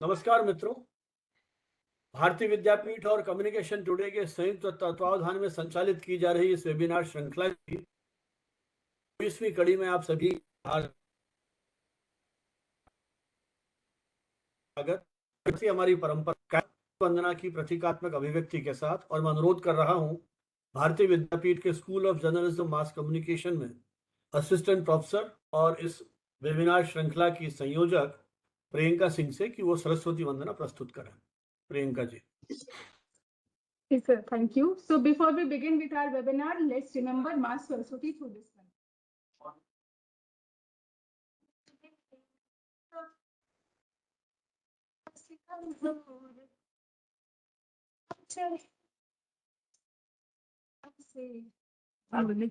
नमस्कार मित्रों। भारतीय विद्यापीठ और कम्युनिकेशन टुडे के संयुक्त तत्वावधान में संचालित की जा रही इस वेबिनार श्रृंखला की 20वीं कड़ी में आप सभी स्वागत। हमारी परंपरा वंदना की प्रतीकात्मक अभिव्यक्ति के साथ और मैं अनुरोध कर रहा हूं भारतीय विद्यापीठ के school of journalism mass communication में असिस्टेंट प्रोफेसर और इस वेबिनार श्रृंखला की संयोजक प्रियंका सिंह से कि वो सरस्वती वंदना प्रस्तुत करें। Priyanka ji. Yes, sir. Thank you. So before we begin with our webinar, let's remember Ma Saraswati through this one.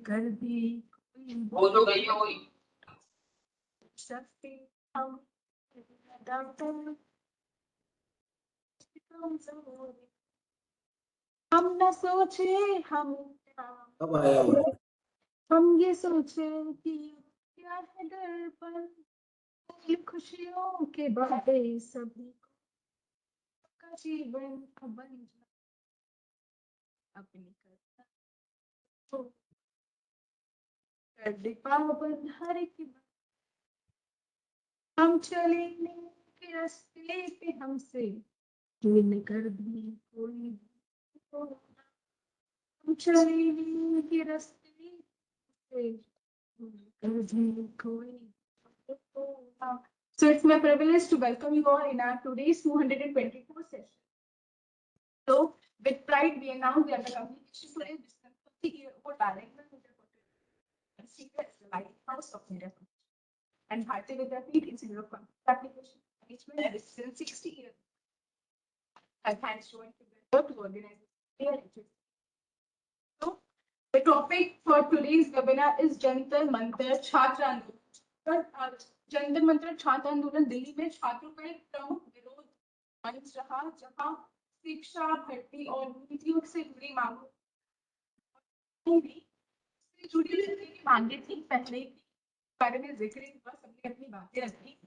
कर दी वो तो गई है वही शक्ति हम न सोचे हम ये सोचे कि क्या है दर्पण ये खुशियों के बातें सभी का जीवन बन जाए अपनी करता तो कर दे पावन हर एक हम चले के रास्ते पे हमसे न कर दी कोई हम चले के रास्ते पे कर दी कोई So it's my privilege to welcome you all in our today's 224 session. So with pride we announce that the communication today is 30-year-old director of the Lighthouse of India. And Bharatiya Vidyapeeth Institute of Computer Application Management is since 60 years. I've had joined to organize this. So the topic for today's webinar is Jantar Mantar Chhatra Andolan. Jantar Mantar Chhatra Andolan Delhi में छात्रों का एक प्रमुख विरोध मंच रहा, जहां शिक्षा भर्ती और नीतियों से जुड़ी मांगों से जुड़ी मांगे थी पहले बारे में जिक्र हुआ, सबने अपनी बातें रखी।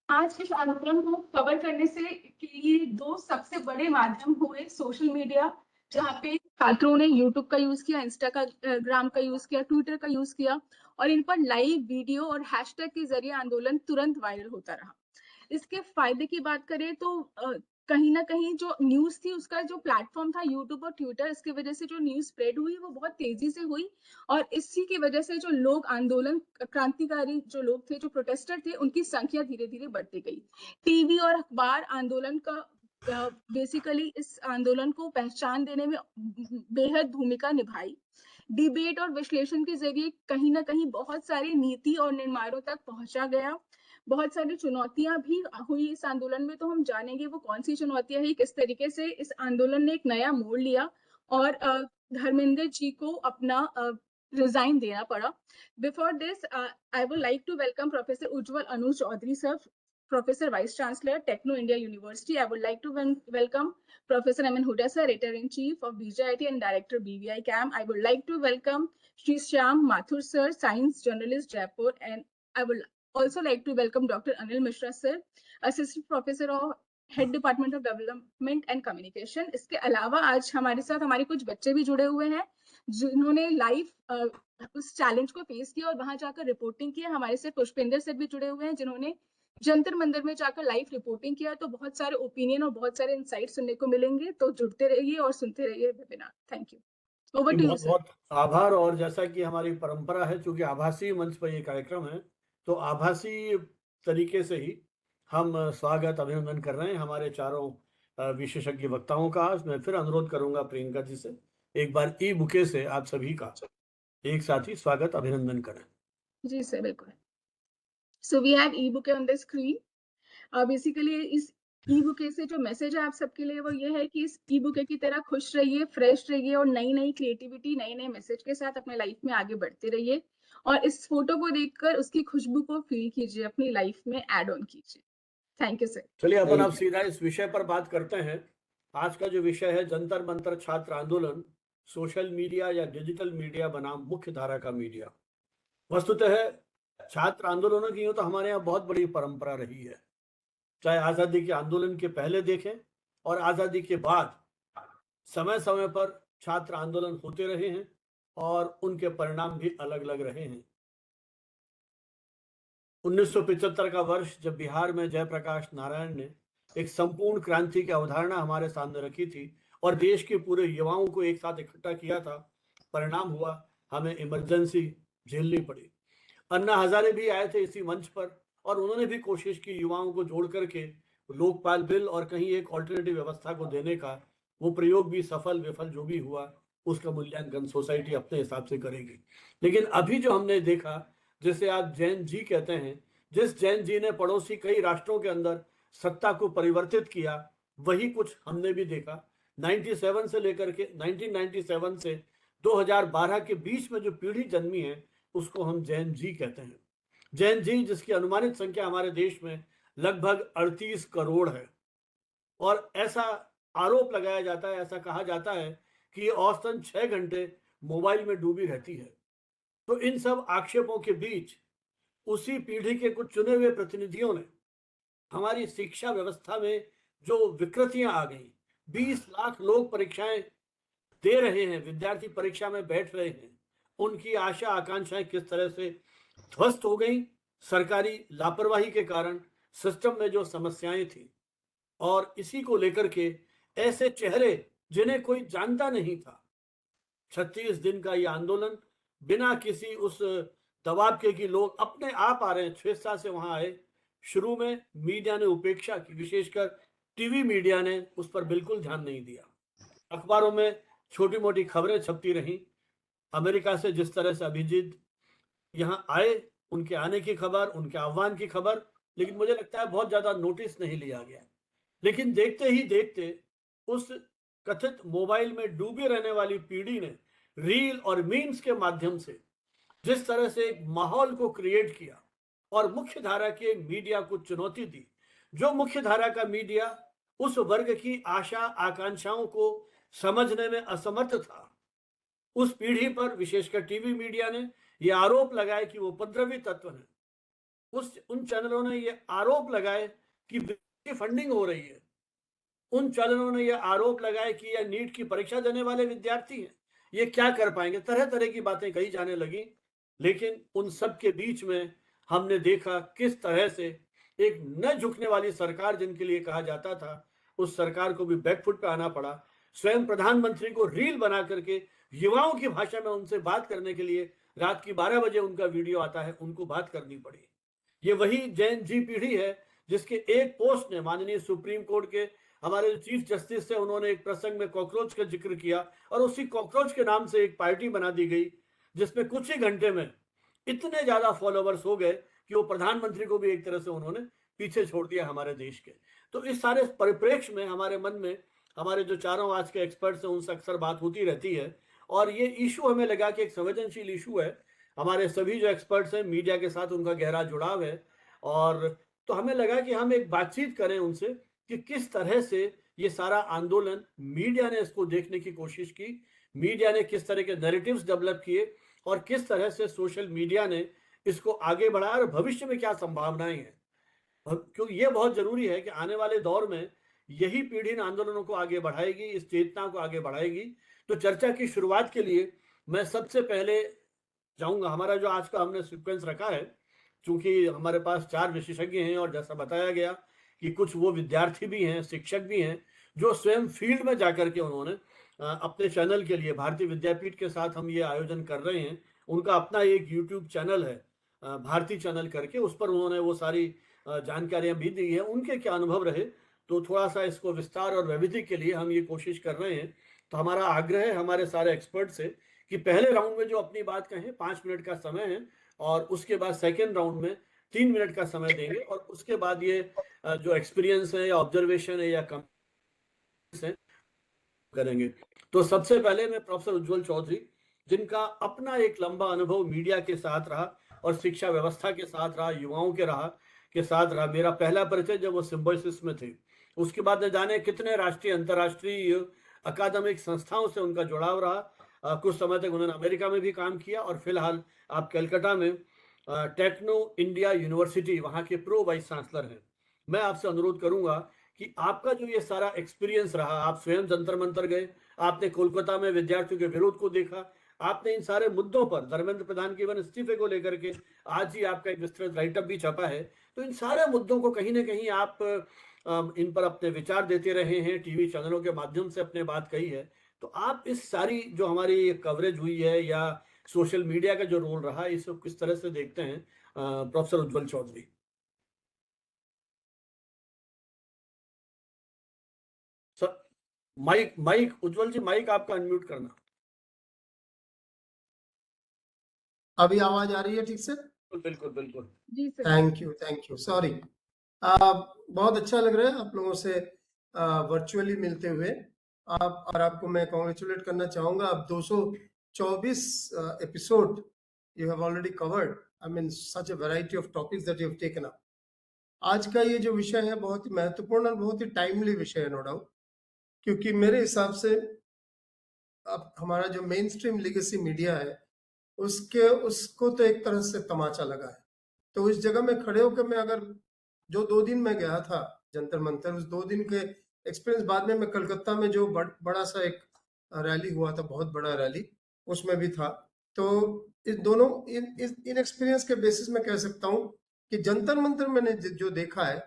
आज इस आंदोलन को कवर करने से के लिए दो सबसे बड़े माध्यम हुए सोशल मीडिया, जहाँ पे छात्रों ने यूट्यूब का यूज किया, इंस्टाग्राम का यूज किया, ट्विटर का यूज किया और इन पर लाइव वीडियो और हैशटैग के जरिए आंदोलन तुरंत वायरल होता रहा। इसके फायदे की बात करें तो कहीं ना कहीं जो न्यूज थी उसका जो प्लेटफॉर्म था यूट्यूब और ट्विटर, इसकी वजह से जो न्यूज स्प्रेड हुई वो बहुत तेजी से हुई और इसी की वजह से जो लोग आंदोलन क्रांतिकारी जो लोग थे, जो प्रोटेस्टर थे, उनकी संख्या धीरे धीरे बढ़ती गई। टीवी और अखबार आंदोलन का बेसिकली इस आंदोलन को पहचान देने में बेहद भूमिका निभाई। डिबेट और विश्लेषण के जरिए कहीं ना कहीं बहुत सारी नीति और निर्माणों तक पहुंचा गया। बहुत सारी चुनौतियां भी हुई इस आंदोलन में, तो हम जानेंगे वो कौन सी चुनौतियां हैं, किस तरीके से इस आंदोलन ने एक नया मोड़ लिया और धर्मेंद्र जी को अपना रिजाइन देना पड़ा। Before this I would like to welcome professor Ujjwal Anu Chaudhary sir, professor vice chancellor Techno India University. I would like to welcome Professor M.N. Huda sir, Editor-in-Chief of BJIT and Director BVI CAM. I would like to welcome Shri Shyam Mathur sir, Science Journalist Jaipur, and I would also like to welcome Dr. Anil Mishra sir, Assistant Professor of Head Department of Development and Communication. इसके अलावा आज हमारे साथ हमारे कुछ बच्चे भी जुड़े हुए हैं जिन्होंने लाइव उस चैलेंज को फेस किया और वहां जाकर रिपोर्टिंग की। हमारे से पुष्पेंद्र सर भी जुड़े हुए हैं जिन्होंने जंतर मंदिर में जाकर लाइव रिपोर्टिंग किया। तो बहुत सारे ओपिनियन और बहुत सारे इनसाइट सुनने को मिलेंगे, तो जुड़ते रहिए और सुनते रहिए webinar. Thank you. Over to you sir. बहुत आभार। और जैसा कि हमारी परंपरा है, चूंकि आभासी मंच पर ये कार्यक्रम है, तो आभासी तरीके से ही हम स्वागत अभिनंदन कर रहे हैं हमारे चारों विशेषज्ञ वक्ताओं का। आज मैं फिर अनुरोध करूंगा प्रियंका जी से एक बार ई बुके से आप सभी का एक साथ ही स्वागत अभिनंदन करें। जी सर, बिल्कुल। So we have e bouquet on the screen. Basically इस ई बुके से जो मैसेज है आप सबके लिए वो ये है कि इस ई बुके की तरह खुश रहिए, फ्रेश रहिए और नई नई क्रिएटिविटी, नए नए मैसेज के साथ अपने लाइफ में आगे बढ़ते रहिए और इस फोटो को देखकर उसकी खुशबू को फील कीजिए, अपनी लाइफ में ऐड ऑन कीजिए। Thank you sir. चलिए अपन अब सीधा इस विषय पर बात करते हैं। आज का जो विषय है जंतर मंतर छात्र आंदोलन, सोशल मीडिया या डिजिटल मीडिया बनाम मुख्य धारा का मीडिया। वस्तुतः छात्र आंदोलनों की यूं तो हमारे यहाँ बहुत बड़ी परंपरा रही है। चाहे आज़ादी के आंदोलन के पहले देखें और आज़ादी के बाद, समय-समय पर छात्र आंदोलन होते रहे हैं और उनके परिणाम भी अलग-अलग रहे हैं। 1975 का वर्ष जब बिहार में जयप्रकाश नारायण ने एक संपूर्ण क्रांति की अवधारणा हमारे सामने रखी थी और देश के पूरे युवाओं को एक साथ इकट्ठा किया था, परिणाम हुआ हमें इमरजेंसी झेलनी पड़ी। अन्ना हजारे भी आए थे इसी मंच पर और उन्होंने भी कोशिश की युवाओं को जोड़ करके लोकपाल बिल और कहीं एक ऑल्टरनेटिव व्यवस्था को देने का। वो प्रयोग भी सफल विफल जो भी हुआ, उसका मूल्यांकन सोसाइटी अपने हिसाब से करेगी। लेकिन अभी जो हमने देखा, जिसे आप जैन जी कहते हैं, जिस जैन जी ने पड़ोसी कई राष्ट्रों के अंदर सत्ता को परिवर्तित किया, वही कुछ हमने भी देखा। 97 से लेकर के 1997 से 2012 के बीच में जो पीढ़ी जन्मी है, उसको हम जैन जी कहते हैं। जैन जी जिसकी अनुमानित संख्या हमारे देश में लगभग 38 करोड़ है और ऐसा आरोप लगाया जाता है, ऐसा कहा जाता है कि ये औसतन 6 घंटे मोबाइल में डूबी रहती है। तो इन सब आक्षेपों के बीच उसी पीढ़ी के कुछ चुने हुए प्रतिनिधियों ने हमारी शिक्षा व्यवस्था में जो विकृतियां आ गई, 20 लाख लोग परीक्षाएं दे रहे हैं, विद्यार्थी परीक्षा में बैठ रहे हैं, उनकी आशा आकांक्षाएं किस तरह से ध्वस्त हो गई सरकारी लापरवाही के कारण, सिस्टम में जो समस्याएं थी। और इसी को लेकर के ऐसे चेहरे जिन्हें कोई जानता नहीं था, 36 दिन का ये आंदोलन बिना किसी उस दबाव के कि लोग अपने आप आ रहे हैं, स्वेच्छा से वहां आए। शुरू में मीडिया ने उपेक्षा की, विशेषकर टीवी मीडिया ने उस पर बिल्कुल ध्यान नहीं दिया। अखबारों में छोटी मोटी खबरें छपती रहीं, अमेरिका से जिस तरह से अभिजीत यहाँ आए, उनके आने की खबर, उनके आह्वान की खबर, लेकिन मुझे लगता है बहुत ज्यादा नोटिस नहीं लिया गया। लेकिन देखते ही देखते उस कथित मोबाइल में डूबे रहने वाली पीढ़ी ने रील और मीम्स के माध्यम से जिस तरह से एक माहौल को क्रिएट किया और मुख्य धारा के मीडिया को चुनौती दी, जो मुख्य धारा का मीडिया उस वर्ग की आशा आकांक्षाओं को समझने में असमर्थ था, उस पीढ़ी पर विशेषकर टीवी मीडिया ने यह आरोप लगाया कि वो उपद्रवी तत्व है। उन चैनलों ने यह आरोप लगाए कि फंडिंग हो रही है। उन चैनलों ने यह आरोप लगाया कि यह नीट की परीक्षा देने वाले विद्यार्थी हैं, ये क्या कर पाएंगे, तरह तरह की बातें कही जाने लगी। लेकिन उन सब के बीच में हमने देखा किस तरह से एक न झुकने वाली सरकार जिनके लिए कहा जाता था, उस सरकार को भी बैकफुट पे आना पड़ा। स्वयं प्रधानमंत्री को रील बना करके युवाओं की भाषा में उनसे बात करने के लिए रात की 12 बजे उनका वीडियो आता है, उनको बात करनी पड़ी। ये वही जैन जी पीढ़ी है जिसके एक पोस्ट ने माननीय सुप्रीम कोर्ट के हमारे चीफ जस्टिस थे, उन्होंने एक प्रसंग में कॉकरोच का जिक्र किया और उसी कॉकरोच के नाम से एक पार्टी बना दी गई, जिसमें कुछ ही घंटे में इतने ज्यादा फॉलोवर्स हो गए कि वो प्रधानमंत्री को भी एक तरह से उन्होंने पीछे छोड़ दिया हमारे देश के। तो इस सारे परिप्रेक्ष्य में हमारे मन में हमारे जो चारों आज के एक्सपर्ट्स हैं उनसे अक्सर बात होती रहती है और ये इशू हमें लगा कि एक संवेदनशील इशू है। हमारे सभी जो एक्सपर्ट्स हैं, मीडिया के साथ उनका गहरा जुड़ाव है और तो हमें लगा कि हम एक बातचीत करें उनसे कि किस तरह से ये सारा आंदोलन मीडिया ने इसको देखने की कोशिश की, मीडिया ने किस तरह के नैरेटिव्स डेवलप किए और किस तरह से सोशल मीडिया ने इसको आगे बढ़ाया और भविष्य में क्या संभावनाएं हैं। क्योंकि ये बहुत जरूरी है कि आने वाले दौर में यही पीढ़ी इन आंदोलनों को आगे बढ़ाएगी, इस चेतना को आगे बढ़ाएगी। तो चर्चा की शुरुआत के लिए मैं सबसे पहले जाऊंगा, हमारा जो आज का हमने सीक्वेंस रखा है, क्योंकि हमारे पास 4 विशेषज्ञ हैं और जैसा बताया गया कि कुछ वो विद्यार्थी भी हैं, शिक्षक भी हैं, जो स्वयं फील्ड में जाकर के उन्होंने अपने चैनल के लिए भारतीय विद्यापीठ के साथ हम ये आयोजन कर रहे हैं। उनका अपना एक यूट्यूब चैनल है, भारती चैनल करके, उस पर उन्होंने वो सारी जानकारियां भी दी है, उनके क्या अनुभव रहे। तो थोड़ा सा इसको विस्तार और वैविध्य के लिए हम ये कोशिश कर रहे हैं। तो हमारा आग्रह है हमारे सारे एक्सपर्ट से कि पहले राउंड में जो अपनी बात कहें 5 मिनट का समय है और उसके बाद सेकेंड राउंड में 3 मिनट का समय देंगे और उसके बाद ये जो एक्सपीरियंस है या ऑब्जर्वेशन है या कमेंट्स है करेंगे। तो सबसे पहले मैं प्रोफेसर उज्जवल चौधरी, जिनका अपना एक लंबा अनुभव मीडिया के साथ रहा और शिक्षा व्यवस्था के साथ रहा, युवाओं के साथ रहा। मेरा पहला परिचय जब वो सिम्बोसिस में थे, उसके बाद न जाने कितने राष्ट्रीय अंतर्राष्ट्रीय अकादमिक संस्थाओं से उनका जुड़ाव रहा। कुछ समय तक उन्होंने अमेरिका में भी काम किया और फिलहाल आप कलकत्ता में टेक्नो इंडिया यूनिवर्सिटी वहाँ के प्रो वाइस चांसलर हैं। मैं आपसे अनुरोध करूँगा कि आपका जो ये सारा एक्सपीरियंस रहा, आप स्वयं जंतर-मंतर गए, आपने कोलकाता में विद्यार्थियों के विरोध को देखा, आपने इन सारे मुद्दों पर धर्मेंद्र प्रधान के इवन इस्तीफे को लेकर के आज ही आपका एक विस्तृत राइटअप भी छपा है। तो इन सारे मुद्दों को कहीं न कहीं आप इन पर अपने विचार देते रहे हैं, टीवी चैनलों के माध्यम से अपने बात कही है। तो आप इस सारी जो हमारी कवरेज हुई है या सोशल मीडिया का जो रोल रहा है, इसको किस तरह से देखते हैं प्रोफेसर उज्ज्वल चौधरी? सर, माइक माइक उज्ज्वल जी, माइक आपका अनम्यूट करना। अभी आवाज आ रही है ठीक से? बिल्कुल, बिल्कुल। जी सर। Thank you sorry. बहुत अच्छा लग रहा है आप लोगों से वर्चुअली मिलते हुए। और आपको मैं कॉन्ग्रेचुलेट करना चाहूंगा। आप 224 episode you have already covered. I mean such a variety of topics that you have taken up. आज का ये जो विषय है बहुत ही महत्वपूर्ण और बहुत ही टाइमली विषय है, नो डाउट, क्योंकि मेरे हिसाब से अब हमारा जो मेन स्ट्रीम लीगेसी मीडिया है उसको तो एक तरह से तमाचा लगा है। तो इस जगह में खड़े होकर मैं अगर जो 2 दिन मैं गया था जंतर मंतर, उस 2 दिन के एक्सपीरियंस, बाद में मैं कलकत्ता में जो बड़ा सा एक रैली हुआ था, बहुत बड़ा रैली, उसमें भी था। तो इन दोनों इन एक्सपीरियंस के बेसिस में कह सकता हूँ कि जंतर मंतर मैंने जो देखा है,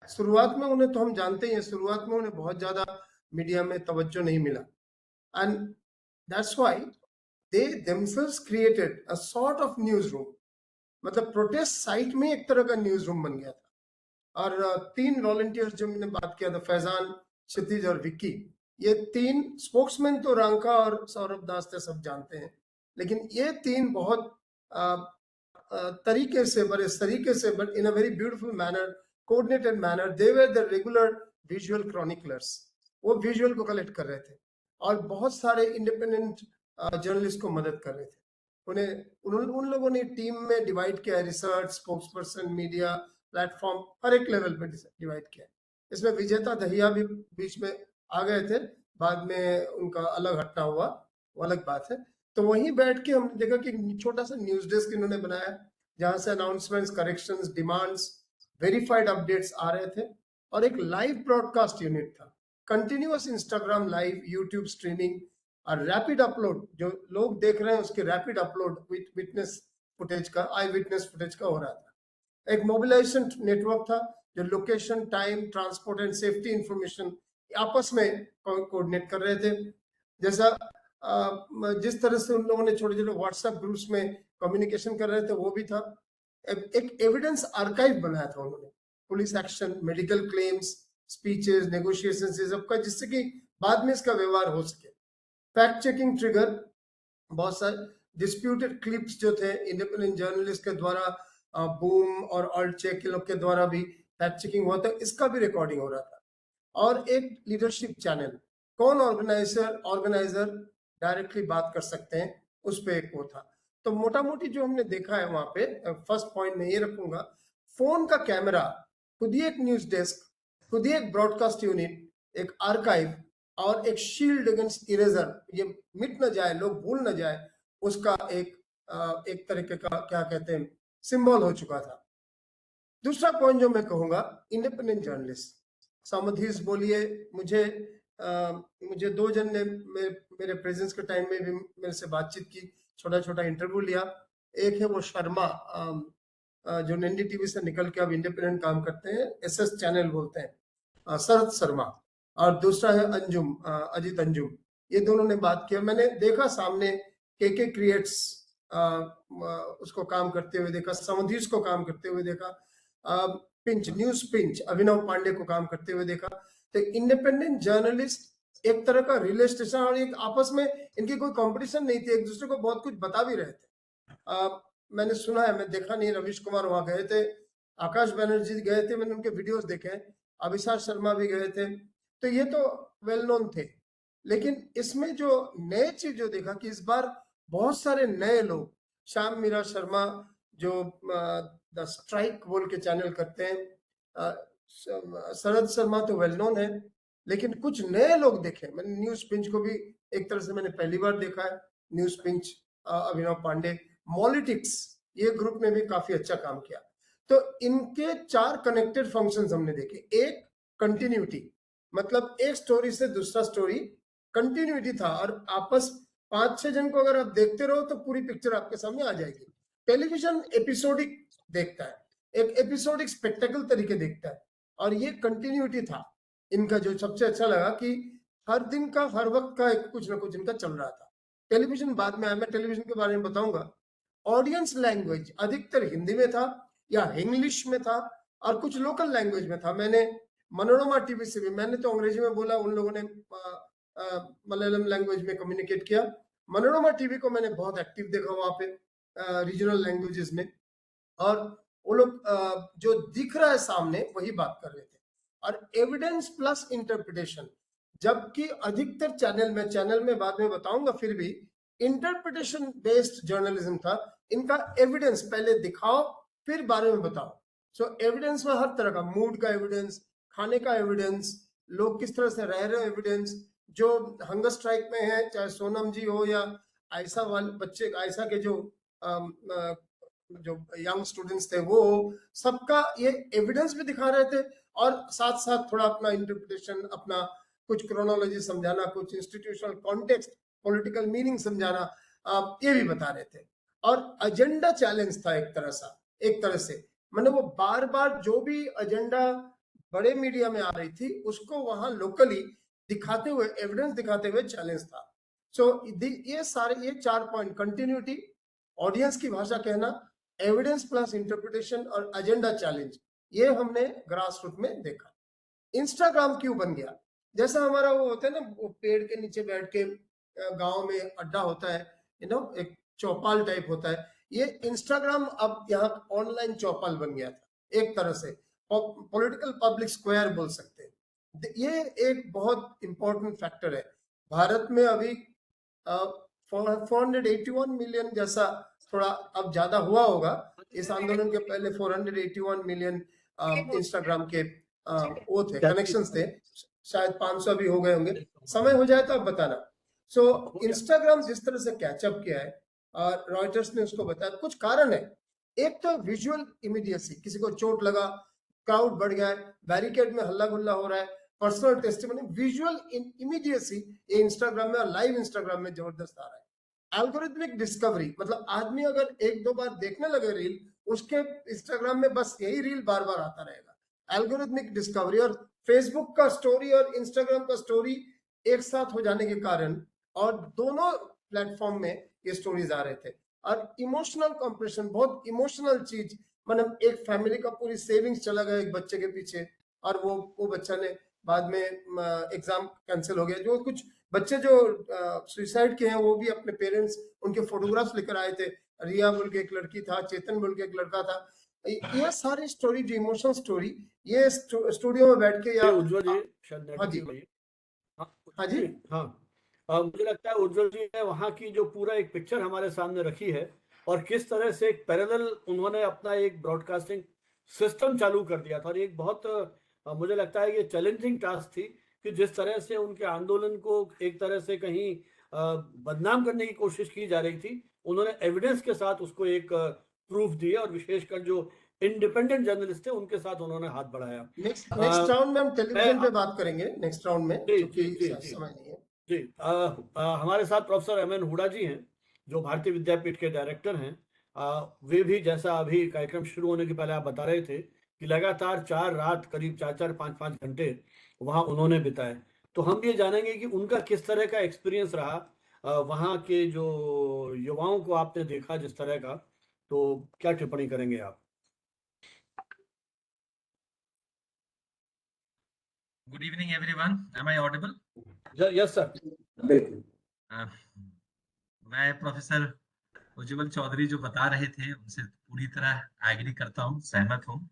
शुरुआत में उन्हें तो हम जानते ही हैं, शुरुआत में उन्हें बहुत ज्यादा मीडिया में तवज्जो नहीं मिला, and that's why they themselves created a sort of newsroom। मतलब प्रोटेस्ट साइट में एक तरह का न्यूज रूम बन गया था। और 3 वॉलंटियर्स जो मैंने बात किया था, फैजान, क्षितिज और विक्की, ये 3 स्पोक्समैन तो रांका और सौरभ दास थे, सब जानते हैं, लेकिन ये 3 बहुत तरीके से, बड़े तरीके से, but in a very beautiful manner, coordinated manner, they were the regular visual chroniclers. वो विजुअल को कलेक्ट कर रहे थे और बहुत सारे इंडिपेंडेंट जर्नलिस्ट को मदद कर रहे थे। उन लोगों ने टीम में डिवाइड किया है, research, spokes person, media, platform, हर एक लेवल पे डिवाइड किया है। इसमें विजेता दहिया भी बीच में आ गए थे, बाद में उनका अलग हटना हुआ, वो अलग बात है। तो वहीं बैठ के हमने देखा कि छोटा सा न्यूज डेस्क इन्होंने बनाया, जहां से announcements, corrections, demands, verified updates आ रहे थे, और एक लाइव ब्रॉडकास्ट यूनिट था, continuous Instagram live, YouTube streaming और रैपिड अपलोड, जो लोग देख रहे हैं उसके रैपिड अपलोड विटनेस फुटेज का, आई विटनेस फुटेज का हो रहा था। एक मोबिलाइजेशन नेटवर्क था जो location, time, transport and safety information आपस में कोऑर्डिनेट कर रहे थे। जैसा जिस तरह से उन लोगों ने छोटे छोटे व्हाट्सएप ग्रुप्स में कम्युनिकेशन कर रहे थे, वो भी था। एक एविडेंस आर्काइव बनाया था उन्होंने, police action, medical claims, speeches, negotiations, ये सब का, जिससे कि बाद में इसका व्यवहार हो सके। फैक्ट चेकिंग ट्रिगर, बहुत सारे डिस्प्यूटेड क्लिप्स जो थे इंडिपेंडेंट जर्नलिस्ट के द्वारा, बूम और ऑल्ट चेक के लोग के द्वारा भी फैक्ट चेकिंग हुआ था, इसका भी रिकॉर्डिंग हो रहा था। और एक लीडरशिप चैनल, कौन ऑर्गेनाइजर डायरेक्टली बात कर सकते हैं, उस पे एक वो था। तो मोटा मोटी जो हमने देखा है वहां पे, फर्स्ट पॉइंट में ये रखूंगा, फोन का कैमरा, खुद ही एक न्यूज डेस्क, खुद ही एक ब्रॉडकास्ट यूनिट, एक आर्काइव और एक शील्ड अगेंस्ट इरेजर, ये मिट न जाए, लोग भूल न जाए, उसका एक तरीके का, क्या कहते हैं, सिंबल हो चुका था। दूसरा पॉइंट जो मैं कहूंगा, इंडिपेंडेंट जर्नलिस्ट, समधीस बोलिए, मुझे 2 जन ने मेरे प्रेजेंस के टाइम में भी मेरे से बातचीत की, छोटा छोटा इंटरव्यू लिया। एक है वो शर्मा, जो एनडीटीवी से निकल के अब इंडिपेंडेंट काम करते हैं, एसएस चैनल बोलते हैं, शरद शर्मा, और दूसरा है अंजुम, अजित अंजुम। ये दोनों ने बात किया, मैंने देखा सामने के क्रिएट्स उसको काम करते हुए देखा, समधीस को काम करते हुए देखा, पिंच, न्यूज पिंच, अभिनव पांडे को काम करते हुए देखा। तो इंडिपेंडेंट जर्नलिस्ट एक तरह का रिले स्टेशन, और एक आपस में इनकी कोई कंपटीशन नहीं थी, एक दूसरे को बहुत कुछ बता भी रहे थे। मैंने सुना है, मैं देखा नहीं, रवीश कुमार वहां गए थे, आकाश बनर्जी गए थे, मैंने उनके वीडियोस देखे हैं, अभिषेक शर्मा भी गए थे, तो ये तो वेल नोन थे। लेकिन इसमें जो नए चीज जो देखा कि इस बार बहुत सारे नए लोग, श्याम मीरा शर्मा जो द स्ट्राइक बोल के चैनल करते हैं, शरद शर्मा तो वेल नोन है, लेकिन कुछ नए लोग देखे। मैंने न्यूज पिंच को भी एक तरह से मैंने पहली बार देखा है, न्यूज पिंच, अभिनव पांडे, मॉलिटिक्स, ये ग्रुप ने भी काफी अच्छा काम किया। तो इनके 4 कनेक्टेड फंक्शंस हमने देखे। एक कंटिन्यूटी, मतलब एक स्टोरी से दूसरा स्टोरी कंटिन्यूटी था, और आपस 5-6 जन को अगर आप देखते रहो तो पूरी पिक्चर आपके सामने आ जाएगी। टेलीविजन एपिसोडिक देखता है, एक एपिसोडिक स्पेक्टेकल तरीके देखता है, और ये कंटिन्यूटी था इनका। जो सबसे अच्छा लगा कि हर दिन का, हर वक्त का एक कुछ ना कुछ इनका चल रहा था। टेलीविजन बाद में आया, मैं टेलीविजन के बारे में बताऊंगा। ऑडियंस लैंग्वेज अधिकतर हिंदी में था या इंग्लिश में था, और कुछ लोकल लैंग्वेज में था। मैंने मनोरमा टीवी से भी, मैंने तो अंग्रेजी में बोला, उन लोगों ने मलयालम लैंग्वेज में कम्युनिकेट किया। मनोरमा टीवी को मैंने बहुत एक्टिव देखा वहां पे रीजनल लैंग्वेजेस में, और वो लोग जो दिख रहा है सामने वही बात कर रहे थे। और एविडेंस प्लस इंटरप्रिटेशन, जबकि अधिकतर चैनल में बाद में बताऊंगा, फिर भी इंटरप्रिटेशन बेस्ड जर्नलिज्म था। इनका एविडेंस पहले दिखाओ फिर बारे में बताओ। सो एविडेंस में हर तरह का, मूड का एविडेंस, खाने का एविडेंस, लोग किस तरह से रह रहे हैं एविडेंस, जो हंगर स्ट्राइक में है, चाहे सोनम जी हो या आयशा वाले बच्चे, आयशा के जो यंग स्टूडेंट्स थे, वो सबका ये एविडेंस भी दिखा रहे थे, और साथ साथ थोड़ा अपना इंटरप्रिटेशन, अपना कुछ क्रोनोलॉजी समझाना, कुछ इंस्टीट्यूशनल कॉन्टेक्स्ट, पॉलिटिकल मीनिंग समझाना, ये भी बता रहे थे। और एजेंडा चैलेंज था एक तरह से, मैंने वो बार बार जो भी एजेंडा बड़े मीडिया में आ रही थी उसको वहां लोकली दिखाते हुए, एविडेंस दिखाते हुए चैलेंज था। सो ये 4 पॉइंट, कंटिन्यूटी, ऑडियंस की भाषा कहना, एविडेंस प्लस इंटरप्रिटेशन और एजेंडा चैलेंज, ये हमने ग्रास रूट में देखा। इंस्टाग्राम क्यों बन गया? जैसा हमारा वो होता है ना, वो पेड़ के नीचे बैठ के गांव में अड्डा होता है, एक चौपाल टाइप होता है, ये इंस्टाग्राम अब यहाँ ऑनलाइन चौपाल बन गया था एक तरह से, पॉलिटिकल पब्लिक स्क्वायर बोल सकते हैं। ये एक बहुत इंपॉर्टेंट फैक्टर है। भारत में अभी 481 मिलियन जैसा, थोड़ा अब ज्यादा हुआ होगा, इस आंदोलन के पहले 481 मिलियन इंस्टाग्राम के वो थे, कनेक्शंस थे, शायद 500 भी हो गए होंगे, समय हो जाए तो आप बताना। सो इंस्टाग्राम जिस तरह से कैचअप किया है, रॉयटर्स ने उसको बताया, कुछ कारण है। एक तो विजुअल इमीडिएसी, किसी को चोट लगा, क्राउड बढ़ गया है, बैरिकेड में हल्ला गुल्ला हो रहा है, पर्सनल टेस्टिमनी, विजुअल इमीडिएसी ये इंस्टाग्राम में और लाइव इंस्टाग्राम में जबरदस्त आ रहा है। एल्गोरिथमिक डिस्कवरी, मतलब आदमी अगर 1-2 बार देखने लगे रील, उसके इंस्टाग्राम में बस यही रील बार बार आता रहेगा। एल्गोरिथमिक डिस्कवरी, और फेसबुक का स्टोरी और इंस्टाग्राम का स्टोरी एक साथ हो जाने के कारण, और दोनों प्लेटफॉर्म में ये स्टोरीज आ रहे थे। और इमोशनल कंप्रेशन, बहुत इमोशनल चीज, मतलब एक फैमिली का पूरी सेविंग्स चला गया एक बच्चे के पीछे, और वो बच्चा ने बाद में एग्जाम कैंसिल हो गया। जो कुछ बच्चे जो सुसाइड के हैं, वो भी अपने पेरेंट्स उनके फोटोग्राफ्स लेकर आए थे। रिया बोल के एक लड़की था, चेतन बोल के एक लड़का था। ये सारी स्टोरी, जो इमोशनल स्टोरी, ये स्टूडियो में बैठ के, या उज्ज्वल जी शायद हाँ जी, हाँ जी, हाँ, मुझे लगता है उज्ज्वल जी ने वहाँ की जो पूरा एक पिक्चर हमारे सामने रखी है, और किस तरह से एक पैरेलल उन्होंने अपना एक ब्रॉडकास्टिंग सिस्टम चालू कर दिया था। और एक बहुत मुझे लगता है ये चैलेंजिंग टास्क थी कि जिस तरह से उनके आंदोलन को एक तरह से कहीं बदनाम करने की कोशिश की जा रही थी, उन्होंने एविडेंस के साथ उसको एक प्रूफ दिया, और विशेषकर जो इंडिपेंडेंट जर्नलिस्ट थे उनके साथ उन्होंने हाथ बढ़ाया। नेक्स्ट राउंड में हम टेलीविजन पे बात करेंगे, नेक्स्ट राउंड में, क्योंकि समय नहीं है जी। हमारे साथ प्रोफेसर एम एन हुडा जी हैं, जो भारतीय विद्यापीठ के डायरेक्टर हैं। वे भी, जैसा अभी कार्यक्रम शुरू होने के पहले आप बता रहे थे, कि लगातार 4 रात, करीब 4-4, 5-5 घंटे वहाँ उन्होंने बिताए। तो हम ये जानेंगे कि उनका किस तरह का एक्सपीरियंस रहा, वहाँ के जो युवाओं को आपने देखा जिस तरह का, तो क्या टिप्पणी करेंगे आप? Good evening, everyone. Am I audible? Yes sir, बिल्कुल। मैं प्रोफेसर उज्ज्वल चौधरी जो बता रहे थे उनसे पूरी तरह एग्री करता हूँ, सहमत हूँ।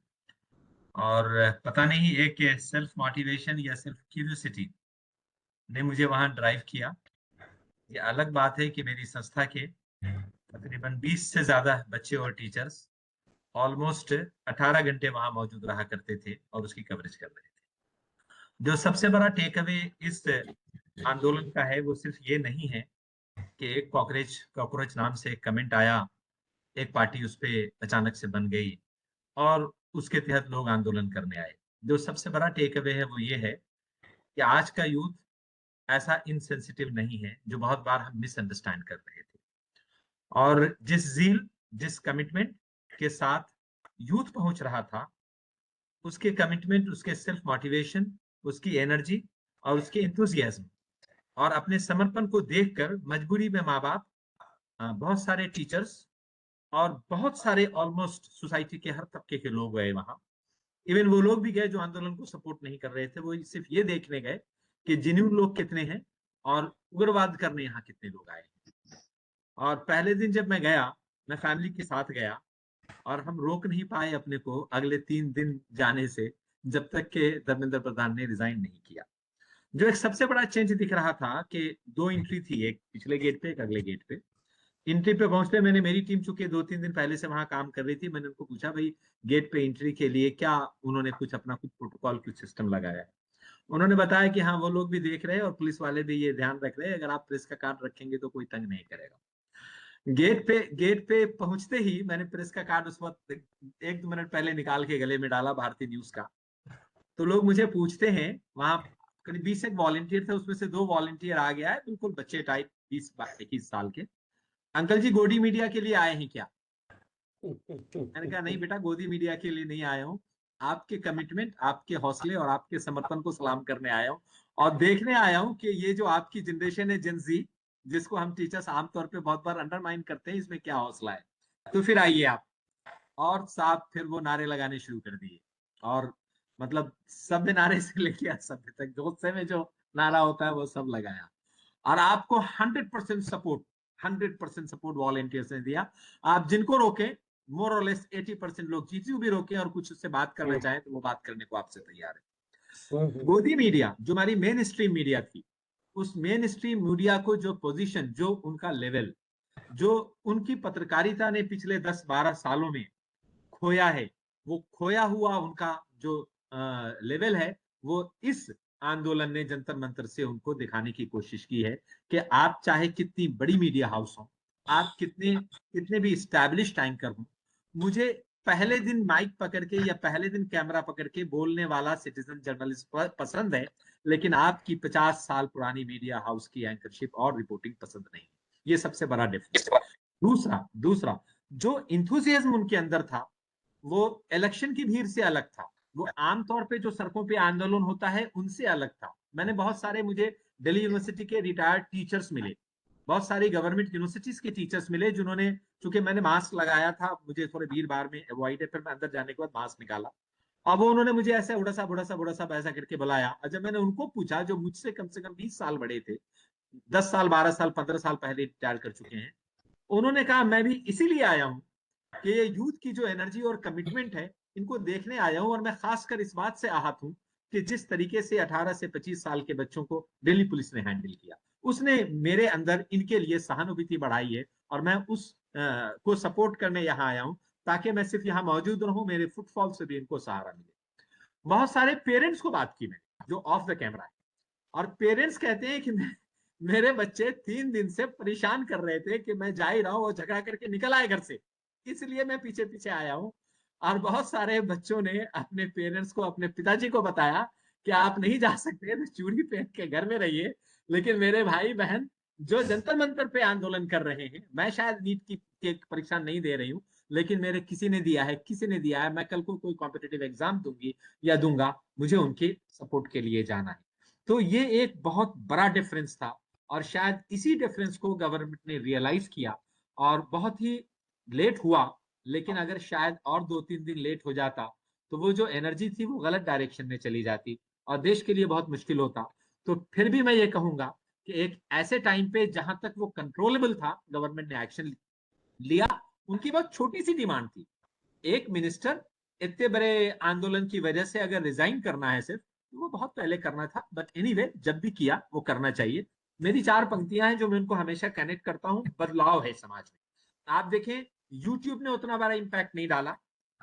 और पता नहीं, एक सेल्फ मोटिवेशन या सेल्फ क्यूरियोसिटी ने मुझे वहां ड्राइव किया। ये अलग बात है कि मेरी संस्था के तकरीबन 20 से ज्यादा बच्चे और टीचर्स ऑलमोस्ट 18 घंटे वहां मौजूद रहा करते थे और उसकी कवरेज कर रहे थे। जो सबसे बड़ा टेक अवे इस आंदोलन का है वो सिर्फ ये नहीं है कि एक कॉकरोच नाम से एक कमेंट आया, एक पार्टी उस पर अचानक से बन गई और उसके तहत लोग आंदोलन करने आए। जो सबसे बड़ा टेक अवे है वो ये है कि आज का यूथ ऐसा इनसेंसिटिव नहीं है जो बहुत बार हम मिसअंडरस्टैंड कर रहे थे। और जिस जील, जिस कमिटमेंट के साथ यूथ पहुंच रहा था, उसके कमिटमेंट, उसके सेल्फ मोटिवेशन, उसकी एनर्जी और उसके इंथुजियाज्म और अपने समर्पण को देखकर मजबूरी में माँ बाप, बहुत सारे टीचर्स और बहुत सारे ऑलमोस्ट सोसाइटी के हर तबके के लोग गए वहां। इवन वो लोग भी गए जो आंदोलन को सपोर्ट नहीं कर रहे थे, वो सिर्फ ये देखने गए कि जेन्युइन लोग कितने हैं और उग्रवाद करने यहाँ कितने लोग आए हैं। और पहले दिन जब मैं गया, मैं फैमिली के साथ गया और हम रोक नहीं पाए अपने को अगले 3 दिन जाने से, जब तक के धर्मेंद्र प्रधान ने रिजाइन नहीं किया। जो एक सबसे बड़ा चेंज दिख रहा था कि 2 एंट्री थी, एक पिछले गेट पे, एक अगले गेट पे। एंट्री पे पहुंचते मैंने, मेरी टीम चूंकि 2-3 दिन पहले से वहां काम कर रही थी, मैंने उनको पूछा भाई गेट पे एंट्री के लिए क्या उन्होंने कुछ अपना कुछ प्रोटोकॉल, कुछ सिस्टम लगाया है। उन्होंने बताया कि हाँ, वो लोग भी देख रहे हैं और पुलिस वाले भी ये ध्यान रख रहे हैं, अगर आप प्रेस का कार्ड रखेंगे तो कोई तंग नहीं करेगा। गेट पे पहुंचते ही मैंने प्रेस का कार्ड उस वक्त 1-2 मिनट पहले निकाल के गले में डाला, भारतीय न्यूज का। तो लोग मुझे पूछते हैं, वहां करीब 20 एक वॉलंटियर थे, उसमें से 2 वॉलंटियर आ गया है, बिल्कुल बच्चे टाइप, 20-21 साल के। अंकल जी, गोदी मीडिया के लिए आए हैं क्या? मैंने कहा नहीं बेटा, गोदी मीडिया के लिए नहीं आया हूँ, आपके कमिटमेंट, आपके हौसले और आपके समर्पण को सलाम करने आया हूँ और देखने आया हूँ कि ये जो आपकी जनरेशन है, जेन जी, जिसको हम टीचर्स आमतौर पे बहुत बार अंडरमाइन करते हैं, इसमें क्या हौसला है। तो फिर आइए आप। और साहब फिर वो नारे लगाने शुरू कर दिए और मतलब सभ्य नारे से लेके असभ्य तक, जोत्से में जो नारा होता है वो सब लगाया। और आपको 100% सपोर्ट, 100% सपोर्ट वॉलंटियर्स ने दिया। आप जिनको रोके, मोर और लेस 80% लोग, जीतू भी रोके और कुछ उससे बात करना चाहें तो वो बात करने को आपसे तैयार है। गोदी मीडिया जो हमारी मेन स्ट्रीम मीडिया थी, उस मेन स्ट्रीम मीडिया को जो पोजीशन, जो उनका लेवल, जो उनकी पत्रकारिता ने पिछले 10-12 सालों में खोया है, वो खोया हुआ उनका जो लेवल है, वो इस आंदोलन ने जंतर मंतर से उनको दिखाने की कोशिश की है कि आप चाहे कितनी बड़ी मीडिया हाउस हो, आप कितने भी स्टैब्लिश्ड एंकर हो, मुझे पहले दिन माइक पकड़ के या पहले दिन कैमरा पकड़ के बोलने वाला सिटीजन जर्नलिस्ट पसंद है, लेकिन आपकी 50 साल पुरानी मीडिया हाउस की एंकरशिप और रिपोर्टिंग पसंद नहीं। ये सबसे बड़ा डिफरेंस। दूसरा जो इंथुजियाज्म उनके अंदर था, वो इलेक्शन की भीड़ से अलग था, वो आमतौर पे जो सड़कों पे आंदोलन होता है उनसे अलग था। मैंने बहुत सारे, मुझे दिल्ली यूनिवर्सिटी के रिटायर्ड टीचर्स मिले, बहुत सारी गवर्नमेंट यूनिवर्सिटीज के टीचर्स मिले, जिन्होंने, चूंकि मैंने मास्क लगाया था, मुझे थोड़े भीड़ भाड़ में अवॉइड है, फिर मैं अंदर जाने के बाद मास्क निकाला। अब वो उन्होंने मुझे ऐसे उड़ा सा ऐसा करके बुलाया, और जब मैंने उनको पूछा, जो मुझसे कम से कम 20 साल बड़े थे, 10 साल, 12 साल, 15 साल पहले रिटायर कर चुके हैं, उन्होंने कहा मैं भी इसीलिए आया हूँ कि ये यूथ की जो एनर्जी और कमिटमेंट है, इनको देखने आया हूं। और मैं खासकर इस बात से आहत हूं कि जिस तरीके से 18 से 25 साल के बच्चों को दिल्ली पुलिस ने हैंडल किया, उसने मेरे अंदर इनके लिए सहानुभूति बढ़ाई है और मैं उस को सपोर्ट करने यहाँ आया हूं, ताकि मैं सिर्फ यहाँ मौजूद रहूं, मेरे फुटफॉल से भी इनको सहारा मिले। बहुत सारे पेरेंट्स को बात की मैंने, जो ऑफ द कैमरा है, और पेरेंट्स कहते हैं कि मेरे बच्चे 3 दिन से परेशान कर रहे थे कि मैं जा ही रहा हूं और झगड़ा करके निकल आए घर से, इसलिए मैं पीछे पीछे आया हूं। और बहुत सारे बच्चों ने अपने पेरेंट्स को, अपने पिताजी को बताया कि आप नहीं जा सकते तो चूड़ी पहन के घर में रहिए, लेकिन मेरे भाई बहन जो जंतर मंतर पे आंदोलन कर रहे हैं, मैं शायद नीट की परीक्षा नहीं दे रही हूँ, लेकिन मेरे किसी ने दिया है, मैं कल को कोई कॉम्पिटिटिव एग्जाम दूंगी या दूंगा, मुझे उनके सपोर्ट के लिए जाना है। तो ये एक बहुत बड़ा डिफरेंस था और शायद इसी डिफरेंस को गवर्नमेंट ने रियलाइज किया और बहुत ही लेट हुआ, लेकिन अगर शायद और 2-3 दिन लेट हो जाता तो वो जो एनर्जी थी वो गलत डायरेक्शन में चली जाती और देश के लिए बहुत मुश्किल होता। तो फिर भी मैं ये कहूंगा कि एक ऐसे टाइम पे जहां तक वो कंट्रोलेबल था, गवर्नमेंट ने एक्शन लिया। उनकी बहुत छोटी सी डिमांड थी, एक मिनिस्टर इतने बड़े आंदोलन की वजह से अगर रिजाइन करना है सिर्फ, तो वो बहुत पहले करना था, बट एनीवे जब भी किया वो करना चाहिए। मेरी 4 पंक्तियां हैं जो मैं उनको हमेशा कनेक्ट करता हूं, बदलाव है समाज में। आप देखें, यूट्यूब ने उतना बड़ा इंपैक्ट नहीं डाला,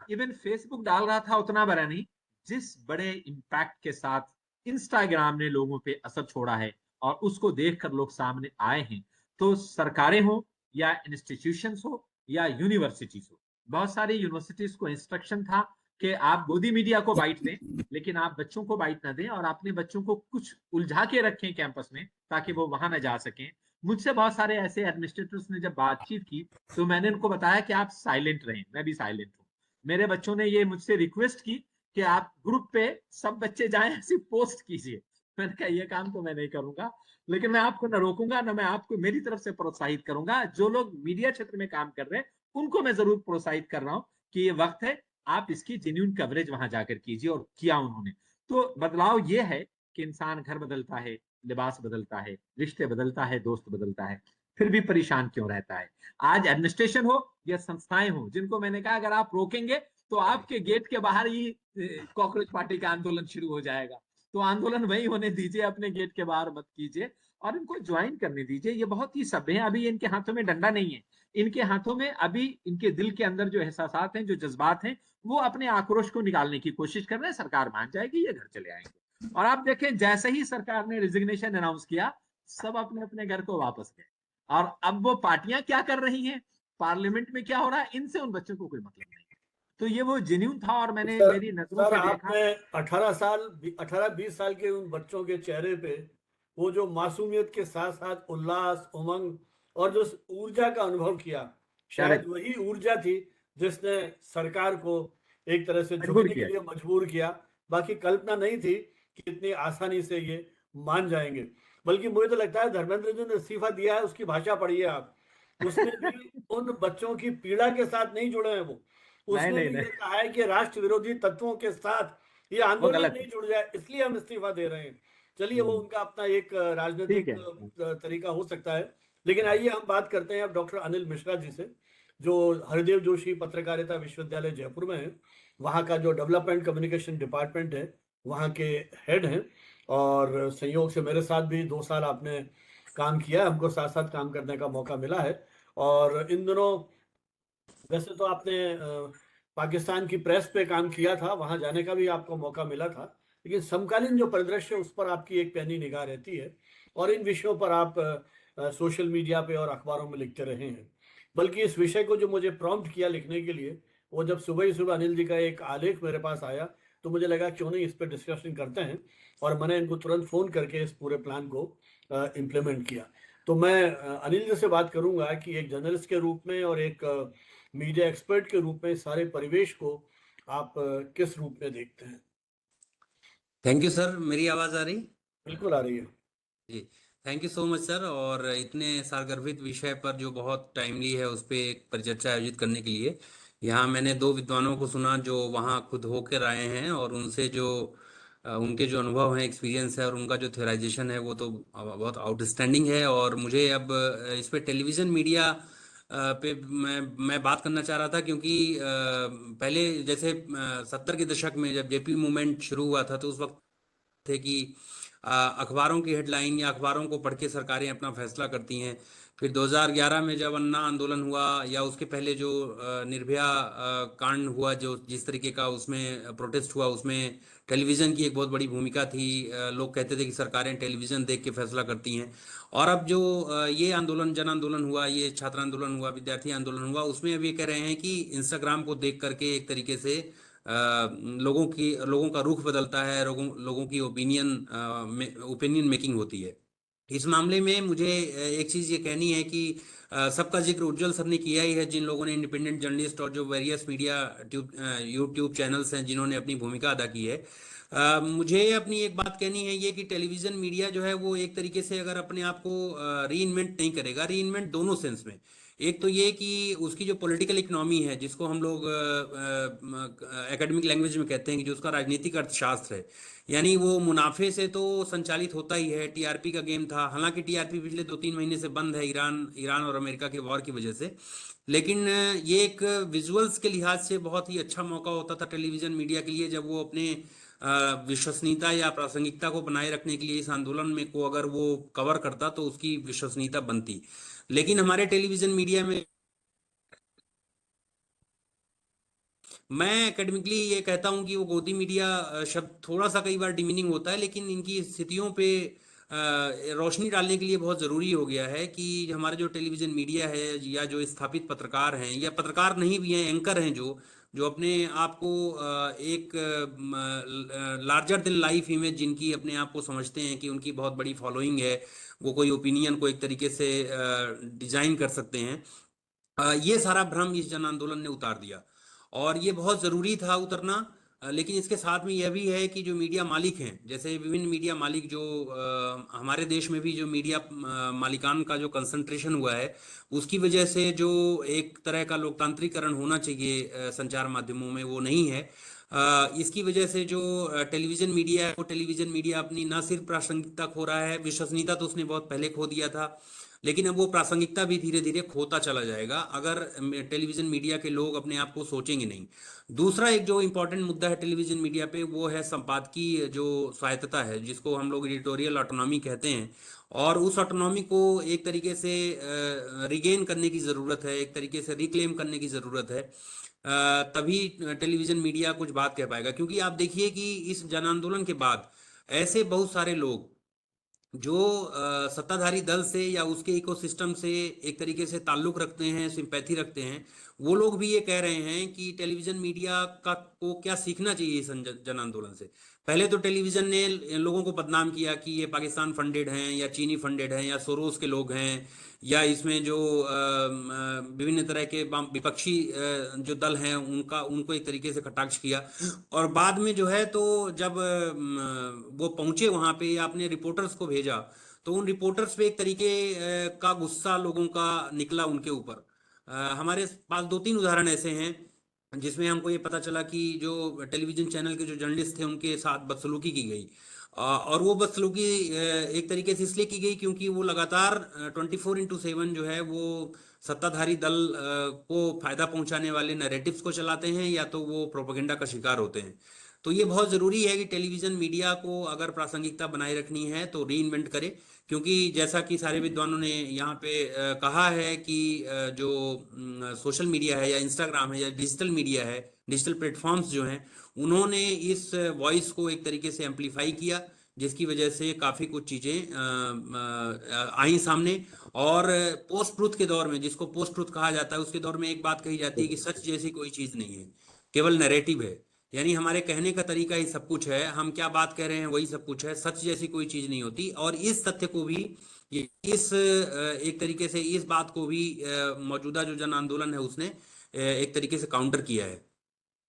इवन फेसबुक डाल रहा था उतना बड़ा नहीं, जिस बड़े इंपैक्ट के साथ इंस्टाग्राम ने लोगों पे असर छोड़ा है और उसको देखकर लोग सामने आए हैं। तो सरकारें हो या इंस्टीट्यूशंस हो या यूनिवर्सिटीज हो, बहुत सारी यूनिवर्सिटीज को इंस्ट्रक्शन था कि आप गोदी मीडिया को बाइट दें, लेकिन आप बच्चों को बाइट ना दें और अपने बच्चों को कुछ उलझा के रखें कैंपस में ताकि वो वहां ना जा सकें। मुझसे बहुत सारे ऐसे एडमिनिस्ट्रेटर्स ने जब बातचीत की तो मैंने उनको बताया कि आप साइलेंट रहें, मैं भी साइलेंट हूँ। मेरे बच्चों ने ये मुझसे रिक्वेस्ट की कि आप ग्रुप पे सब बच्चे जाएं, ऐसी पोस्ट कीजिए। मैंने कहा ये काम तो मैं नहीं करूंगा, लेकिन मैं आपको न रोकूंगा न मैं आपको मेरी तरफ से प्रोत्साहित करूंगा। जो लोग मीडिया क्षेत्र में काम कर रहे हैं उनको मैं जरूर प्रोत्साहित कर रहा हूँ कि ये वक्त है, आप इसकी जेन्युइन कवरेज वहां जाकर कीजिए। और किया उन्होंने। तो बदलाव ये है कि इंसान घर बदलता है, लिबास बदलता है, रिश्ते बदलता है, दोस्त बदलता है, फिर भी परेशान क्यों रहता है। आज एडमिनिस्ट्रेशन हो या संस्थाएं हो, जिनको मैंने कहा अगर आप रोकेंगे तो आपके गेट के बाहर ही कॉकरोच पार्टी का आंदोलन शुरू हो जाएगा। तो आंदोलन वही होने दीजिए, अपने गेट के बाहर मत कीजिए और इनको ज्वाइन करने दीजिए। ये बहुत ही सभ्य है। अभी इनके हाथों में डंडा नहीं है, इनके हाथों में अभी इनके दिल के अंदर जो एहसासात हैं, जो जज्बात हैं, वो अपने आक्रोश को निकालने की कोशिश कर रहे हैं। सरकार मान जाएगी, ये घर चले आएंगे। और आप देखें जैसे ही सरकार ने रिजिग्नेशन अनाउंस किया, सब अपने अपने घर को वापस गए। और अब वो पार्टियां क्या कर रही हैं, पार्लियामेंट में क्या हो रहा है, इनसे उन बच्चों को कोई मतलब नहीं। तो ये वो जेन्यून था और मैंने सर मेरी नजरों सर से देखा। आपने 18-20 साल के उन बच्चों के चेहरे पे वो जो मासूमियत के साथ साथ उल्लास, उमंग और जो ऊर्जा का अनुभव किया, शायद करेक्ट, वही ऊर्जा थी जिसने सरकार को एक तरह से मजबूर झुकने के किया। लिए मजबूर किया। बाकी कल्पना नहीं थी कि इतनी आसानी से ये मान जाएंगे। बल्कि मुझे तो लगता है धर्मेंद्र जी ने इस्तीफा दिया है, उसकी भाषा पढ़िए आप। उसमें भी उन बच्चों की पीड़ा के साथ नहीं जुड़े हैं वो। नहीं उसने नहीं भी नहीं, ये कहा है कि राष्ट्र विरोधी तत्वों के साथ ये वो आंदोलन गलत है। नहीं जुड़ जाए, इसलिए हम इस्तीफा दे रहे हैं। चलिए, वो उनका अपना एक ठीक राजनीतिक है। तरीका हो सकता है। लेकिन आइए हम बात करते हैं अब डॉक्टर अनिल मिश्रा जी से, जो हरिदेव जोशी पत्रकारिता विश्वविद्यालय जयपुर में है, वहाँ का जो डेवलपमेंट कम्युनिकेशन डिपार्टमेंट है, वहाँ के हेड हैं। और संयोग से मेरे साथ भी 2 साल आपने काम किया, हमको साथ साथ काम करने का मौका मिला है। और इन दिनों वैसे तो आपने पाकिस्तान की प्रेस पे काम किया था, वहां जाने का भी आपको मौका मिला था, लेकिन समकालीन जो परिदृश्य है उस पर आपकी एक पैनी निगाह रहती है। और इन विषयों पर आप सोशल मीडिया पे और अखबारों में लिखते रहे हैं। बल्कि इस विषय को जो मुझे प्रॉम्प्ट किया लिखने के लिए, वो जब सुबह ही सुबह अनिल जी का एक आलेख मेरे पास आया, तो मुझे लगा क्यों नहीं इस पर डिस्कशन करते हैं। और मैंने इनको तुरंत फ़ोन करके इस पूरे प्लान को इम्प्लीमेंट किया। तो मैं अनिल जी से बात करूंगा कि एक जर्नलिस्ट के रूप में और एक मीडिया एक्सपर्ट के रूप में सारे परिवेश को आप किस रूप में देखते हैं। Thank you sir. मेरी आवाज़ आ रही? बिल्कुल आ रही है। जी, thank you so much sir. और इतने सारगर्भित विषय पर जो बहुत टाइमली है उस पर एक परिचर्चा आयोजित करने के लिए यहाँ मैंने दो विद्वानों को सुना जो वहाँ खुद होकर आए हैं और उनसे जो उनके जो अनुभव हैं, एक्सपीरियंस है और उनका जो थ्योराइजेशन है वो तो बहुत आउटस्टैंडिंग है। और मुझे अब इस पे टेलीविज़न मीडिया पे मैं बात करना चाह रहा था क्योंकि पहले जैसे 70 के दशक में जब जेपी मूवमेंट शुरू हुआ था तो उस वक्त थे कि अखबारों की हेडलाइन या अखबारों को पढ़ के सरकारें अपना फैसला करती हैं। फिर 2011 में जब अन्ना आंदोलन हुआ या उसके पहले जो निर्भया कांड हुआ, जो जिस तरीके का उसमें प्रोटेस्ट हुआ, उसमें टेलीविज़न की एक बहुत बड़ी भूमिका थी। लोग कहते थे कि सरकारें टेलीविज़न देख के फैसला करती हैं। और अब जो ये आंदोलन, जन आंदोलन हुआ, ये छात्र आंदोलन हुआ, विद्यार्थी आंदोलन हुआ, उसमें अब ये कह रहे हैं कि इंस्टाग्राम को देख करके एक तरीके से लोगों का रुख बदलता है, लोगों की ओपिनियन मेकिंग होती है। इस मामले में मुझे एक चीज़ ये कहनी है कि सबका जिक्र उज्जवल सर ने किया ही है, जिन लोगों ने इंडिपेंडेंट जर्नलिस्ट और जो वेरियस मीडिया यूट्यूब चैनल्स हैं जिन्होंने अपनी भूमिका अदा की है। मुझे अपनी एक बात कहनी है ये कि टेलीविज़न मीडिया जो है वो एक तरीके से अगर अपने आप को रीइन्वेंट नहीं करेगा, रीइन्वेंट दोनों सेंस में। एक तो ये कि उसकी जो पॉलिटिकल इकोनॉमी है, जिसको हम लोग एकेडमिक लैंग्वेज में कहते हैं कि जो उसका राजनीतिक अर्थशास्त्र है, यानी वो मुनाफे से तो संचालित होता ही है। टीआरपी का गेम था, हालांकि टीआरपी पिछले 2-3 महीने से बंद है ईरान और अमेरिका के वॉर की वजह से। लेकिन ये एक विजुअल्स के लिहाज से बहुत ही अच्छा मौका होता था टेलीविज़न मीडिया के लिए, जब वो अपने विश्वसनीयता या प्रासंगिकता को बनाए रखने के लिए इस आंदोलन में को अगर वो कवर करता तो उसकी विश्वसनीयता बनती। लेकिन हमारे टेलीविज़न मीडिया में मैं एकेडमिकली ये कहता हूँ कि वो गोदी मीडिया शब्द थोड़ा सा कई बार डिमीनिंग होता है, लेकिन इनकी स्थितियों पे रोशनी डालने के लिए बहुत ज़रूरी हो गया है कि हमारे जो टेलीविज़न मीडिया है या जो स्थापित पत्रकार हैं या पत्रकार नहीं भी हैं, एंकर हैं, जो अपने आप को एक लार्जर देन लाइफ इमेज जिनकी अपने आप को समझते हैं कि उनकी बहुत बड़ी फॉलोइंग है, वो कोई ओपिनियन को एक तरीके से डिजाइन कर सकते हैं, ये सारा भ्रम इस जन आंदोलन ने उतार दिया और ये बहुत ज़रूरी था उतरना। लेकिन इसके साथ में यह भी है कि जो मीडिया मालिक हैं, जैसे विभिन्न मीडिया मालिक जो हमारे देश में भी जो मीडिया मालिकान का जो कंसंट्रेशन हुआ है, उसकी वजह से जो एक तरह का लोकतांत्रिकरण होना चाहिए संचार माध्यमों में, वो नहीं है। इसकी वजह से जो टेलीविज़न मीडिया है, वो टेलीविज़न मीडिया अपनी न सिर्फ प्रासंगिकता खो रहा है, विश्वसनीयता तो उसने बहुत पहले खो दिया था, लेकिन अब वो प्रासंगिकता भी धीरे धीरे खोता चला जाएगा अगर टेलीविज़न मीडिया के लोग अपने आप को सोचेंगे नहीं। दूसरा एक जो इम्पोर्टेंट मुद्दा है टेलीविज़न मीडिया पे, वो है संपादकीय जो स्वायत्तता है, जिसको हम लोग एडिटोरियल ऑटोनॉमी कहते हैं, और उस ऑटोनॉमी को एक तरीके से रिगेन करने की ज़रूरत है, एक तरीके से रिक्लेम करने की ज़रूरत है। तभी टेलीविज़न मीडिया कुछ बात कह पाएगा, क्योंकि आप देखिए कि इस जन आंदोलन के बाद ऐसे बहुत सारे लोग जो सत्ताधारी दल से या उसके इकोसिस्टम से एक तरीके से ताल्लुक रखते हैं, सिंपैथी रखते हैं, वो लोग भी ये कह रहे हैं कि टेलीविज़न मीडिया का को क्या सीखना चाहिए इस जन आंदोलन से। पहले तो टेलीविज़न ने लोगों को बदनाम किया कि ये पाकिस्तान फंडेड हैं या चीनी फंडेड हैं या सोरोस के लोग हैं, या इसमें जो विभिन्न तरह के विपक्षी जो दल हैं उनको एक तरीके से कटाक्ष किया। और बाद में जो है, तो जब वो पहुंचे वहां पे या अपने रिपोर्टर्स को भेजा, तो उन रिपोर्टर्स पे एक तरीके का गुस्सा लोगों का निकला उनके ऊपर। हमारे पास 2-3 उदाहरण ऐसे हैं जिसमें हमको ये पता चला कि जो टेलीविजन चैनल के जो जर्नलिस्ट थे उनके साथ बदसलूकी की गई, और वो बदसलूकी एक तरीके से इसलिए की गई क्योंकि वो लगातार 24x7 जो है वो सत्ताधारी दल को फायदा पहुंचाने वाले नैरेटिव्स को चलाते हैं, या तो वो प्रोपेगेंडा का शिकार होते हैं। तो ये बहुत ज़रूरी है कि टेलीविज़न मीडिया को अगर प्रासंगिकता बनाए रखनी है तो री इन्वेंट करे, क्योंकि जैसा कि सारे विद्वानों ने यहाँ पे कहा है कि जो सोशल मीडिया है या इंस्टाग्राम है या डिजिटल मीडिया है, डिजिटल प्लेटफॉर्म्स जो हैं, उन्होंने इस वॉइस को एक तरीके से एम्पलीफाई किया, जिसकी वजह से काफ़ी कुछ चीज़ें आई सामने। और पोस्ट ट्रुथ के दौर में, जिसको पोस्ट ट्रुथ कहा जाता है, उसके दौर में एक बात कही जाती है कि सच जैसी कोई चीज़ नहीं है, केवल नैरेटिव है। यानी हमारे कहने का तरीका ही सब कुछ है, हम क्या बात कह रहे हैं वही सब कुछ है, सच जैसी कोई चीज़ नहीं होती। और इस तथ्य को भी, इस एक तरीके से इस बात को भी मौजूदा जो जन आंदोलन है उसने एक तरीके से काउंटर किया है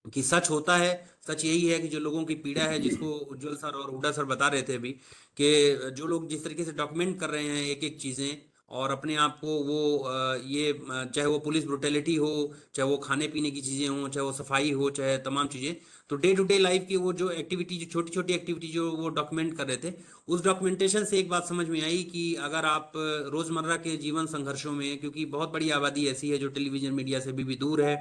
कि सच होता है। सच यही है कि जो लोगों की पीड़ा है, जिसको उज्जवल सर और हुडा सर बता रहे थे अभी, कि जो लोग जिस तरीके से डॉक्यूमेंट कर रहे हैं एक एक चीज़ें, और अपने आप को वो चाहे वो पुलिस ब्रुटेलिटी हो, चाहे वो खाने पीने की चीज़ें हों, चाहे वो सफाई हो, चाहे तमाम चीज़ें, तो डे टू डे लाइफ की वो जो एक्टिविटी, जो छोटी छोटी एक्टिविटी जो वो डॉक्यूमेंट कर रहे थे, उस डॉक्यूमेंटेशन से एक बात समझ में आई कि अगर आप रोज़मर्रा के जीवन संघर्षों में, क्योंकि बहुत बड़ी आबादी ऐसी है जो टेलीविज़न मीडिया से भी दूर है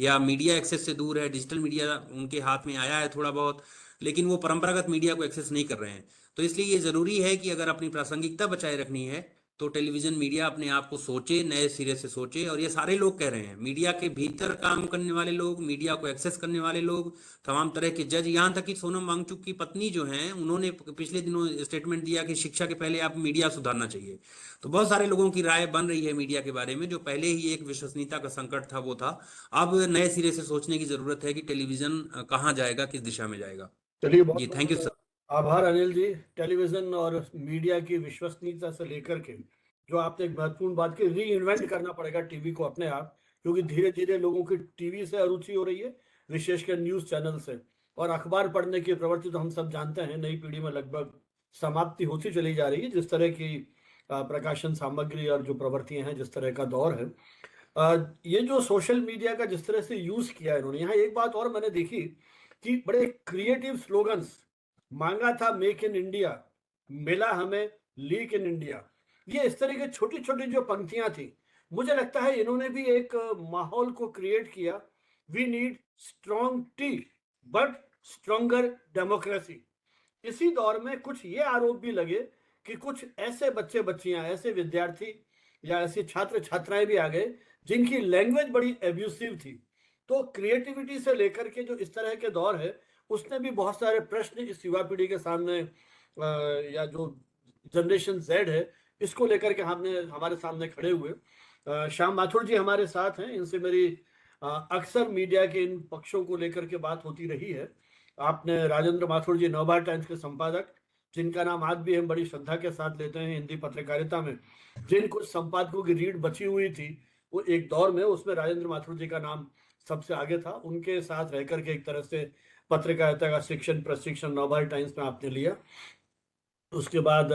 या मीडिया एक्सेस से दूर है, डिजिटल मीडिया उनके हाथ में आया है थोड़ा बहुत, लेकिन वो परंपरागत मीडिया को एक्सेस नहीं कर रहे हैं। तो इसलिए ये ज़रूरी है कि अगर अपनी प्रासंगिकता बचाए रखनी है तो टेलीविज़न मीडिया अपने आप को सोचे, नए सिरे से सोचे। और ये सारे लोग कह रहे हैं, मीडिया के भीतर काम करने वाले लोग, मीडिया को एक्सेस करने वाले लोग, तमाम तरह के जज, यहाँ तक कि सोनम वांगचुक की पत्नी जो हैं, उन्होंने पिछले दिनों स्टेटमेंट दिया कि शिक्षा के पहले आप मीडिया सुधारना चाहिए। तो बहुत सारे लोगों की राय बन रही है मीडिया के बारे में। जो पहले ही एक विश्वसनीयता का संकट था वो था, अब नए सिरे से सोचने की जरूरत है कि टेलीविजन कहाँ जाएगा, किस दिशा में जाएगा। चलिए, जी, बहुत थैंक यू बहुत सर। आभार अनिल जी। टेलीविजन और मीडिया की विश्वसनीयता से लेकर के जो आपने एक महत्वपूर्ण बात की, री इन्वेंट करना पड़ेगा टीवी को अपने आप, क्योंकि धीरे धीरे लोगों की टीवी से अरुचि हो रही है, विशेषकर न्यूज चैनल से। और अखबार पढ़ने की प्रवृत्ति तो हम सब जानते हैं नई पीढ़ी में लगभग समाप्ति होती चली जा रही है, जिस तरह की प्रकाशन सामग्री और जो प्रवृत्तियां हैं, जिस तरह का दौर है। ये जो सोशल मीडिया का जिस तरह से यूज किया इन्होंने, यहाँ एक बात और मैंने देखी कि बड़े क्रिएटिव स्लोगन्स, मांगा था मेक इन इंडिया, मिला हमें लीक इन इंडिया, ये इस तरह की छोटी छोटी जो पंक्तियां थी, मुझे लगता है इन्होंने भी एक माहौल को क्रिएट किया। We need strong tea but stronger democracy. इसी दौर में कुछ ये आरोप भी लगे कि कुछ ऐसे बच्चे बच्चियां, ऐसे विद्यार्थी या ऐसे छात्र छात्राएं भी आ गए जिनकी लैंग्वेज बड़ी एब्यूसिव थी। तो क्रिएटिविटी से लेकर के जो इस तरह के दौर है, उसने भी बहुत सारे प्रश्न इस युवा पीढ़ी के सामने या जो जनरेशन Z है, इसको लेकर के हमने हमारे सामने खड़े हुए श्याम माथुर जी हमारे साथ हैं। इनसे मेरी अक्सर मीडिया के इन पक्षों को लेकर के बात होती रही है। आपने राजेंद्र माथुर जी नवभारत टाइम्स के संपादक, जिनका नाम आज भी हम बड़ी श्रद्धा के साथ लेते हैं हिंदी पत्रकारिता में। जिन कुछ संपादकों की रीढ़ बची हुई थी, वो एक दौर में उसमें राजेंद्र माथुर जी का नाम सबसे आगे था। उनके साथ रह करके एक तरह से पत्रकारिता का शिक्षण प्रशिक्षण नवभारत टाइम्स में आपने लिया। उसके बाद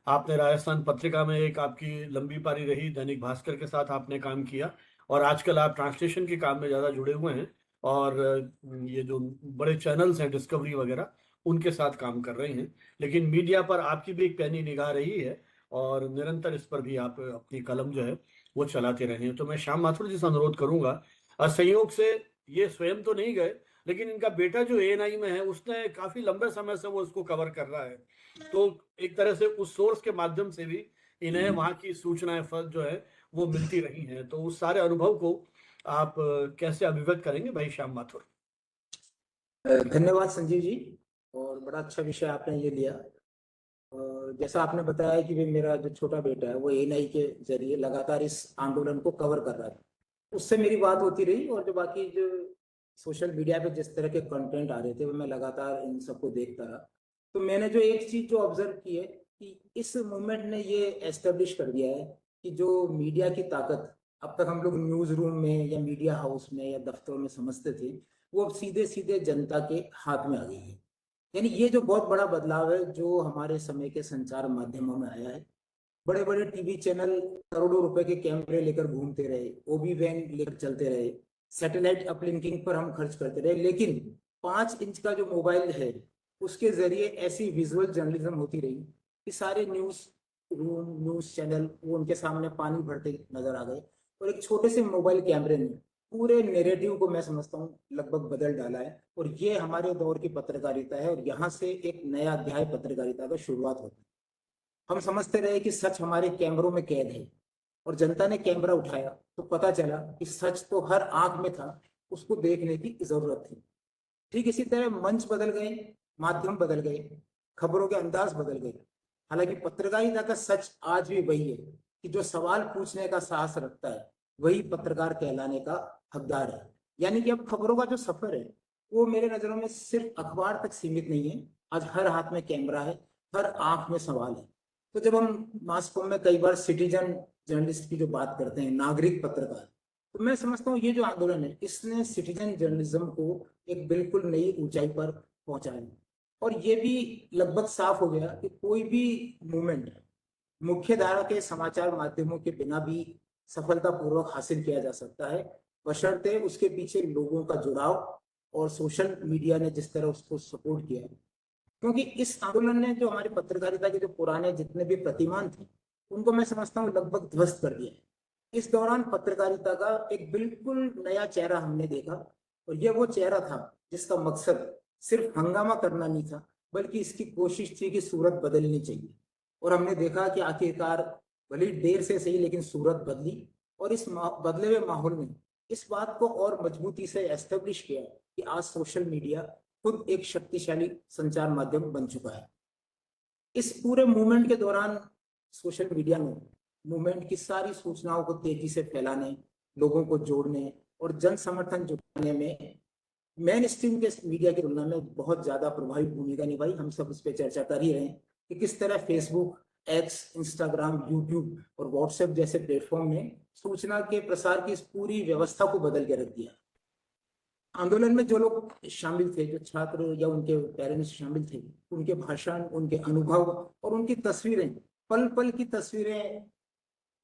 आपने राजस्थान पत्रिका में एक आपकी लंबी पारी रही, दैनिक भास्कर के साथ आपने काम किया, और आजकल आप ट्रांसलेशन के काम में ज़्यादा जुड़े हुए हैं, और ये जो बड़े चैनल्स हैं डिस्कवरी वगैरह, उनके साथ काम कर रहे हैं। लेकिन मीडिया पर आपकी भी एक पैनी निगाह रही है, और निरंतर इस पर भी आप अपनी कलम जो है वो चलाते रहे हैं। तो मैं श्याम माथुर जी से अनुरोध करूंगा, संयोग से ये स्वयं तो नहीं गए, लेकिन इनका बेटा जो ANI में है, उसने काफी लंबे समय से वो इसको कवर कर रहा है, तो एक तरह से उस सोर्स के माध्यम से भी इन्हें वहां की सूचनाएं जो है वो मिलती रही हैं। तो उस सारे अनुभव को आप कैसे अभिव्यक्त करेंगे भाई श्याम माथुर? धन्यवाद संजीव जी, और बड़ा अच्छा विषय आपने ये लिया। और जैसा आपने बताया कि मेरा जो छोटा बेटा है वो ANI के जरिए लगातार इस आंदोलन को कवर कर रहा था, उससे मेरी बात होती रही, और जो बाकी जो सोशल मीडिया पे जिस तरह के कंटेंट आ रहे थे वो मैं लगातार इन सबको देखता रहा। तो मैंने जो एक चीज जो ऑब्जर्व की है कि इस मूवमेंट ने ये एस्टेब्लिश कर दिया है कि जो मीडिया की ताकत अब तक हम लोग न्यूज रूम में या मीडिया हाउस में या दफ्तरों में समझते थे, वो अब सीधे सीधे जनता के हाथ में आ गई है। यानी ये जो बहुत बड़ा बदलाव है जो हमारे समय के संचार माध्यमों में आया है। बड़े बड़े टीवी चैनल करोड़ों रुपए के कैमरे लेकर घूमते रहे, OB वैन लेकर चलते रहे, सैटेलाइट अपलिंकिंग पर हम खर्च करते रहे, लेकिन 5 इंच का जो मोबाइल है उसके जरिए ऐसी विजुअल जर्नलिज्म होती रही कि सारे न्यूज रूम न्यूज चैनल वो उनके सामने पानी भरते नजर आ गए, और एक छोटे से मोबाइल कैमरे ने पूरे नैरेटिव को मैं समझता हूँ लगभग बदल डाला है। और ये हमारे दौर की पत्रकारिता है, और यहाँ से एक नया अध्याय पत्रकारिता का शुरुआत होती है। हम समझते रहे कि सच हमारे कैमरों में कैद है, और जनता ने कैमरा उठाया तो पता चला कि सच तो हर आंख में था, उसको देखने की जरूरत थी। ठीक इसी तरह मंच बदल गए, माध्यम बदल गए, खबरों के अंदाज बदल गए। हालांकि पत्रकारिता का सच आज भी वही है कि जो सवाल पूछने का साहस रखता है वही पत्रकार कहलाने का हकदार है। यानी कि अब खबरों का जो सफर है वो मेरे नजरों में सिर्फ अखबार तक सीमित नहीं है। आज हर हाथ में कैमरा है, हर आंख में सवाल है। तो जब हम मास कॉम में कई बार सिटीजन जर्नलिस्ट की जो बात करते हैं, नागरिक पत्रकार, तो मैं समझता हूँ ये जो आंदोलन है इसने सिटीजन जर्नलिज्म को एक बिल्कुल नई ऊंचाई पर पहुंचाया। और ये भी लगभग साफ हो गया कि कोई भी मूवमेंट मुख्य धारा के समाचार माध्यमों के बिना भी सफलतापूर्वक हासिल किया जा सकता है, बशर्ते उसके पीछे लोगों का जुड़ाव और सोशल मीडिया ने जिस तरह उसको सपोर्ट किया है। क्योंकि इस आंदोलन ने जो हमारी पत्रकारिता के जो पुराने जितने भी प्रतिमान थे उनको मैं समझता हूँ लगभग ध्वस्त कर दिया है। इस दौरान पत्रकारिता का एक बिल्कुल नया चेहरा हमने देखा, और यह वो चेहरा था जिसका मकसद सिर्फ हंगामा करना नहीं था, बल्कि इसकी कोशिश थी कि सूरत बदलनी चाहिए। और हमने देखा कि आखिरकार भले देर से सही लेकिन सूरत बदली, और इस बदले हुए माहौल में इस बात को और मजबूती से एस्टेब्लिश किया कि आज सोशल मीडिया खुद एक शक्तिशाली संचार माध्यम बन चुका है। इस पूरे मूवमेंट के दौरान सोशल मीडिया ने मूवमेंट की सारी सूचनाओं को तेजी से फैलाने, लोगों को जोड़ने और जन समर्थन जुटाने में मेन स्ट्रीम के मीडिया की तुलना में बहुत ज्यादा प्रभावी भूमिका निभाई। हम सब इस पे चर्चा कर ही रहे हैं कि किस तरह फेसबुक, एक्स, इंस्टाग्राम, यूट्यूब और व्हाट्सएप जैसे प्लेटफॉर्म ने सूचना के प्रसार की इस पूरी व्यवस्था को बदल के रख दिया। आंदोलन में जो लोग शामिल थे, जो छात्र या उनके पेरेंट्स शामिल थे, उनके भाषण, उनके अनुभव और उनकी तस्वीरें, पल पल की तस्वीरें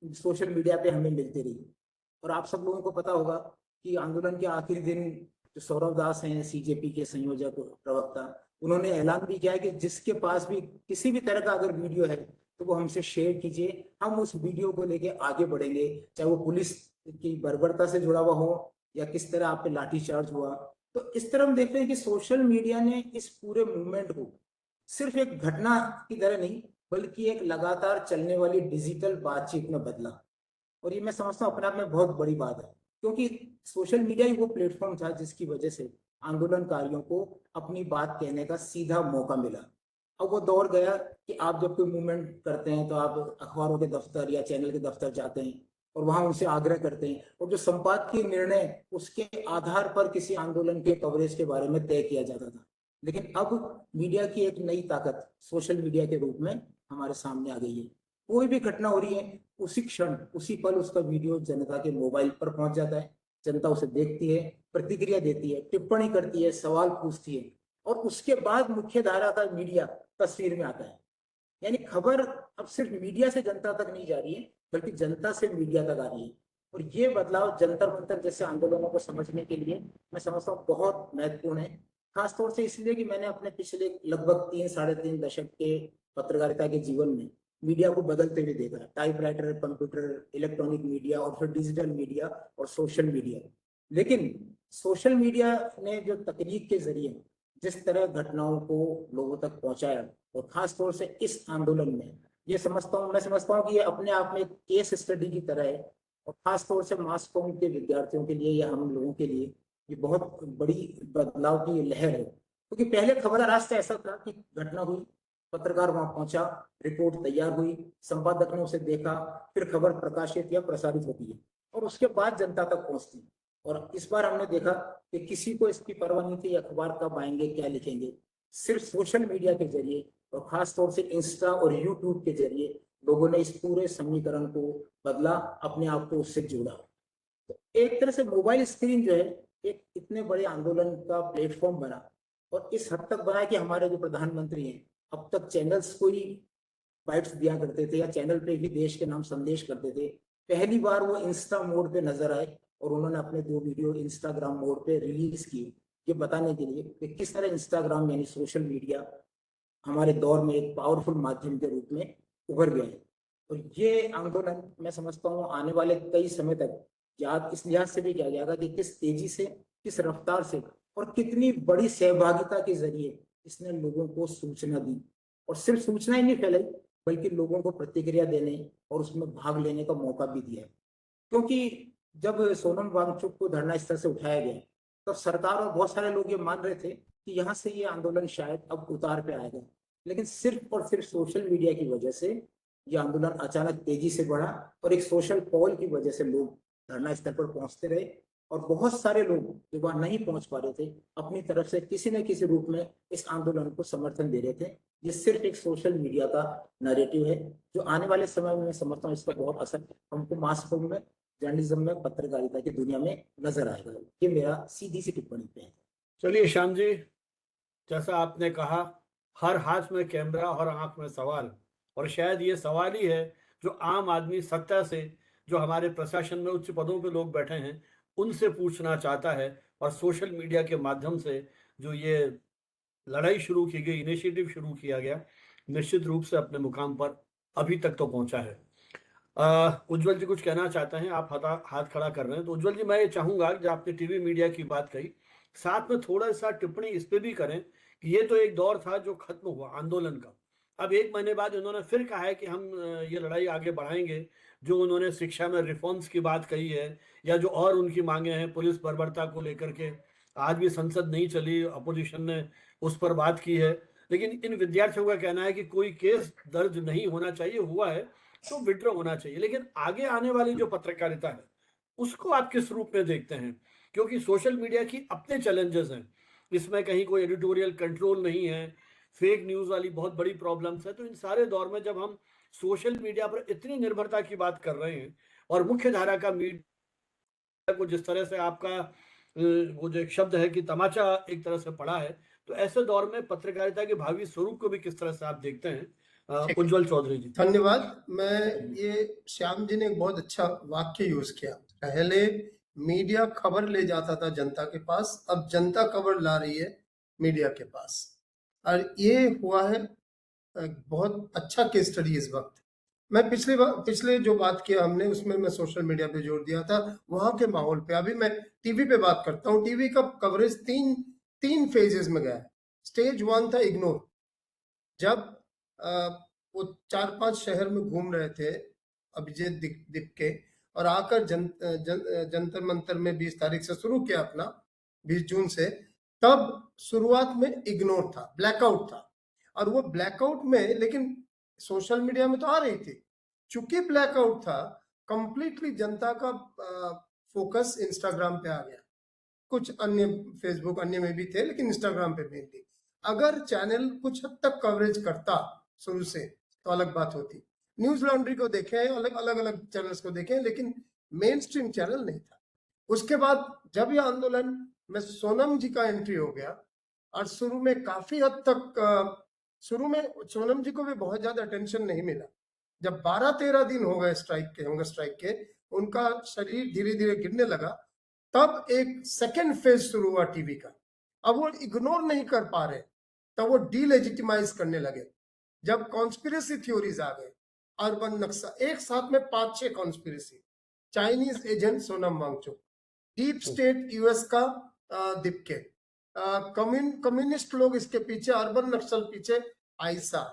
सोशल मीडिया पे हमें मिलती रही। और आप सब लोगों को पता होगा कि आंदोलन के आखिरी दिन जो सौरभ दास हैं, CJP के संयोजक प्रवक्ता, उन्होंने ऐलान भी किया है कि जिसके पास भी किसी भी तरह का अगर वीडियो है तो वो हमसे शेयर कीजिए, हम उस वीडियो को लेके आगे बढ़ेंगे, चाहे वो पुलिस की बर्बरता से जुड़ा हुआ हो या किस तरह आप पे लाठीचार्ज हुआ। तो इस तरह हम देखते हैं कि सोशल मीडिया ने इस पूरे मूवमेंट को सिर्फ एक घटना की तरह नहीं बल्कि एक लगातार चलने वाली डिजिटल बातचीत में बदला। और ये मैं समझता हूँ अपने आप में बहुत बड़ी बात है, क्योंकि सोशल मीडिया ही वो प्लेटफॉर्म था जिसकी वजह से आंदोलनकारियों को अपनी बात कहने का सीधा मौका मिला। अब वो दौर गया कि आप जब कोई मूवमेंट करते हैं तो आप अखबारों के दफ्तर या चैनल के दफ्तर जाते हैं और वहां उनसे आग्रह करते हैं, और जो संपादकीय निर्णय उसके आधार पर किसी आंदोलन के कवरेज के बारे में तय किया जाता था। लेकिन अब मीडिया की एक नई ताकत सोशल मीडिया के रूप में हमारे सामने आ गई है। कोई भी घटना हो रही है, उसी क्षण उसी पल उसका वीडियो जनता के मोबाइल पर पहुंच जाता है। जनता उसे देखती है, प्रतिक्रिया देती है, टिप्पणी करती है, सवाल पूछती है, और उसके बाद मुख्य धारा का मीडिया तस्वीर में आता है। यानी खबर अब सिर्फ मीडिया से जनता तक नहीं जा रही है, बल्कि जनता से मीडिया तक आ रही है। और ये बदलाव जंतर मंतर जैसे आंदोलनों को समझने के लिए मैं समझता हूँ बहुत महत्वपूर्ण है। खासतौर से इसलिए कि मैंने अपने पिछले लगभग 3-3.5 दशक के पत्रकारिता के जीवन में मीडिया को बदलते हुए देखा है। टाइपराइटर, कंप्यूटर, इलेक्ट्रॉनिक मीडिया और फिर डिजिटल मीडिया और सोशल मीडिया। लेकिन सोशल मीडिया ने जो तकनीक के जरिए जिस तरह घटनाओं को लोगों तक पहुंचाया, और खास तौर से इस आंदोलन में मैं समझता हूँ कि ये अपने आप में एक केस स्टडी की तरह है। और खास तौर से मास कॉम के विद्यार्थियों के लिए या हम लोगों के लिए ये बहुत बड़ी बदलाव की लहर है। क्योंकि पहले खबर रास्ता ऐसा था कि घटना हुई, पत्रकार वहां पहुंचा, रिपोर्ट तैयार हुई, संपादक ने उसे देखा, फिर खबर प्रकाशित या प्रसारित होती है और उसके बाद जनता तक पहुंचती है। और इस बार हमने देखा कि किसी को इसकी परवाह नहीं थी अखबार कब आएंगे, क्या लिखेंगे। सिर्फ सोशल मीडिया के जरिए और खास तौर से इंस्टा और यूट्यूब के जरिए लोगों ने इस पूरे समीकरण को बदला, अपने आप को उससे जोड़ा। तो एक तरह से मोबाइल स्क्रीन जो है एक इतने बड़े आंदोलन का प्लेटफॉर्म बना, और इस हद तक बना कि हमारे जो प्रधानमंत्री हैं अब तक चैनल्स को ही बाइट्स दिया करते थे या चैनल पे भी देश के नाम संदेश करते थे। पहली बार वो इंस्टा मोड पे नजर आए और उन्होंने अपने 2 वीडियो इंस्टाग्राम मोड पे रिलीज किए, ये बताने के लिए कि किस तरह इंस्टाग्राम यानी सोशल मीडिया हमारे दौर में एक पावरफुल माध्यम के रूप में उभर गया है। और ये आंदोलन मैं समझता हूँ आने वाले कई समय तक याद इस लिहाज से भी किया जाएगा कि किस तेजी से, किस रफ्तार से और कितनी बड़ी सहभागिता के जरिए इसने लोगों को सूचना दी। और सिर्फ सूचना ही नहीं फैलाई, बल्कि लोगों को प्रतिक्रिया देने और उसमें भाग लेने का मौका भी दिया। क्योंकि जब सोनम वांगचुक को धरना स्थल से उठाया गया, तब सरकार और बहुत सारे लोग ये मान रहे थे कि यहाँ से ये आंदोलन शायद अब उतार पे आएगा। लेकिन सिर्फ और सिर्फ सोशल मीडिया की वजह से ये आंदोलन अचानक तेजी से बढ़ा, और एक सोशल पोल की वजह से लोग धरना स्थल पर पहुंचते रहे। और बहुत सारे लोग जो वहां नहीं पहुंच पा रहे थे, अपनी तरफ से किसी न किसी रूप में इस आंदोलन को समर्थन दे रहे थे। ये सिर्फ एक सोशल मीडिया का नैरेटिव है, जो आने वाले समय में मैं समझता हूँ इसका बहुत असर हमको मास कॉम में, जर्नलिज्म में, पत्रकारिता की दुनिया में नजर आएगा। ये मेरा सीधी सी टिप्पणी पे है। चलिए श्याम जी, जैसा आपने कहा, हर हाथ में कैमरा और आंख में सवाल, और शायद ये सवाल ही है जो आम आदमी सत्ता से, जो हमारे प्रशासन में उच्च पदों पे लोग बैठे हैं, उनसे पूछना चाहता है। और सोशल मीडिया के माध्यम से जो ये लड़ाई शुरू की गई, इनिशिएटिव शुरू किया गया, निश्चित रूप से अपने मुकाम पर अभी तक तो पहुंचा है। उज्जवल जी कुछ कहना चाहते हैं, आप हाथ खड़ा कर रहे हैं। तो उज्जवल जी, मैं ये चाहूंगा कि आपने टीवी मीडिया की बात कही, साथ में थोड़ा सा टिप्पणी इस पे भी करें कि ये तो एक दौर था जो खत्म हुआ आंदोलन का। अब 1 महीने बाद उन्होंने फिर कहा है कि हम ये लड़ाई आगे बढ़ाएंगे। जो उन्होंने शिक्षा में रिफॉर्म्स की बात कही है, या जो और उनकी मांगे हैं पुलिस बर्बरता को लेकर के, आज भी संसद नहीं चली, अपोजिशन ने उस पर बात की है। लेकिन इन विद्यार्थियों का कहना है कि कोई केस दर्ज नहीं होना चाहिए, हुआ है तो विड्रॉ होना चाहिए। लेकिन आगे आने वाली जो पत्रकारिता है, उसको आप किस रूप में देखते हैं? क्योंकि सोशल मीडिया की अपने चैलेंजेस हैं, इसमें कहीं कोई एडिटोरियल कंट्रोल नहीं है, फेक न्यूज़ वाली बहुत बड़ी प्रॉब्लम्स है। तो इन सारे दौर में जब हम सोशल मीडिया पर इतनी निर्भरता की बात कर रहे हैं, और मुख्य धारा का मीडिया को जिस तरह से आपका वो जो एक शब्द है कि तमाचा एक तरह से पड़ा है, तो ऐसे दौर में पत्रकारिता के भावी स्वरूप को भी किस तरह से आप देखते हैं? ठीक। उज्जवल चौधरी जी। धन्यवाद। मैं ये श्याम जी ने एक बहुत अच्छा वाक्य यूज किया। पहले मीडिया खबर ले जाता था जनता के पास, अब जनता खबर ला रही है मीडिया के पास, और ये हुआ है बहुत अच्छा केस स्टडी इस वक्त। मैं पिछले जो बात किया हमने उसमें मैं सोशल मीडिया पे जोर दिया था, वहां के माहौल पे। अभी मैं टीवी पे बात करता हूँ। टीवी का कवरेज तीन फेजेस में गया है। स्टेज 1 था इग्नोर, जब वो 4-5 शहर में घूम रहे थे अभिजीत दिप के, और आकर जंतर मंतर में 20 तारीख से शुरू किया अपना, 20 जून से। तब शुरुआत में इग्नोर था, ब्लैकआउट था। और वो ब्लैकआउट में, लेकिन सोशल मीडिया में तो आ रही थी। चूंकि ब्लैकआउट था, कंप्लीटली जनता का फोकस इंस्टाग्राम पे आ गया। कुछ अन्य फेसबुक अन्य में भी थे, लेकिन इंस्टाग्राम पे भी थी। अगर चैनल कुछ हद तक कवरेज करता शुरू से तो अलग बात होती। न्यूज लॉन्ड्री को देखें, अलग अलग चैनल्स को देखें, लेकिन मेन स्ट्रीम चैनल नहीं था। उसके बाद जब यह आंदोलन में सोनम जी का एंट्री हो गया, और शुरू में काफी हद तक शुरू में सोनम जी को भी बहुत ज्यादा अटेंशन नहीं मिला। जब 12-13 दिन हो गए हंगर स्ट्राइक के, उनका शरीर धीरे धीरे गिरने लगा, तब एक सेकेंड फेज शुरू हुआ टीवी का। अब वो इग्नोर नहीं कर पा रहे, तब वो डीलेजिटिमाइज करने लगे। जब कॉन्स्पिरेसी थ्योरीज आ गए, अर्बन नक्शा, एक साथ में 5-6 conspiracy, Chinese agent Sonam Wangchuk, deep state US का दिपके, कम्युनिस्ट लोग इसके पीछे, अर्बन नक्सल पीछे, आयशा,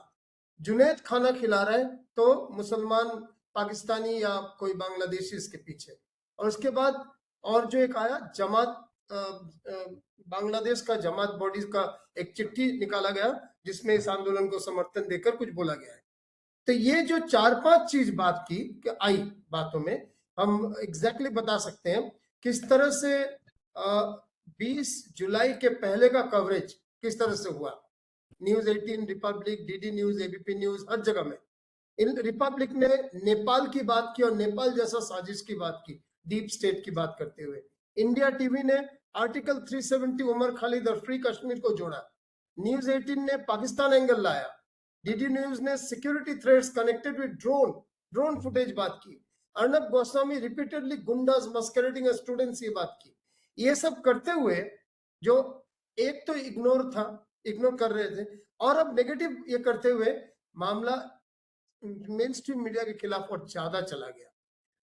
जुनैद खाना खिला रहे तो मुसलमान पाकिस्तानी या कोई बांग्लादेशी इसके पीछे। और उसके बाद और जो एक आया जमात, बांग्लादेश का जमात बॉडीज का एक चिट्ठी निकाला गया जिसमें इस आंदोलन को समर्थन देकर कुछ बोला गया है। तो ये जो 4-5 चीज बात की कि आई बातों में, हम एग्जैक्टली बता सकते हैं किस तरह से 20 जुलाई के पहले का कवरेज किस तरह से हुआ। News 18, Republic, DD news, ABP news, हर जगह में। इन रिपब्लिक ने नेपाल की बात की और नेपाल जैसा साजिश की बात की, डीप स्टेट की बात करते हुए। इंडिया टीवी ने आर्टिकल 370 उमर खालिद और फ्री कश्मीर को जोड़ा। न्यूज 18 ने पाकिस्तान एंगल लाया। डीडी न्यूज ने security threats connected with drone footage बात की। अर्नब गोस्वामी रिपीटेडली गुंडास मस्करेटिंग स्टूडेंट्स, ये बात की। ये सब करते हुए जो एक तो इग्नोर कर रहे थे, और अब नेगेटिव ये करते हुए मामला मेन स्ट्रीम मीडिया के खिलाफ और ज्यादा चला गया।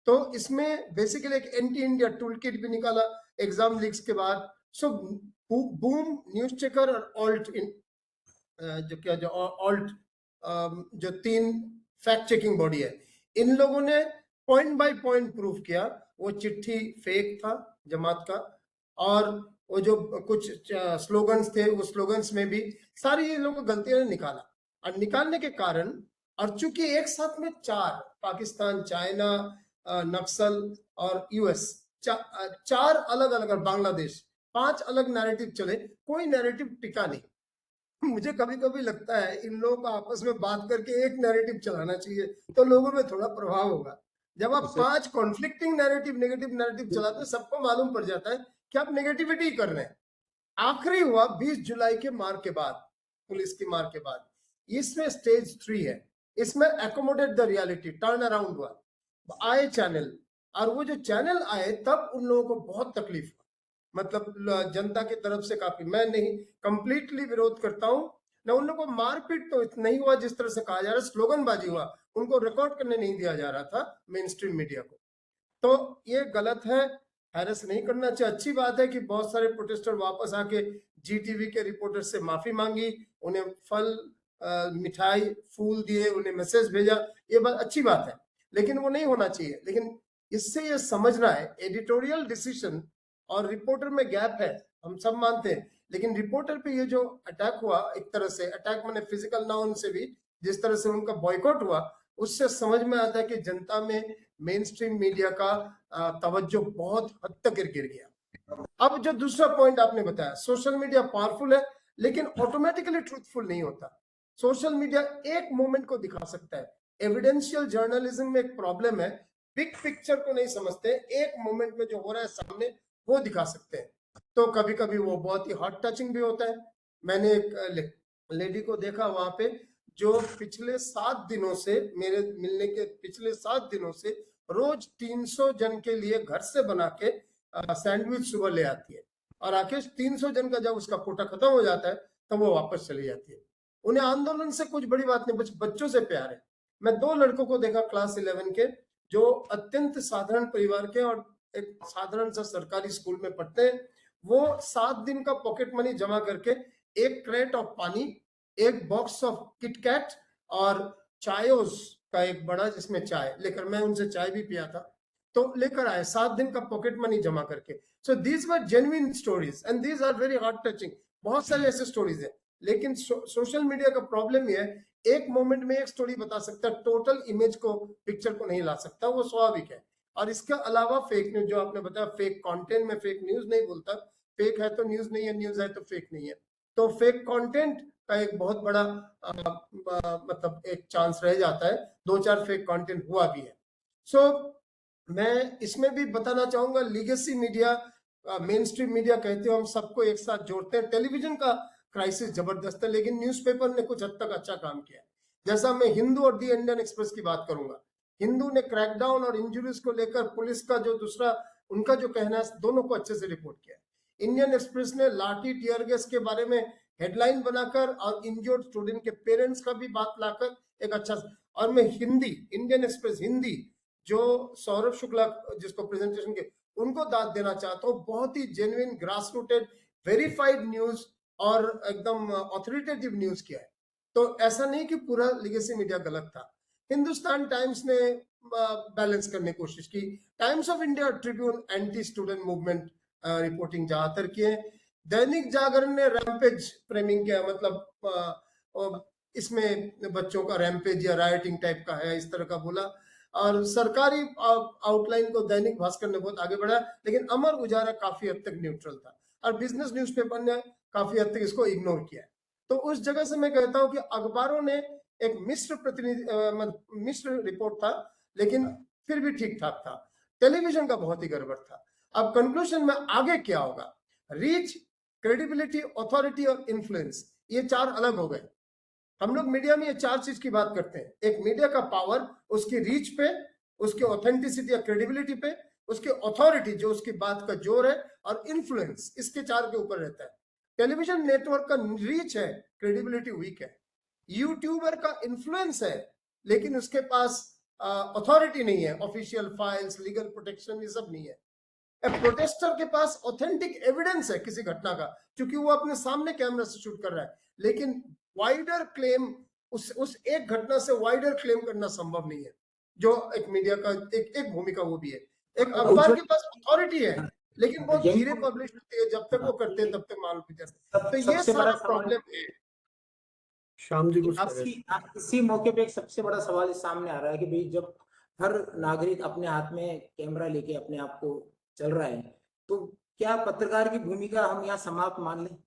तो इसमें बेसिकली एक एंटी इंडिया टूल किट भी निकाला एग्जाम लीक्स के बाद। सो बूम, न्यूज चेकर और ऑल्ट, जो 3 फैक्ट चेकिंग बॉडी है, इन लोगों ने पॉइंट बाय पॉइंट प्रूफ किया वो चिट्ठी फेक था जमात का, और वो जो कुछ स्लोगन्स थे, वो स्लोगन्स में भी सारी ये लोगों गलतियां निकाला। और निकालने के कारण, और चूंकि एक साथ में 4, पाकिस्तान, चाइना, नक्सल और यूएस, 4 अलग अलग, और बांग्लादेश, 5 अलग नैरेटिव चले, कोई नैरेटिव टिका नहीं। मुझे कभी कभी लगता है इन लोगों को आपस में बात करके एक नैरेटिव चलाना चाहिए, तो लोगों में थोड़ा प्रभाव होगा। जब आप 5 कॉन्फ्लिक्टिंग नैरेटिव, नेगेटिव नैरेटिव चलाते हैं, सबको मालूम पड़ जाता है कि आप नेगेटिविटी कर रहे हैं। आखिरी हुआ 20 जुलाई के मार के बाद, पुलिस की मार के बाद। इसमें स्टेज 3 है, इसमें accommodate the reality, turn around हुआ, आए चैनल, और वो जो चैनल आए तब उन लोगों को बहुत तकलीफ हुआ, मतलब जनता की तरफ से काफी। मैं नहीं कंप्लीटली विरोध करता हूँ ना, उन लोगों को मारपीट तो नहीं हुआ जिस तरह से कहा जा रहा है, स्लोगनबाजी हुआ, उनको रिकॉर्ड करने नहीं दिया जा रहा था मेन स्ट्रीम मीडिया को। तो ये गलत है, हैरेस नहीं करना चाहिए। अच्छी बात है कि बहुत सारे प्रोटेस्टर वापस आके जीटीवी के रिपोर्टर से माफी मांगी, उन्हें फल, मिठाई, फूल दिए, उन्हें मैसेज भेजा, ये बात अच्छी बात है, लेकिन वो नहीं होना चाहिए। लेकिन इससे ये समझना है, एडिटोरियल डिसीजन और रिपोर्टर में गैप है, हम सब मानते हैं, लेकिन रिपोर्टर पे ये जो अटैक हुआ, एक तरह से अटैक मैंने फिजिकल ना उनसे भी, जिस तरह से उनका बॉयकॉट हुआ, उससे समझ में आता है कि जनता में मेन स्ट्रीम मीडिया का तवज्जो बहुत हद तक गिर गया। अब जो दूसरा पॉइंट आपने बताया, सोशल मीडिया पावरफुल है लेकिन ऑटोमेटिकली ट्रूथफुल नहीं होता। सोशल मीडिया एक मोमेंट को दिखा सकता है। एविडेंशियल जर्नलिज्म में एक प्रॉब्लम है, बिग पिक्चर को नहीं समझते, एक मोमेंट में जो हो रहा है सामने वो दिखा सकते हैं। तो कभी कभी वो बहुत ही हार्ट टचिंग भी होता है। मैंने एक लेडी को देखा वहां पे, जो पिछले 7 दिनों से, मेरे मिलने के पिछले 7 दिनों से रोज 300 जन के लिए घर से बना के सैंडविच सुबह ले आती है, और आके 300 जन का जब उसका कोटा खत्म हो जाता है तब वो वापस चली जाती है। उन्हें आंदोलन से कुछ बड़ी बात नहीं, बच्चों से प्यार है। मैं 2 लड़कों को देखा क्लास 11 के, जो अत्यंत साधारण परिवार के और एक साधारण सा सरकारी स्कूल में पढ़ते हैं। वो 7 दिन का पॉकेट मनी जमा करके एक क्रेट ऑफ पानी, एक बॉक्स ऑफ किटकैट और चायोस का एक बड़ा जिसमें चाय लेकर, मैं उनसे चाय भी पिया था, तो लेकर आए 7 दिन का पॉकेट मनी जमा करके। So these were genuine stories and these are very heart touching. बहुत सारे ऐसे स्टोरीज है। लेकिन सोशल मीडिया का प्रॉब्लम ये है, एक मोमेंट में एक स्टोरी बता सकता है, टोटल इमेज को, पिक्चर को नहीं ला सकता, वो स्वाभाविक है। और इसके अलावा फेक न्यूज, जो आपने बताया, फेक कंटेंट में फेक न्यूज नहीं बोलता, फेक है तो न्यूज नहीं है, न्यूज है तो फेक नहीं है। तो फेक कंटेंट का एक बहुत बड़ा मतलब एक चांस रह जाता है, 2-4 फेक कंटेंट हुआ भी है। सो मैं इसमें भी बताना चाहूंगा, legacy media, main stream media कहते हो, हम सबको एक साथ जोड़ते हैं। टेलीविजन का क्राइसिस जबरदस्त है, लेकिन न्यूज़पेपर ने कुछ हद तक अच्छा काम किया है। जैसा मैं हिंदू और दी इंडियन एक्सप्रेस की बात करूंगा, हिंदू ने क्रैकडाउन और इंजुरीज को लेकर पुलिस का जो दूसरा उनका जो कहना है, दोनों को अच्छे से रिपोर्ट किया। इंडियन एक्सप्रेस ने लाठी टीयर गैस के बारे में हेडलाइन बनाकर और इंजर्ड स्टूडेंट के पेरेंट्स का भी बात लाकर एक अच्छा, और मैं हिंदी, इंडियन एक्सप्रेस हिंदी, जो सौरभ शुक्ला जिसको प्रेजेंटेशन के, उनको दाद देना चाहता हूँ। बहुत ही genuine, grass rooted, verified news और एकदम ऑथोरिटेटिव न्यूज किया है। तो ऐसा नहीं कि पूरा लीगेसी मीडिया गलत था। हिंदुस्तान टाइम्स ने बैलेंस करने की कोशिश की। Times of India, Tribune anti student movement reporting ज्यादातर किए। दैनिक जागरण ने रैम्पेज फ्रेमिंग किया, मतलब इसमें बच्चों का रैम्पेज या राइटिंग टाइप का है, इस तरह का बोला। और सरकारी आउटलाइन को दैनिक भास्कर ने बहुत आगे बढ़ाया, लेकिन अमर उजाला काफी हद तक न्यूट्रल था, और बिजनेस न्यूज़पेपर ने काफी हद तक इसको इग्नोर किया। तो उस जगह से मैं कहता हूं कि अखबारों ने एक मिश्र रिपोर्ट था, लेकिन फिर भी ठीक ठाक था। टेलीविजन का बहुत ही गड़बड़ था। अब कंक्लूजन में आगे क्या होगा, रीच, क्रेडिबिलिटी, अथॉरिटी और इन्फ्लुएंस, ये 4 अलग हो गए। हम लोग मीडिया में ये 4 चीज की बात करते हैं। एक मीडिया का पावर, उसकी रीच पे, उसके ऑथेंटिसिटी या क्रेडिबिलिटी पे, उसके अथॉरिटी जो उसकी बात का जोर है, और इन्फ्लुएंस, इसके 4 के ऊपर रहता है। टेलीविजन नेटवर्क का रीच है, क्रेडिबिलिटी वीक है। यूट्यूबर का इन्फ्लुएंस है, लेकिन उसके पास अथॉरिटी नहीं है, ऑफिशियल फाइल्स, लीगल प्रोटेक्शन, ये सब नहीं है। प्रोटेस्टर के पास ऑथेंटिक एविडेंस है किसी घटना का, क्योंकि वो अपने सामने कैमरा से शूट कर रहा है, लेकिन वाइडर क्लेम, उस एक घटना से वाइडर क्लेम करना संभव नहीं है, जो एक मीडिया का एक भूमिका वो भी है। एक अखबार के पास अथॉरिटी है, लेकिन बहुत धीरे पब्लिश होती है, जब तक वो करते हैं तब तक मालूम नहीं चलता। तो ये सारा प्रॉब्लम है। श्याम जी कुछ कह रहे थे। इसी मौके पे एक सबसे बड़ा सवाल सामने आ रहा है कि भाई, जब हर नागरिक अपने हाथ में कैमरा लेके अपने आप को चल रहा है, तो क्या पत्रकार की भूमिका हम यहाँ समाप्त मान लें?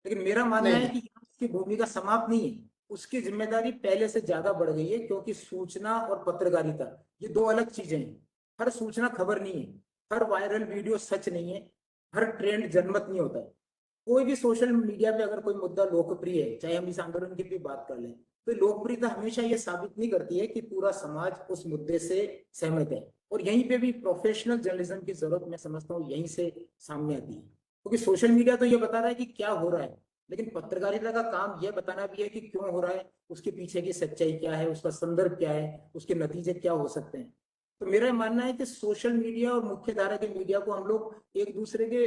लेकिन मेरा मानना है कि उसकी भूमिका समाप्त नहीं है, उसकी जिम्मेदारी पहले से ज्यादा बढ़ गई है, क्योंकि सूचना और पत्रकारिता ये 2 अलग चीजें हैं। हर सूचना खबर नहीं है, हर वायरल वीडियो सच नहीं है, हर ट्रेंड जनमत नहीं होता है। कोई भी सोशल मीडिया पे अगर कोई मुद्दा लोकप्रिय है, चाहे हम इस आंदोलन की भी बात कर लें, तो लोकप्रियता हमेशा ये साबित नहीं करती है कि पूरा समाज उस मुद्दे से सहमत है। और यहीं पे भी प्रोफेशनल जर्नलिज्म की जरूरत, मैं समझता हूँ, यहीं से सामने आती है। क्योंकि सोशल मीडिया तो ये बता रहा है कि क्या हो रहा है, लेकिन पत्रकारिता का काम यह बताना भी है कि क्यों हो रहा है, उसके पीछे की सच्चाई क्या है, उसका संदर्भ क्या है, उसके नतीजे क्या हो सकते हैं। तो मेरा मानना है कि सोशल मीडिया और मुख्य धारा के मीडिया को हम लोग एक दूसरे के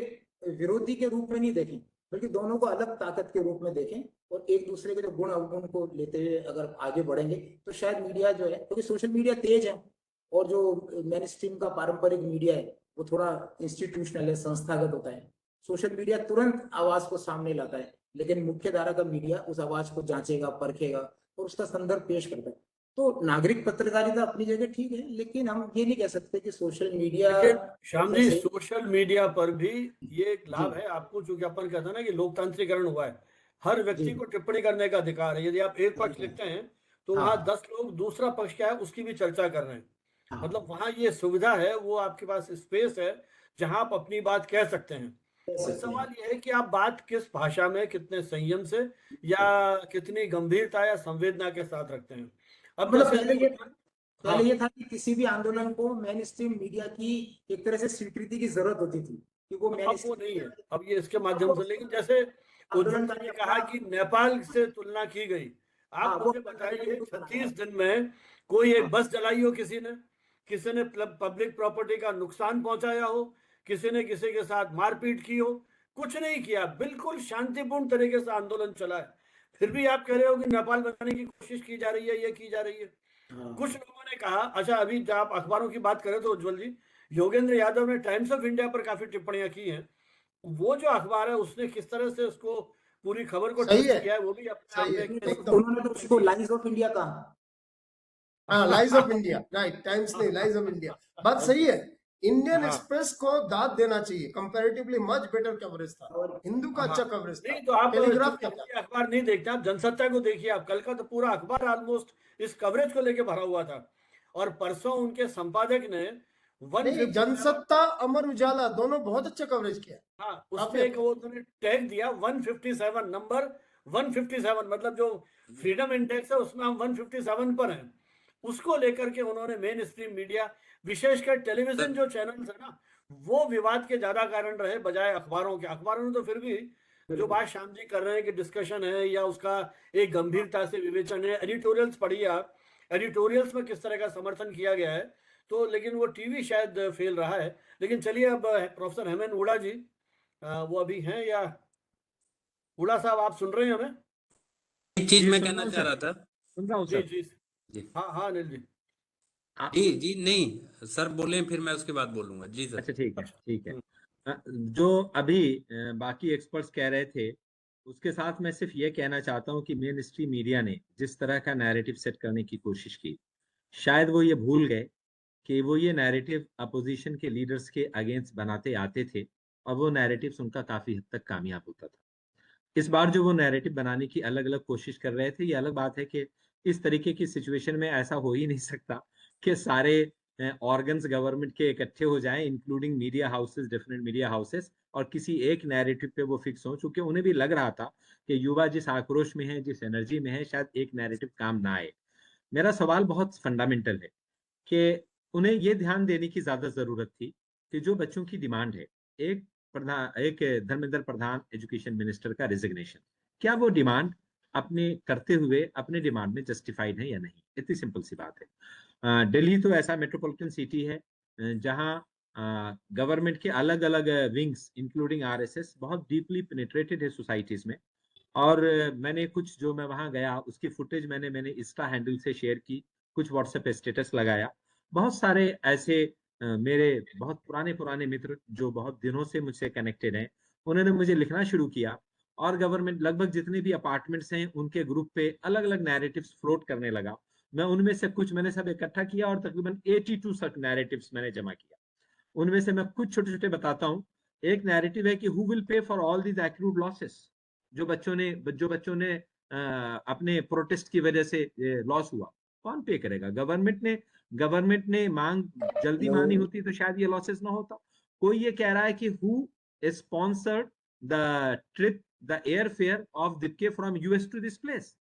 विरोधी के रूप में नहीं देखें, बल्कि दोनों को अलग ताकत के रूप में देखें, और एक दूसरे के जो गुण अवगुण को लेते हुए अगर आगे बढ़ेंगे, तो शायद मीडिया जो है, क्योंकि सोशल मीडिया तेज है, और जो मेन स्ट्रीम का पारंपरिक मीडिया है वो थोड़ा इंस्टीट्यूशनल है, संस्थागत होता है। सोशल मीडिया तुरंत आवाज को सामने लाता है, लेकिन मुख्य धारा का मीडिया उस आवाज को जांचेगा, परखेगा और उसका संदर्भ पेश करता है। तो नागरिक पत्रकारिता अपनी जगह ठीक है, लेकिन हम ये नहीं कह सकते कि social media. Shyam ji, social media पर भी ये एक लाभ है आपको, क्योंकि अपन कहते हैं ना कि लोकतांत्रिकरण हुआ है, हर व्यक्ति को टिप्पणी करने का अधिकार है। यदि आप एक पक्ष लिखते हैं तो वहां 10 लोग दूसरा पक्ष क्या है उसकी भी चर्चा कर रहे हैं। मतलब वहां ये सुविधा है, वो आपके पास स्पेस है जहां आप अपनी बात कह सकते हैं। और सवाल यह है कि आप बात किस भाषा में, कितने संयम से, या कितनी गंभीरता या संवेदना के साथ रखते हैं। अब पहले ये था कि किसी भी आंदोलन को मेन स्ट्रीम मीडिया की एक तरह से स्वीकृति की जरूरत होती थी कि वो वो नहीं है, अब ये इसके माध्यम से। लेकिन जैसे उज्ज्वल जी ने कहा कि नेपाल से तुलना की गई, आप मुझे बताइए 36 दिन में कोई एक बस जलाई हो किसी ने पब्लिक प्रॉपर्टी का नुकसान पहुंचाया हो, किसी ने किसी के साथ मारपीट की हो? कुछ नहीं किया, बिल्कुल शांतिपूर्ण तरीके से आंदोलन चला है। फिर भी आप कह रहे हो कि नेपाल बनाने की कोशिश की जा रही है, ये की जा रही है। कुछ लोगों ने कहा, अच्छा अभी जब आप अखबारों की बात करें तो उज्ज्वल जी, योगेंद्र यादव ने टाइम्स ऑफ इंडिया पर काफी टिप्पणियां की हैं। वो जो अखबार है उसने किस तरह से उसको पूरी खबर को सही ट्विस्ट है, किया है, वो भी अपने आप सही में है, एक एकदम। उन्होंने तो उसको लाइज ऑफ इंडिया कहा। हाँ, lies of India, right, times नहीं, लाइज ऑफ इंडिया। बात सही है। इंडियन हाँ। एक्सप्रेस को दाद देना चाहिए, कंपैरेटिवली मच बेटर कवरेज था, और हिंदू का हाँ। अच्छा कवरेज था, नहीं तो आप टेलीग्राफ चूंकि का था। हिंदी अखबार नहीं देखते, आप जनसत्ता को देखिए, आप कल का तो पूरा अखबार ऑलमोस्ट इस कवरेज को लेके भरा हुआ था। और परसों उनके संपादक ने नहीं, 157 जनसत्ता, अमर उजाला दोनों बहुत अच्छा कवरेज किया, हाँ, काफी उसमें एक अच्छा। वो उन्होंने टैग दिया 157 नंबर 157, मतलब जो फ्रीडम इंडेक्स है उसमें हम 157 पर हैं। उसको लेकर के उन्होंने मेन स्ट्रीम मीडिया, विशेषकर टेलीविजन जो चैनल्स है ना, वो विवाद के ज्यादा कारण रहे बजाय अखबारों के। अखबारों ने तो फिर भी जो बात श्याम जी कर रहे हैं कि डिस्कशन है या उसका एक गंभीरता से विवेचन है, एडिटोरियल्स पढ़िए आप, एडिटोरियल्स में किस तरह का समर्थन किया गया है। तो लेकिन वो टीवी शायद फेल रहा है। लेकिन चलिए अब प्रोफेसर हेमंत हुडा जी, वो अभी हैं या हुडा साहब, आप सुन रहे हैं हमें? एक चीज जी, मैं सुन कहना रहा हूँ चाह सर, रहा था। सुन रहा हूँ जी सर। जी। जी हाँ हाँ अनिल जी। आ- जी जी नहीं सर बोले, फिर मैं उसके बाद बोलूंगा। जी सर। अच्छा, ठीक है, अच्छा। ठीक है। जो अभी बाकी एक्सपर्ट्स कह रहे थे, उसके साथ मैं सिर्फ ये कहना चाहता हूँ कि मेन स्ट्रीम मीडिया ने जिस तरह का नैरेटिव सेट करने की कोशिश की, शायद वो ये भूल गए कि वो ये नैरेटिव अपोजिशन के लीडर्स के अगेंस्ट बनाते आते थे, और वो नैरेटिव्स उनका काफी हद तक कामयाब होता था। इस बार जो वो नैरेटिव बनाने की अलग अलग कोशिश कर रहे थे, ये अलग बात है कि इस तरीके की सिचुएशन में ऐसा हो ही नहीं सकता कि सारे ऑर्गन्स गवर्नमेंट के इकट्ठे हो जाएं, including media houses, different media houses, और किसी एक नैरेटिव पे वो फिक्स हो, क्योंकि उन्हें भी लग रहा था कि युवा जिस आक्रोश में है, जिस एनर्जी में है, शायद एक नैरेटिव काम ना आए। मेरा सवाल बहुत फंडामेंटल है कि उन्हें ये ध्यान देने की ज्यादा जरूरत थी कि जो बच्चों की डिमांड है, एक धर्मेंद्र प्रधान एजुकेशन मिनिस्टर का रिजिग्नेशन, क्या वो डिमांड अपने करते हुए अपने डिमांड में जस्टिफाइड है या नहीं? इतनी सिंपल सी बात है। दिल्ली तो ऐसा मेट्रोपॉलिटन सिटी है जहां गवर्नमेंट के अलग अलग विंग्स इंक्लूडिंग आरएसएस बहुत डीपली पेनिट्रेटेड है सोसाइटीज में। और मैंने कुछ, जो मैं वहां गया उसकी फुटेज मैंने इंस्टा हैंडल से शेयर की, कुछ व्हाट्सएप पे स्टेटस लगाया। बहुत सारे ऐसे मेरे बहुत पुराने पुराने मित्र जो बहुत दिनों से मुझसे कनेक्टेड हैं, उन्होंने मुझे लिखना शुरू किया, और गवर्नमेंट लगभग जितने भी अपार्टमेंट्स हैं उनके ग्रुप पे अलग अलग नैरेटिव्स फ्लोट करने लगा। मैं उनमें से कुछ मैंने सब इकट्ठा किया और तकरीबन 82 सच नैरेटिव्स मैंने जमा किया। उनमें से मैं कुछ छोटे छोटे बताता हूँ। एक नैरेटिव है कि who will pay for all these accrued losses, जो बच्चों ने अपने प्रोटेस्ट की वजह से लॉस हुआ, कौन पे करेगा? गवर्नमेंट ने मांग जल्दी मानी होती तो शायद ये लॉसेस ना होता। कोई ये कह रहा है कि who sponsored the trip, the air fare of दीपके from US to this place.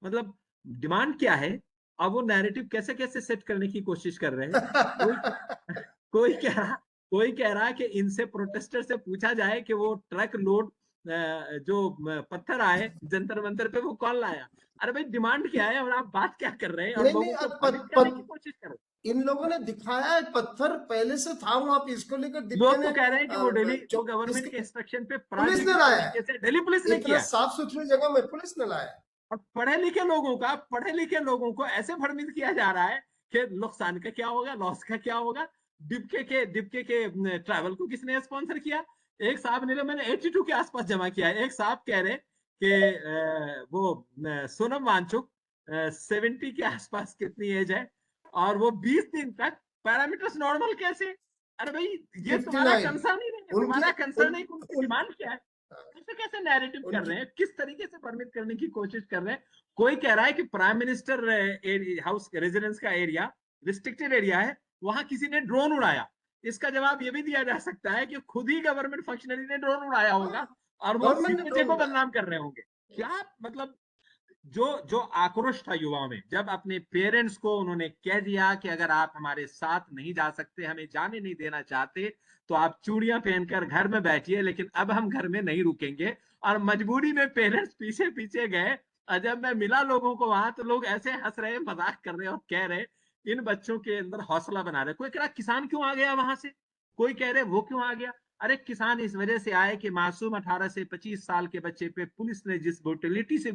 मतलब डिमांड क्या है? अब वो नैरेटिव कैसे कैसे सेट करने की कोशिश कर रहे हैं। कोई कोई कह रहा कोई कह रहा है कि इनसे, प्रोटेस्टर से पूछा जाए कि वो ट्रक लोड जो पत्थर आए जंतर मंतर पे, वो कौन लाया? अरे भाई, डिमांड क्या है और आप बात क्या कर रहे हैं और नहीं नहीं, लोगों को अब भ्रमित करने की कोशिश कर रहे हैं। इन लोगों ने दिखाया है, पत्थर पहले से था वहां पे, इसको लेकर दीपके लोग ने तो कह रहे हैं कि वो जो गवर्नमेंट के इंस्ट्रक्शन पे पुलिस ने प्रायोजित लाया है, तरीके से दिल्ली पुलिस ने इतना किया। साफ सुथरी जगह में पुलिस ने लाया है। और पढ़े लिखे लोगों को ऐसे भ्रमित किया जा रहा है कि नुकसान का क्या होगा, लॉस का क्या होगा। डिबके के ट्रैवल को किसने स्पॉन्सर किया? एक साहब ने, मैंने 82 के आसपास जमा किया है। एक साहब कह रहे कि वो सोनम वांगचुक 70 के आसपास कितनी एज है, और वो 20 दिन तक पैरामीटर्स नॉर्मल कैसे? अरे भाई, ये तुम्हारा 59 कंसर्न ही नहीं है। उनकी तुम्हारा कंसर्न है कि उन, उनकी डिमांड क्या है। कैसे कैसे नैरेटिव कर उनकी रहे हैं, किस तरीके से परमिट करने की कोशिश कर रहे हैं। कोई कह रहा है कि प्राइम मिनिस्टर हाउस रेजिडेंस का एरिया रिस्ट्रिक्टेड एरिया है, वहां किसी ने ड्रोन उड़ाया। इसका जवाब ये भी दिया जा सकता है कि खुद ही गवर्नमेंट फंक्शनरी ने ड्रोन उड़ाया होगा और वो गवर्नमेंट ने सीपीजे ड्रोन को उड़ाया। बदनाम कर रहे होंगे। क्या मतलब, जो जो आक्रोश था युवाओं में, जब अपने पेरेंट्स को उन्होंने कह दिया कि अगर आप हमारे साथ नहीं जा सकते, हमें जाने नहीं देना चाहते, तो आप चूड़ियां पहनकर घर में बैठिए, लेकिन अब हम घर में नहीं रुकेंगे। और मजबूरी में पेरेंट्स पीछे पीछे गए। और जब मैं मिला लोगों को वहां, तो लोग ऐसे हंस रहे, मजाक कर रहे और कह रहे, इन बच्चों के अंदर हौसला बना रहे। कोई कह रहा किसान क्यों आ गया वहां से, कोई कह रहे वो क्यों आ गया। अरे किसान इस वजह से आए कि मासूम 18 से 25 साल के बच्चे पे पुलिस ने जिस ब्रुटलिटी से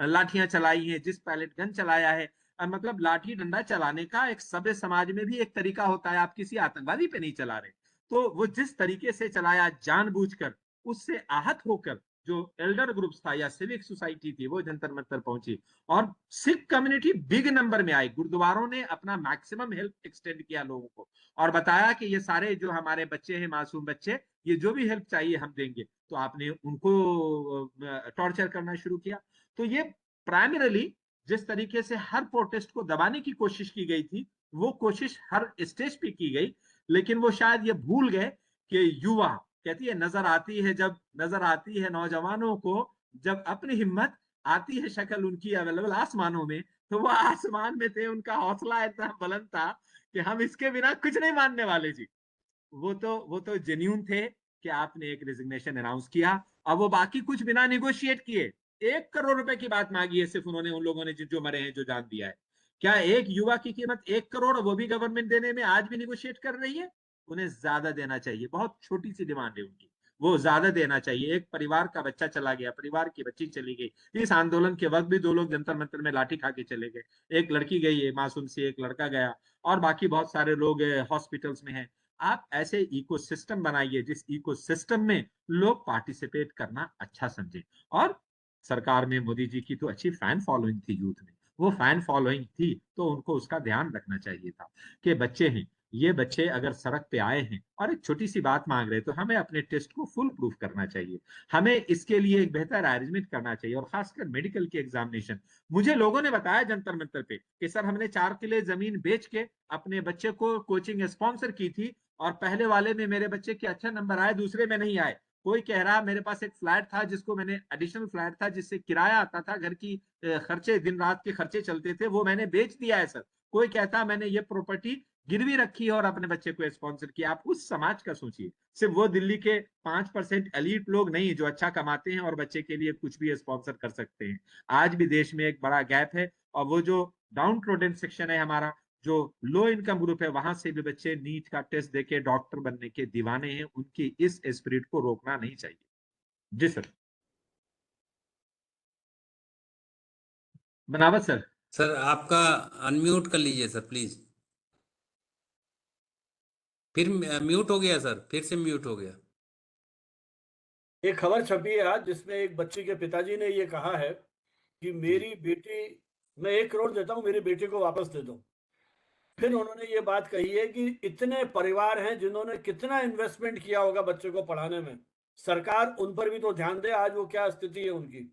लाठियां चलाई हैं, जिस पैलेट गन चलाया है। मतलब लाठी डंडा चलाने का एक सभ्य समाज में भी एक तरीका होता है, आप किसी आतंकवादी पे नहीं चला रहे। तो वो जिस तरीके से चलाया जानबूझकर, उससे आहत होकर जो एल्डर ग्रुप्स था या सिविक सोसाइटी थी वो जंतर मंतर पहुंची और सिख कम्युनिटी बिग नंबर में आई। गुरुद्वारों ने अपना मैक्सिमम हेल्प एक्सटेंड किया लोगों को और बताया कि ये सारे जो हमारे बच्चे हैं, मासूम बच्चे, ये जो भी हेल्प चाहिए हम देंगे। तो आपने उनको टॉर्चर करना शुरू किया। तो ये प्राइमरीली जिस तरीके से हर प्रोटेस्ट को दबाने की कोशिश की गई थी, वो कोशिश हर स्टेज पे की गई, लेकिन वो शायद ये भूल गए कि युवा कहती है नजर आती है नौजवानों को जब अपनी हिम्मत, आती है शक्ल उनकी अवेलेबल आसमानों में, तो वो आसमान में थे, उनका हौसला इतना बुलंद था कि हम इसके बिना कुछ नहीं मानने वाले जी। वो तो जेन्यून थे कि आपने एक रेजिग्नेशन अनाउंस किया। अब वो बाकी कुछ बिना निगोशिएट किए 1 करोड़ रुपए की बात मांगी है सिर्फ उन्होंने, उन लोगों ने जो मरे हैं, जो जान दिया है। क्या एक युवा की कीमत 1 करोड़, वो भी गवर्नमेंट देने में आज भी निगोशिएट कर रही है? उन्हें ज्यादा देना चाहिए। बहुत छोटी सी डिमांड है उनकी, वो ज्यादा देना चाहिए। एक परिवार का बच्चा चला गया, परिवार की बच्ची चली गई। इस आंदोलन के वक्त भी 2 लोग जंतर मंतर में लाठी खा के चले गए। एक लड़की गई है मासूम सी, एक लड़का गया, और बाकी बहुत सारे लोग हॉस्पिटल्स में हैं। आप ऐसे इकोसिस्टम बनाइए जिस इकोसिस्टम में लोग पार्टिसिपेट करना अच्छा समझे। और सरकार में मोदी जी की तो अच्छी फैन फॉलोइंग थी यूथ में, वो फैन फॉलोइंग थी तो उनको उसका ध्यान रखना चाहिए था कि बच्चे हैं, ये बच्चे अगर सड़क पे आए हैं और एक छोटी सी बात मांग रहे हैं, तो हमें अपने टेस्ट को फुल प्रूफ करना चाहिए। हमें इसके लिए एक बेहतर अरेंजमेंट करना चाहिए, और खासकर मेडिकल की एग्जामिनेशन। मुझे लोगों ने बताया जंतर मंतर पे कि सर हमने 4 किले जमीन बेच के अपने बच्चे को कोचिंग स्पॉन्सर की थी, और पहले वाले में मेरे बच्चे के अच्छे नंबर आए, दूसरे में नहीं आए। कोई कह रहा मेरे पास एक फ्लैट था जिसको मैंने, एडिशनल फ्लैट था जिससे किराया आता था, घर की खर्चे, दिन रात के खर्चे चलते थे, वो मैंने बेच दिया है सर। कोई कहता मैंने ये प्रॉपर्टी गिरवी रखी है और अपने बच्चे को स्पॉन्सर किया। आप उस समाज का सोचिए, सिर्फ वो दिल्ली के 5% एलीट लोग नहीं जो अच्छा कमाते हैं और बच्चे के लिए कुछ भी स्पॉन्सर कर सकते हैं। आज भी देश में एक बड़ा गैप है, और वो जो डाउन ट्रोडन सेक्शन है हमारा, जो लो इनकम ग्रुप है, वहां से भी बच्चे नीट का टेस्ट देके डॉक्टर बनने के दीवाने हैं। उनकी इस स्पिरिट को रोकना नहीं चाहिए। जी सर। बनावत सर। सर आपका अनम्यूट कर लीजिए सर प्लीज। फिर म्यूट हो गया सर, फिर से म्यूट हो गया। एक खबर छपी है आज जिसमें एक बच्ची के पिताजी ने ये कहा है कि मेरी बेटी, मैं 1 करोड़ देता हूँ, मेरी बेटी को वापस दे दो। फिर उन्होंने ये बात कही है कि इतने परिवार हैं जिन्होंने कितना इन्वेस्टमेंट किया होगा बच्चे को पढ़ाने में, सरकार उन पर भी तो ध्यान दे। आज वो क्या स्थिति है उनकी।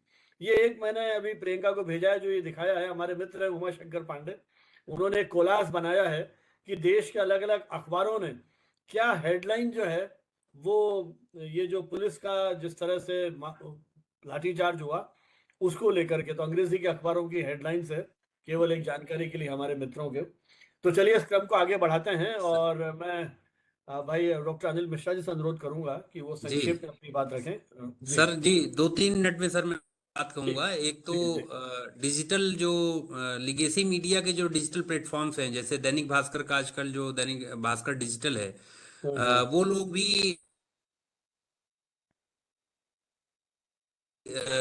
ये एक मैंने अभी प्रियंका को भेजा है, जो ये दिखाया है, हमारे मित्र है उमा शंकर पांडे, उन्होंने एक कोलाज बनाया है कि देश के अलग अलग अखबारों ने क्या हेडलाइन जो है वो, ये जो पुलिस का जिस तरह से लाठीचार्ज हुआ उसको लेकर के, तो अंग्रेजी के अखबारों की हेडलाइंस है, केवल एक जानकारी के लिए हमारे मित्रों के। तो चलिए इस क्रम को आगे बढ़ाते हैं, और मैं भाई डॉक्टर अनिल मिश्रा जी से अनुरोध करूंगा कि वो जी संक्षेप में अपनी बात रखें। जी सर, जी 2-3 मिनट में सर मैं बात जी कहूंगा। एक तो जी जी डिजिटल जो लिगेसी मीडिया के जो डिजिटल प्लेटफॉर्म्स हैं, जैसे दैनिक भास्कर का आजकल जो दैनिक भास्कर डिजिटल है, वो लोग भी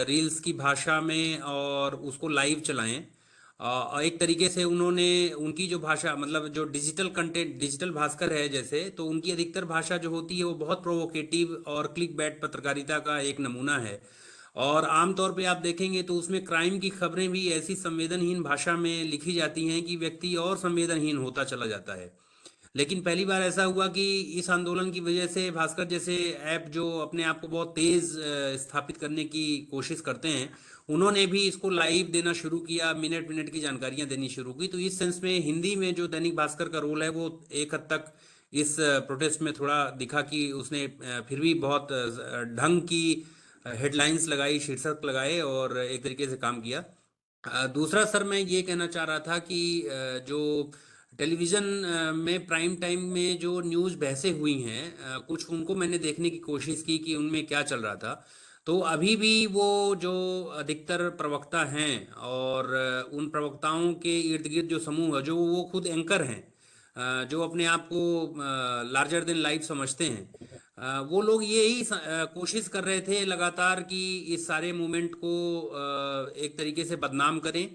रील्स की भाषा में और उसको लाइव चलाएं। और एक तरीके से उन्होंने उनकी जो भाषा, मतलब जो डिजिटल कंटेंट, डिजिटल भास्कर है जैसे, तो उनकी अधिकतर भाषा जो होती है वो बहुत प्रोवोकेटिव और क्लिक बैट पत्रकारिता का एक नमूना है। और आमतौर पे आप देखेंगे तो उसमें क्राइम की खबरें भी ऐसी संवेदनहीन भाषा में लिखी जाती हैं कि व्यक्ति और संवेदनहीन होता चला जाता है। लेकिन पहली बार ऐसा हुआ कि इस आंदोलन की वजह से भास्कर जैसे ऐप जो अपने आप को बहुत तेज स्थापित करने की कोशिश करते हैं, उन्होंने भी इसको लाइव देना शुरू किया, मिनट मिनट की जानकारियां देनी शुरू की। तो इस सेंस में हिंदी में जो दैनिक भास्कर का रोल है वो एक हद तक इस प्रोटेस्ट में थोड़ा दिखा कि उसने फिर भी बहुत ढंग की हेडलाइंस लगाई, शीर्षक लगाए और एक तरीके से काम किया। दूसरा सर मैं ये कहना चाह रहा था कि जो टेलीविज़न में प्राइम टाइम में जो न्यूज़ बहसें हुई हैं, कुछ उनको मैंने देखने की कोशिश की कि उनमें क्या चल रहा था। तो अभी भी वो जो अधिकतर प्रवक्ता हैं और उन प्रवक्ताओं के इर्द गिर्द जो समूह है, जो वो खुद एंकर हैं, जो अपने आप को लार्जर देन लाइफ समझते हैं, वो लोग यही कोशिश कर रहे थे लगातार कि इस सारे मूवमेंट को एक तरीके से बदनाम करें,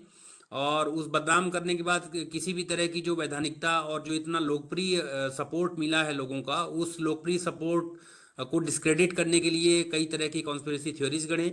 और उस बदनाम करने के बाद किसी भी तरह की जो वैधानिकता और जो इतना लोकप्रिय सपोर्ट मिला है लोगों का, उस लोकप्रिय सपोर्ट को डिस्क्रेडिट करने के लिए कई तरह की कॉन्स्पिरेसी थ्योरीज गढ़े,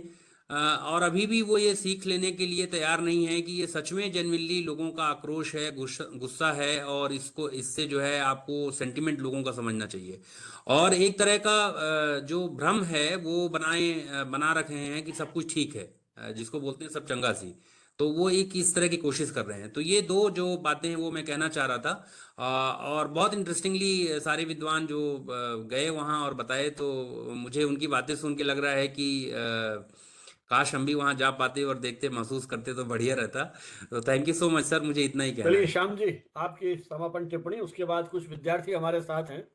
और अभी भी वो ये सीख लेने के लिए तैयार नहीं है कि ये सच में जेन्युइनली लोगों का आक्रोश है, गुस्सा है, और इसको इससे जो है आपको सेंटिमेंट लोगों का समझना चाहिए। और एक तरह का जो भ्रम है वो बना रखे हैं कि सब कुछ ठीक है, जिसको बोलते हैं सब चंगा सी। तो वो एक इस तरह की कोशिश कर रहे हैं। तो ये दो जो बातें हैं वो मैं कहना चाह रहा था। और बहुत इंटरेस्टिंगली सारे विद्वान जो गए वहाँ और बताए, तो मुझे उनकी बातें सुन के लग रहा है कि काश हम भी वहां जा पाते और देखते, महसूस करते तो बढ़िया रहता। तो thank you so much sir, मुझे इतना ही कहना चलिए है। श्याम जी, आपकी समापन टिप्पणी, उसके बाद कुछ विद्यार्थी हमारे साथ हैं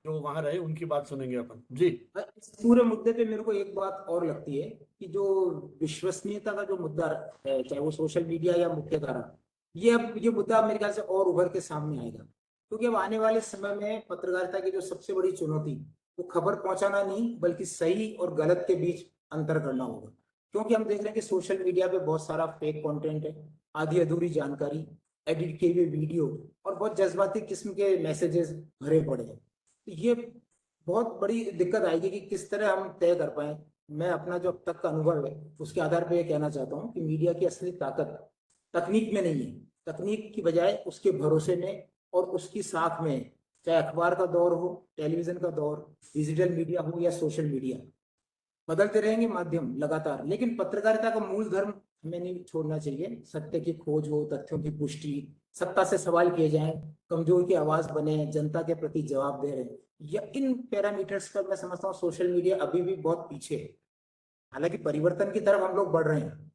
जो वहां रहे, उनकी बात सुनेंगे अपन जी। इस पूरे मुद्दे पे मेरे को एक बात और लगती है कि जो विश्वसनीयता का जो मुद्दा है, चाहे वो सोशल मीडिया या मुख्यधारा, ये मुद्दा मेरे ख्याल से और उभर के सामने आएगा। क्योंकि अब आने वाले समय में पत्रकारिता की जो सबसे बड़ी चुनौती, वो खबर पहुंचाना नहीं बल्कि सही और गलत के बीच अंतर करना होगा। क्योंकि हम देख रहे हैं कि सोशल मीडिया पे बहुत सारा फेक कंटेंट है, आधी अधूरी जानकारी, एडिट किए हुए वीडियो और बहुत जज्बाती किस्म के मैसेजेस भरे पड़े हैं। तो ये बहुत बड़ी दिक्कत आएगी कि किस तरह हम तय कर पाए। मैं अपना जो अब तक का अनुभव है उसके आधार पर यह कहना चाहता हूँ कि मीडिया की असली ताकत तकनीक में नहीं है, तकनीक की बजाय उसके भरोसे में और उसकी साख में है। चाहे अखबार का दौर हो, टेलीविजन का दौर, डिजिटल मीडिया हो या सोशल मीडिया, बदलते रहेंगे माध्यम लगातार, लेकिन पत्रकारिता का मूल धर्म हमें नहीं छोड़ना चाहिए। सत्य की खोज हो, तथ्यों की पुष्टि, सत्ता से सवाल किए जाएं, कमजोर की आवाज बने, जनता के प्रति जवाब दे रहे, या इन पैरामीटर्स पर मैं समझता हूँ सोशल मीडिया अभी भी बहुत पीछे है। हालांकि परिवर्तन की तरफ हम लोग बढ़ रहे हैं।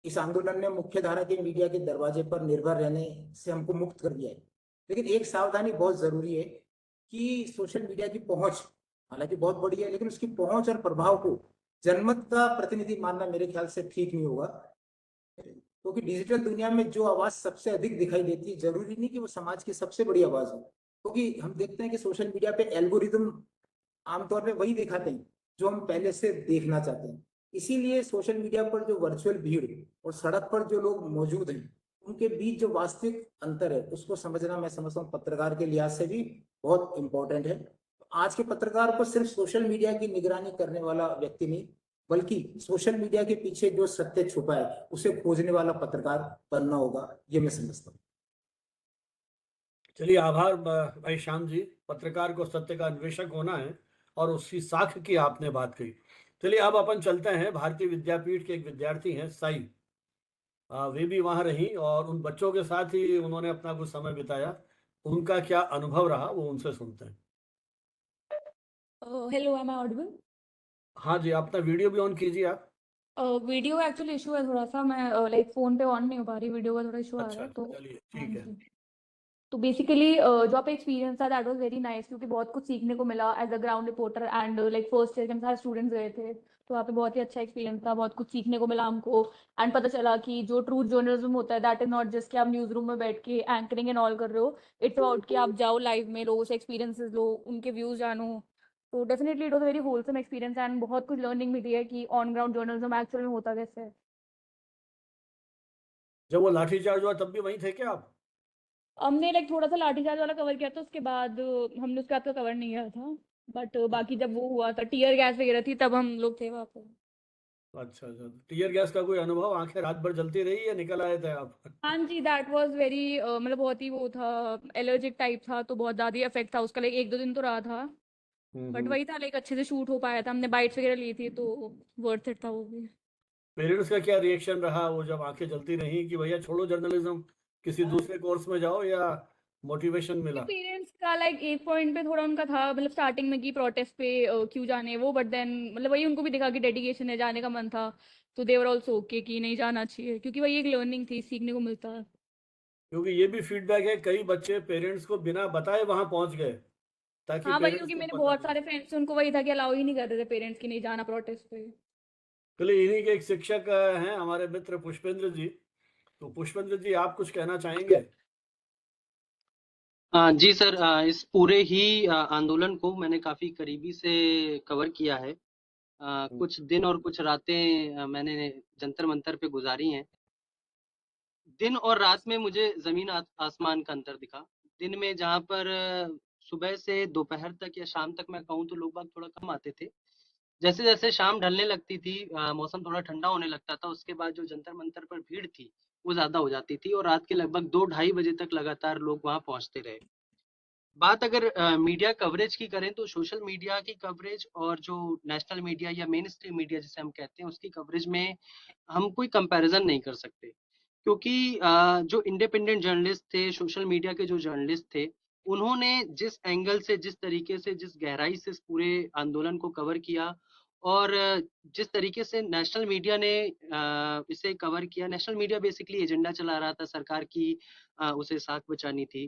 इस आंदोलन ने मुख्य धारा के मीडिया के दरवाजे पर निर्भर रहने से हमको मुक्त कर दिया है। लेकिन एक सावधानी बहुत जरूरी है कि सोशल मीडिया की पहुंच हालांकि बहुत बड़ी है, लेकिन उसकी पहुंच और प्रभाव को जनमत का प्रतिनिधि मानना मेरे ख्याल से ठीक नहीं होगा। क्योंकि डिजिटल दुनिया में जो आवाज सबसे अधिक दिखाई देती है, जरूरी नहीं कि वो समाज की सबसे बड़ी आवाज हो। क्योंकि हम देखते हैं कि सोशल मीडिया पे एल्गोरिदम आमतौर पे वही दिखाते हैं जो हम पहले से देखना चाहते हैं। इसीलिए सोशल मीडिया पर जो वर्चुअल भीड़ और सड़क पर जो लोग मौजूद हैं, उनके बीच जो वास्तविक अंतर है उसको समझना मैं समझता हूँ पत्रकार के लिहाज से भी बहुत इंपॉर्टेंट है। आज के पत्रकार को सिर्फ सोशल मीडिया की निगरानी करने वाला व्यक्ति नहीं, बल्कि सोशल मीडिया के पीछे जो सत्य छुपा है उसे खोजने वाला पत्रकार बनना होगा, ये मैं समझता हूँ। चलिए, आभार भाई श्याम जी। पत्रकार को सत्य का अन्वेषक होना है और उसकी साख की आपने बात कही। चलिए, अब अपन चलते हैं। भारतीय विद्यापीठ के एक विद्यार्थी हैं साई, वे भी वहां रही और उन बच्चों के साथ ही उन्होंने अपना कुछ समय बिताया। उनका क्या अनुभव रहा वो उनसे सुनते हैं। Hello, am I audible? हाँ जी, अपना वीडियो भी ऑन कीजिए आप। वीडियो एक्चुअली इशू है थोड़ा सा, मैं लाइक फोन पे ऑन नहीं हो पा रही, वीडियो का थोड़ा इशू आ रहा अच्छा, है तो। चलिए हाँ ठीक है। जी। तो बेसिकली जो आपका एक्सपीरियंस था दैट वाज वेरी नाइस, क्योंकि बहुत कुछ सीखने को मिला as a ground reporter and like first year के हम सारे स्टूडेंट्स गए थे। तो वहाँ पे बहुत ही अच्छा एक्सपीरियंस था, बहुत कुछ सीखने को मिला हमको। एंड पता चला कि जो ट्रू जर्नलिज्म होता है दैट इज नॉट जस्ट कि आप न्यूज रूम में बैठ के एंकरिंग एंड ऑल कर रहे हो। इट्स अबाउट कि आप जाओ लाइव में, लोगों से एक्सपीरियंसेस लो, उनके व्यूज जानो। तो definitely it was very wholesome experience and बहुत कुछ लर्निंग मिली है कि ऑन ग्राउंड जर्नलिज्म एक्चुअल में होता कैसे है। जब वो लाठीचार्ज हुआ तब भी वहीं थे क्या आप? हमने लाइक थोड़ा सा लाठीचार्ज वाला कवर किया था, उसके बाद हमने उसके बाद का कवर नहीं किया था। बट बाकी जब वो हुआ था, टीयर गैस वगैरह थी, तब हम लोग थे वहाँ पे। अच्छा अच्छा, टीयर गैस का कोई अनुभव? आंखें रात भर जलती रही या निकल आए थे आप? हाँ जी, दैट वाज वेरी मतलब बहुत ही वो था, एलर्जिक टाइप था, तो बहुत ज़्यादा ही इफेक्ट था उसका, लाइक एक दो दिन तो रहा था। बट हम्म। वही था, लाइक अच्छे से शूट हो पाया था, हमने बाइट्स वगैरह ली थी तो वर्थ इट था वो भी। पेरेंट्स का क्या रिएक्शन रहा वो जब आंखें जलती रही कि भैया छोड़ो जर्नलिज्म, किसी दूसरे कोर्स में जाओ, या मोटिवेशन मिला? पेरेंट्स का लाइक एक पॉइंट पे थोड़ा उनका था, मतलब स्टार्टिंग में कि प्रोटेस्ट पे क्यों जाने वो, बट देन मतलब वही उनको भी दिखा कि डेडिकेशन है, जाने का मन था। तो देवर ऑल्सो ओके कि नहीं जाना चाहिए, क्योंकि वही एक लर्निंग थी, सीखने को मिलता है। क्योंकि ये भी फीडबैक है, कई बच्चे पेरेंट्स को बिना बताए वहां पहुंच गए ताकि हाँ वही, पेरेंट्स क्योंकि को मेरे पता बहुत नहीं। सारे फ्रेंड्स उनको वही था कि अलाउ ही नहीं कर रहे थे पेरेंट्स की नहीं जाना प्रोटेस्ट पे। चलिए, इन्हीं के एक शिक्षक हैं हमारे मित्र पुष्पेंद्र जी। तो पुष्पेंद्र जी, आप कुछ कहना चाहेंगे? जी सर, इस पूरे ही आंदोलन को मैंने काफी करीबी से कवर किया है। कुछ दिन और कुछ रातें मैंने जंतर मंतर पे गुजारी हैं। दिन और रात में मुझे जमीन आसमान का अंतर दिखा। दिन में जहाँ पर सुबह से दोपहर तक या शाम तक मैं कहूँ तो लोग बाग थोड़ा कम आते थे। जैसे जैसे शाम ढलने लगती थी, मौसम थोड़ा ठंडा होने लगता था, उसके बाद जो जंतर मंतर पर भीड़ थी वो ज्यादा हो जाती थी और रात के लगभग 2-2:30 बजे तक लगातार लोग वहां पहुंचते रहे। बात अगर मीडिया कवरेज की करें तो सोशल मीडिया की कवरेज और जो नेशनल मीडिया या मेन स्ट्रीम मीडिया जिसे हम कहते हैं उसकी कवरेज में हम कोई कंपैरिजन नहीं कर सकते, क्योंकि जो इंडिपेंडेंट जर्नलिस्ट थे, सोशल मीडिया के जो जर्नलिस्ट थे, उन्होंने जिस एंगल से, जिस तरीके से, जिस गहराई से इस पूरे आंदोलन को कवर किया और जिस तरीके से नेशनल मीडिया ने इसे कवर किया, नेशनल मीडिया बेसिकली एजेंडा चला रहा था, सरकार की उसे साख बचानी थी।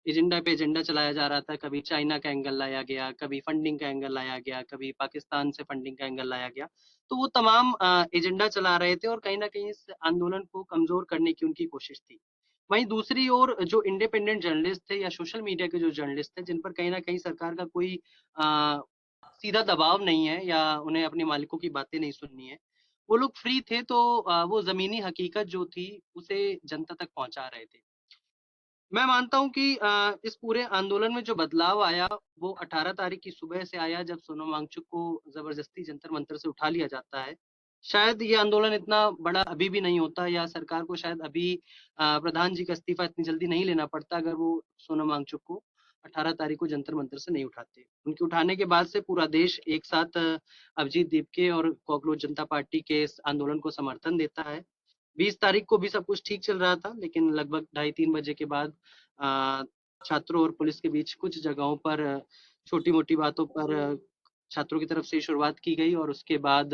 एजेंडा पे एजेंडा चलाया जा रहा था, कभी चाइना का एंगल लाया गया, कभी फंडिंग का एंगल लाया गया, कभी पाकिस्तान से फंडिंग का एंगल लाया गया। तो वो तमाम एजेंडा चला रहे थे और कहीं ना कहीं इस आंदोलन को कमजोर करने की उनकी कोशिश थी। वहीं दूसरी ओर जो इंडिपेंडेंट जर्नलिस्ट थे या सोशल मीडिया के जो जर्नलिस्ट थे, जिन पर कहीं ना कहीं सरकार का कोई सीधा दबाव नहीं है या उन्हें अपने मालिकों की बातें नहीं सुननी है, वो लोग फ्री थे, तो वो जमीनी हकीकत जो थी उसे जनता तक पहुंचा रहे थे। मैं मानता हूं कि इस पूरे आंदोलन में जो बदलाव आया वो 18 तारीख की सुबह से आया, जब सोनम वांगचुक को जबरदस्ती जंतर मंतर से उठा लिया जाता है। शायद ये आंदोलन इतना बड़ा अभी भी नहीं होता, या सरकार को शायद अभी प्रधान जी का इस्तीफा इतनी जल्दी नहीं लेना पड़ता अगर वो सोनम वांगचुक को 18 तारीख को जंतर मंतर से नहीं उठाते। उनके उठाने के बाद से पूरा देश एक साथ अभिजीत दीपके और कॉकरोच जनता पार्टी के इस आंदोलन को समर्थन देता है। 20 तारीख को भी सब कुछ ठीक चल रहा था, लेकिन लगभग 2:30-3 बजे के बाद छात्रों और पुलिस के बीच कुछ जगहों पर छोटी मोटी बातों पर छात्रों की तरफ से शुरुआत की गई और उसके बाद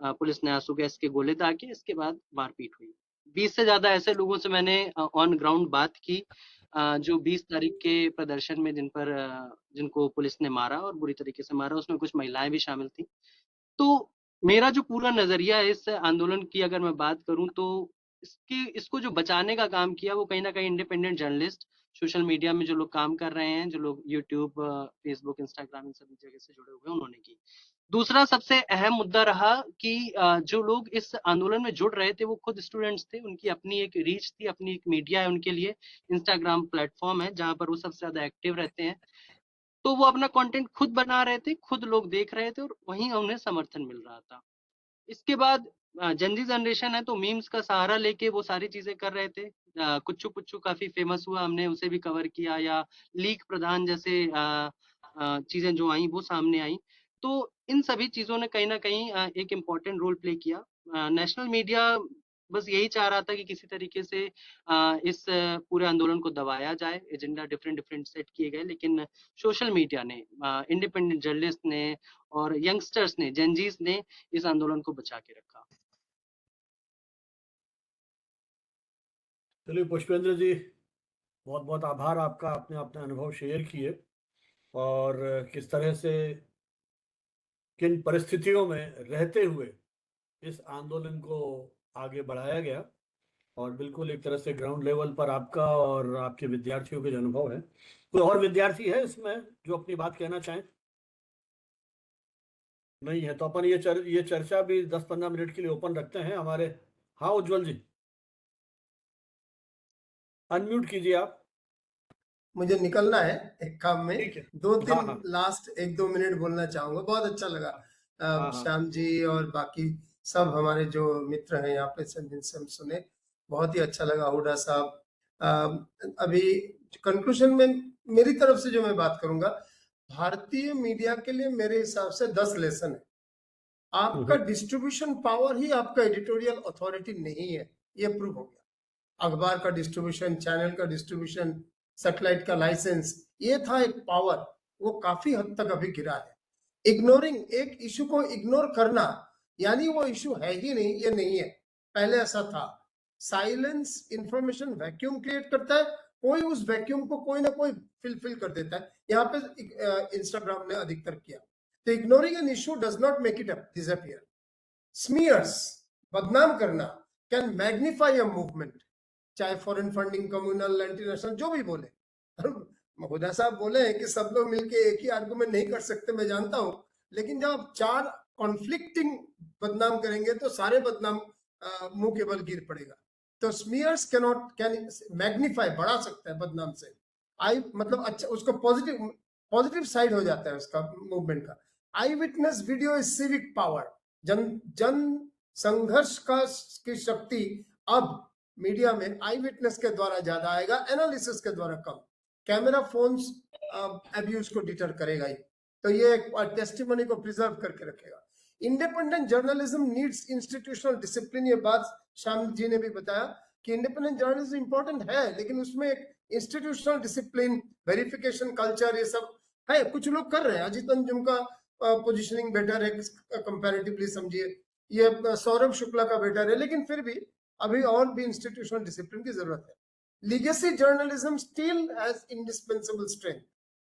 पुलिस ने आंसू गैस के गोले दागे, इसके बाद मारपीट हुई। 20 से ज्यादा ऐसे लोगों से मैंने ऑन ग्राउंड बात की जो 20 तारीख के प्रदर्शन में जिनको पुलिस ने मारा और बुरी तरीके से मारा, उसमें कुछ महिलाएं भी शामिल थी। तो मेरा जो पूरा नजरिया है इस आंदोलन की अगर मैं बात करूं तो इसको जो बचाने का काम किया वो कहीं ना कहीं इंडिपेंडेंट जर्नलिस्ट, सोशल मीडिया में जो लोग काम कर रहे हैं, जो लोग यूट्यूब, फेसबुक, इंस्टाग्राम इन सभी जगह से जुड़े हुए हैं, उन्होंने की। दूसरा सबसे अहम मुद्दा रहा कि जो लोग इस आंदोलन में जुड़ रहे थे वो खुद स्टूडेंट्स थे, उनकी अपनी एक रीच थी, अपनी एक मीडिया है उनके लिए, इंस्टाग्राम प्लेटफॉर्म है जहां पर वो सबसे ज्यादा एक्टिव रहते हैं। तो वो अपना कंटेंट खुद बना रहे थे, खुद लोग देख रहे थे और वहीं उन्हें समर्थन मिल रहा था। इसके बाद जनजी जनरेशन है तो मीम्स का सहारा लेके वो सारी चीजें कर रहे थे। कुच्चू पुच्चू काफी फेमस हुआ, हमने उसे भी कवर किया, या लीक प्रधान जैसे चीजें जो आई वो सामने आई। तो इन सभी चीजों ने कहीं ना कहीं एक इम्पोर्टेंट रोल प्ले किया। नेशनल मीडिया बस यही चाह रहा था कि किसी तरीके से इस पूरे आंदोलन को दबाया जाए, एजेंडा डिफरेंट डिफरेंट सेट किए गए, लेकिन सोशल मीडिया ने, इंडिपेंडेंट जर्नलिस्ट ने और यंगस्टर्स ने, जेनजीज ने इस आंदोलन को बचा के रखा। चलिए पुष्पेंद्र जी, बहुत बहुत आभार आपका, आपने अपने अनुभव शेयर किए और किस तरह से किन परिस्थितियों में रहते हुए इस आंदोलन को आगे बढ़ाया गया, और बिल्कुल एक तरह से ग्राउंड लेवल पर आपका और आपके विद्यार्थियों के जो अनुभव है। कोई और विद्यार्थी है इसमें जो अपनी बात कहना चाहें? नहीं है तो अपन ये चर्चा भी 10-15 मिनट के लिए ओपन रखते हैं हमारे। हाँ उज्जवल जी, अनम्यूट कीजिए आप। मुझे निकलना है एक काम में, ठीक है। 2-3 हाँ। लास्ट 1-2 मिनट बोलना चाहूंगा। बहुत अच्छा लगा हाँ। श्याम जी और बाकी सब हमारे जो मित्र हैं यहाँ पे, जिनसे हम सुने, बहुत ही अच्छा लगा। हुडा साहब, अभी कंक्लूजन में मेरी तरफ से जो मैं बात करूंगा, भारतीय मीडिया के लिए मेरे हिसाब से 10 लेसन है। आपका डिस्ट्रीब्यूशन पावर ही आपका एडिटोरियल अथॉरिटी नहीं है, ये प्रूव हो गया। अखबार का डिस्ट्रीब्यूशन, चैनल का डिस्ट्रीब्यूशन, सैटेलाइट का लाइसेंस, ये था एक पावर, वो काफी हद तक अभी गिरा है। इग्नोरिंग, एक इशू को इग्नोर करना यानी वो इशू है ही नहीं, ये नहीं है। पहले ऐसा था, साइलेंस इंफॉर्मेशन वैक्यूम क्रिएट करता है, कोई उस वैक्यूम को कोई ना कोई फिल कर देता है। यहाँ पे इंस्टाग्राम ने अधिकतर किया। तो ignoring an issue does not make it disappear. Smears, बदनाम करना, कैन मैग्निफाई अ मूवमेंट, चाहे फॉरेन फंडिंग, कम्युनल, इंटरनेशनल, जो भी बोले। हुडा साहब बोले हैं कि सब लोग मिलके एक ही आर्गुमेंट नहीं कर सकते, मैं जानता हूं, लेकिन जब आप 4 कॉन्फ्लिक्टिंग बदनाम करेंगे तो सारे बदनाम मुंह के बल गिर पड़ेगा। तो स्मीयर्स कैन मैग्निफाई, बढ़ा सकता है बदनाम से। मतलब अच्छा उसको पॉजिटिव साइड हो जाता है उसका मूवमेंट का। Eye witness video is civic power, जन संघर्ष की शक्ति अब मीडिया में आई विटनेस के द्वारा ज्यादा आएगा, एनालिसिस के द्वारा कम। कैमरा फोन्स अब्यूज को डिटर करेगा ही, तो ये टेस्टिमनी को प्रिजर्व करके रखेगा। Independent journalism needs institutional discipline, ये बात श्याम जी ने भी बताया कि इंडिपेंडेंट जर्नलिज्म इंपॉर्टेंट है, लेकिन उसमें एक इंस्टीट्यूशनल डिसिप्लिन, वेरिफिकेशन कल्चर, ये सब है। कुछ लोग कर रहे हैं, अजीत अंजुम का पोजीशनिंग बेटर है कंपैरेटिवली, समझिए ये सौरभ शुक्ला का बेटर है, लेकिन फिर भी अभी और भी इंस्टीट्यूशनल डिसिप्लिन की जरूरत है। Legacy journalism still has indispensable strength,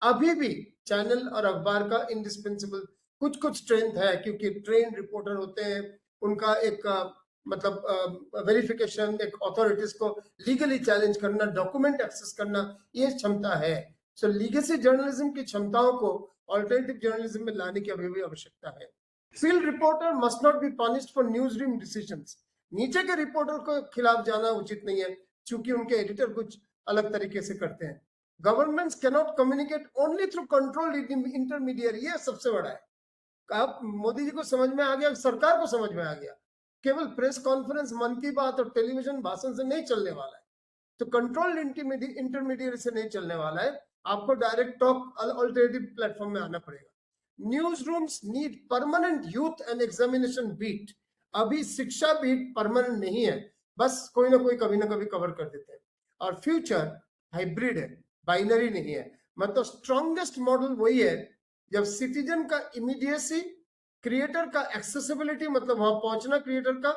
अभी भी चैनल और अखबार का इंडिस्पेंसेबल कुछ स्ट्रेंथ है, क्योंकि ट्रेन रिपोर्टर होते हैं, उनका एक मतलब वेरिफिकेशन, एक अथॉरिटीज को लीगली चैलेंज करना, डॉक्यूमेंट एक्सेस करना, ये क्षमता है। सो लीगेसी जर्नलिज्म की क्षमताओं को ऑल्टरनेटिव जर्नलिज्म में लाने की अभी भी आवश्यकता है। Field reporter must not be punished for news room decisions, नीचे के रिपोर्टर को खिलाफ जाना उचित नहीं है, क्योंकि उनके एडिटर कुछ अलग तरीके से करते हैं। Governments can not communicate only through control intermediate, ये सबसे बड़ा है। आप मोदी जी को समझ में आ गया, सरकार को समझ में आ गया, केवल प्रेस कॉन्फ्रेंस, मन की बात और टेलीविजन भाषण से नहीं चलने वाला है, तो कंट्रोल इंटरमीडिएट से नहीं चलने वाला है, आपको डायरेक्ट टॉक अल्टरनेटिव प्लेटफॉर्म में आना पड़ेगा। Newsrooms need permanent youth and examination beat, अभी शिक्षा बीट परमानेंट नहीं है, बस कोई ना कोई कभी ना कभी कवर कर देते हैं। और फ्यूचर हाइब्रिड है, बाइनरी नहीं है, मतलब स्ट्रॉन्गेस्ट मॉडल वही है जब सिटीजन का इमीडिएसी, क्रिएटर का एक्सेसिबिलिटी, मतलब वहां पहुंचना क्रिएटर का,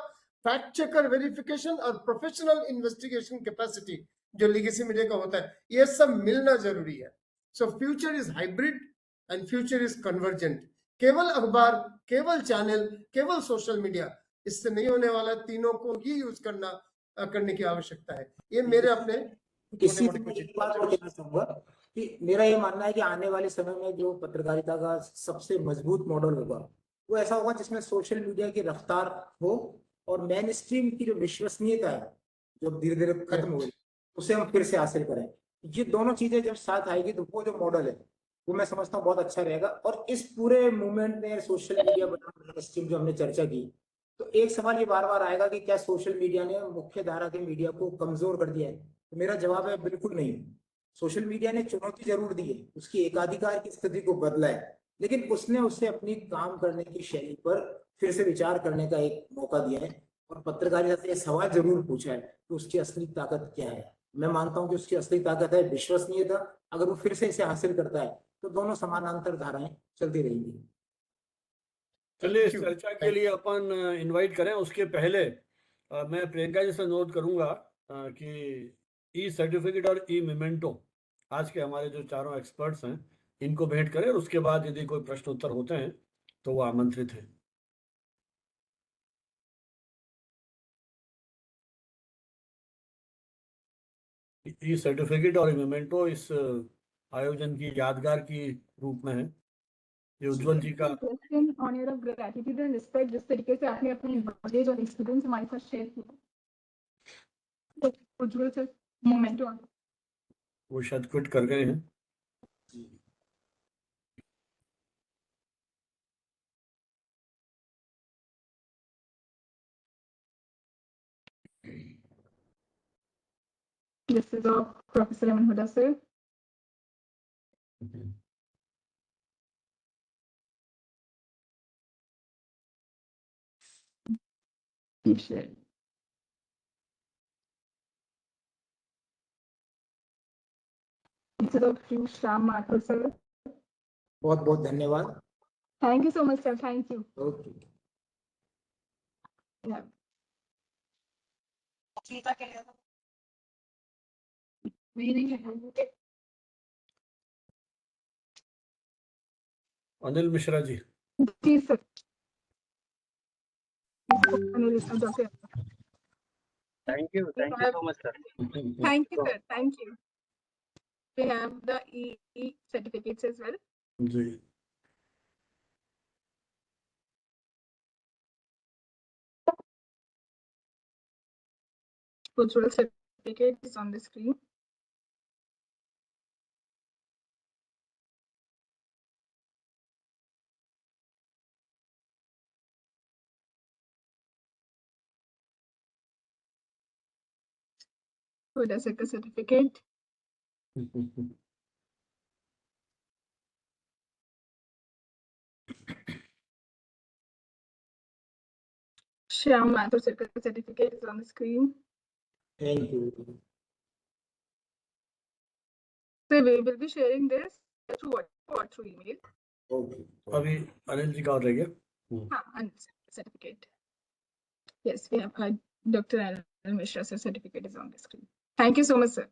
फैक्ट चेकर वेरिफिकेशन और प्रोफेशनल इन्वेस्टिगेशन कैपेसिटी जो लीगेसी मीडिया का होता है, ये सब मिलना जरूरी है। So future is hybrid and future is convergent. केवल अखबार, केवल चैनल, केवल सोशल मीडिया, इससे नहीं होने वाला, तीनों को ही यूज करने की आवश्यकता है। ये मेरे अपने इसी में एक बात और कहना चाहूंगा कि मेरा ये मानना है कि आने वाले समय में जो पत्रकारिता का सबसे मजबूत मॉडल होगा वो ऐसा होगा जिसमें सोशल मीडिया की रफ्तार हो और मेन स्ट्रीम की जो विश्वसनीयता है जो धीरे धीरे खत्म हो गई, उसे हम फिर से हासिल करें। ये दोनों चीजें जब साथ आएगी तो वो जो मॉडल है वो मैं समझता हूँ बहुत अच्छा रहेगा। और इस पूरे मूवमेंट में सोशल मीडिया बनाम स्ट्रीम जो हमने चर्चा की, तो एक सवाल ये बार बार आएगा कि क्या सोशल मीडिया ने मुख्य धारा के मीडिया को कमजोर कर दिया है? तो मेरा जवाब है बिल्कुल नहीं। सोशल मीडिया ने चुनौती जरूर दी है, उसकी एकाधिकार की स्थिति को बदला है, लेकिन उसने उसे अपनी काम करने की शैली पर फिर से विचार करने का एक मौका दिया है। और पत्रकारिता से सवाल जरूर पूछा है कि उसकी असली ताकत क्या है। मैं मानता हूं कि उसकी असली ताकत है विश्वसनीयता। अगर वो फिर से इसे हासिल करता है तो दोनों समानांतर धाराएं चलती रहेंगी। चलिए, इस चर्चा के लिए अपन इनवाइट करें, उसके पहले मैं प्रियंका जी से नोट करूंगा कि ई सर्टिफिकेट और ई मेमेंटो आज के हमारे जो चारों एक्सपर्ट्स हैं इनको भेंट करें, और उसके बाद यदि कोई प्रश्न उत्तर होते हैं तो वो आमंत्रित हैं। ई सर्टिफिकेट और ई मेमेंटो इस आयोजन की यादगार की रूप में है। ये उज्जवल जी का honour of gratitude and respect, जिस तरीके से आपने अपनी नॉलेज और एक्सपीरियंस हमारे साथ शेयर किया, तो उज्जवल से मोमेंटो वो शायद क्विट कर गए हैं। This is of Professor Aman Huda, sir. This is of Shyam Mathur, sir. बहुत बहुत धन्यवाद। Thank you so much, sir. Thank you. Okay. Yeah. Anil Mishra ji. जी sir. Thank you so much, sir. Thank you, sir. Thank you. We have the E certificates as well. जी। Cultural certificate is on the screen. Udasaka certificate. Shyam Mathur certificate is on the screen. Thank you. So we will be sharing this through WhatsApp or through email. Okay. अभी अनिल जी का और रह गया। And certificate. Yes, we have Dr. Anil Mishra sir certificate is on the screen. Thank you so much, sir.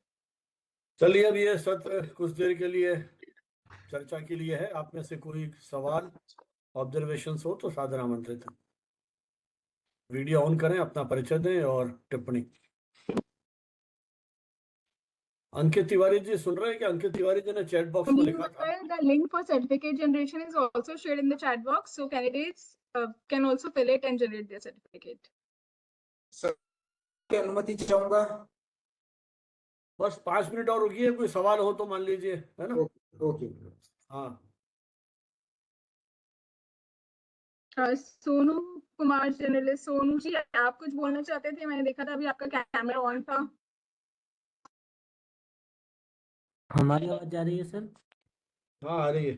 चलिए अब ये सत्र कुछ देर के लिए चर्चा के लिए है। आप में से कोई सवाल ऑब्जर्वेशंस हो तो सादर आमंत्रित है। वीडियो ऑन करें, अपना परिचय दें और टिप्पणी। अंकित तिवारी जी सुन रहे हैं कि अंकित तिवारी जी ने चैट बॉक्स में लिखा था। The link for certificate generation is also shared in the chat box, so candidates can also fill it and generate their certificate. Sir की अनुमति चाहूंगा। बस 5 मिनट और रुकिए, कोई सवाल हो तो मान लीजिए, है ना? ओके। हाँ, सोनू कुमार जर्नलिस्ट, सोनू जी आप कुछ बोलना चाहते थे? मैंने देखा था अभी आपका कैमरा ऑन था। हमारी आवाज जा रही है सर? हाँ आ रही है।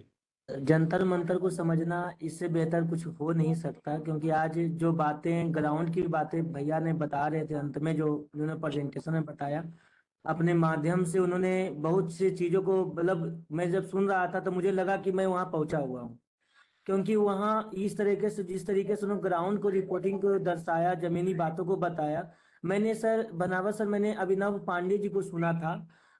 जंतर मंतर को समझना इससे बेहतर कुछ हो नहीं सकता, क्योंकि आज जो बातें ग्राउंड की बातें भैया ने बता रहे थे, अंत में जो उन्होंने प्रेजेंटेशन में बताया, अपने माध्यम से उन्होंने बहुत सी चीजों को, मतलब मैं जब सुन रहा था तो मुझे लगा कि मैं वहाँ पहुंचा हुआ हूँ, क्योंकि वहाँ इस तरीके से, जिस तरीके से उन्होंने ग्राउंड को, रिपोर्टिंग को दर्शाया, जमीनी बातों को बताया। मैंने सर बनावत सर, मैंने अभिनव पांडे जी को सुना था।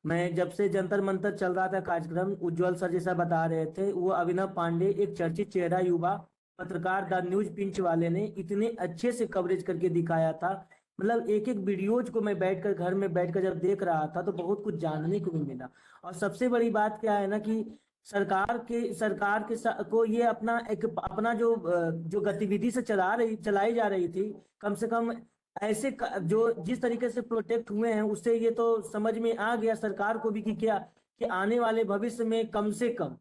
मैं जब से जंतर मंतर चल रहा था कार्यक्रम, उज्जवल सर जैसा बता रहे थे, वो अभिनव पांडे एक चर्चित चेहरा, युवा पत्रकार, द न्यूज पिंच वाले ने इतने अच्छे से कवरेज करके दिखाया था। मतलब एक एक वीडियोज को मैं बैठकर घर में बैठकर जब देख रहा था तो बहुत कुछ जानने को भी मिला। और सबसे बड़ी बात क्या है ना कि सरकार को ये अपना जो गतिविधि से चलाई जा रही थी, कम से कम ऐसे जो जिस तरीके से प्रोटेक्ट हुए हैं, उससे ये तो समझ में आ गया सरकार को भी कि क्या कि आने वाले भविष्य में कम से कम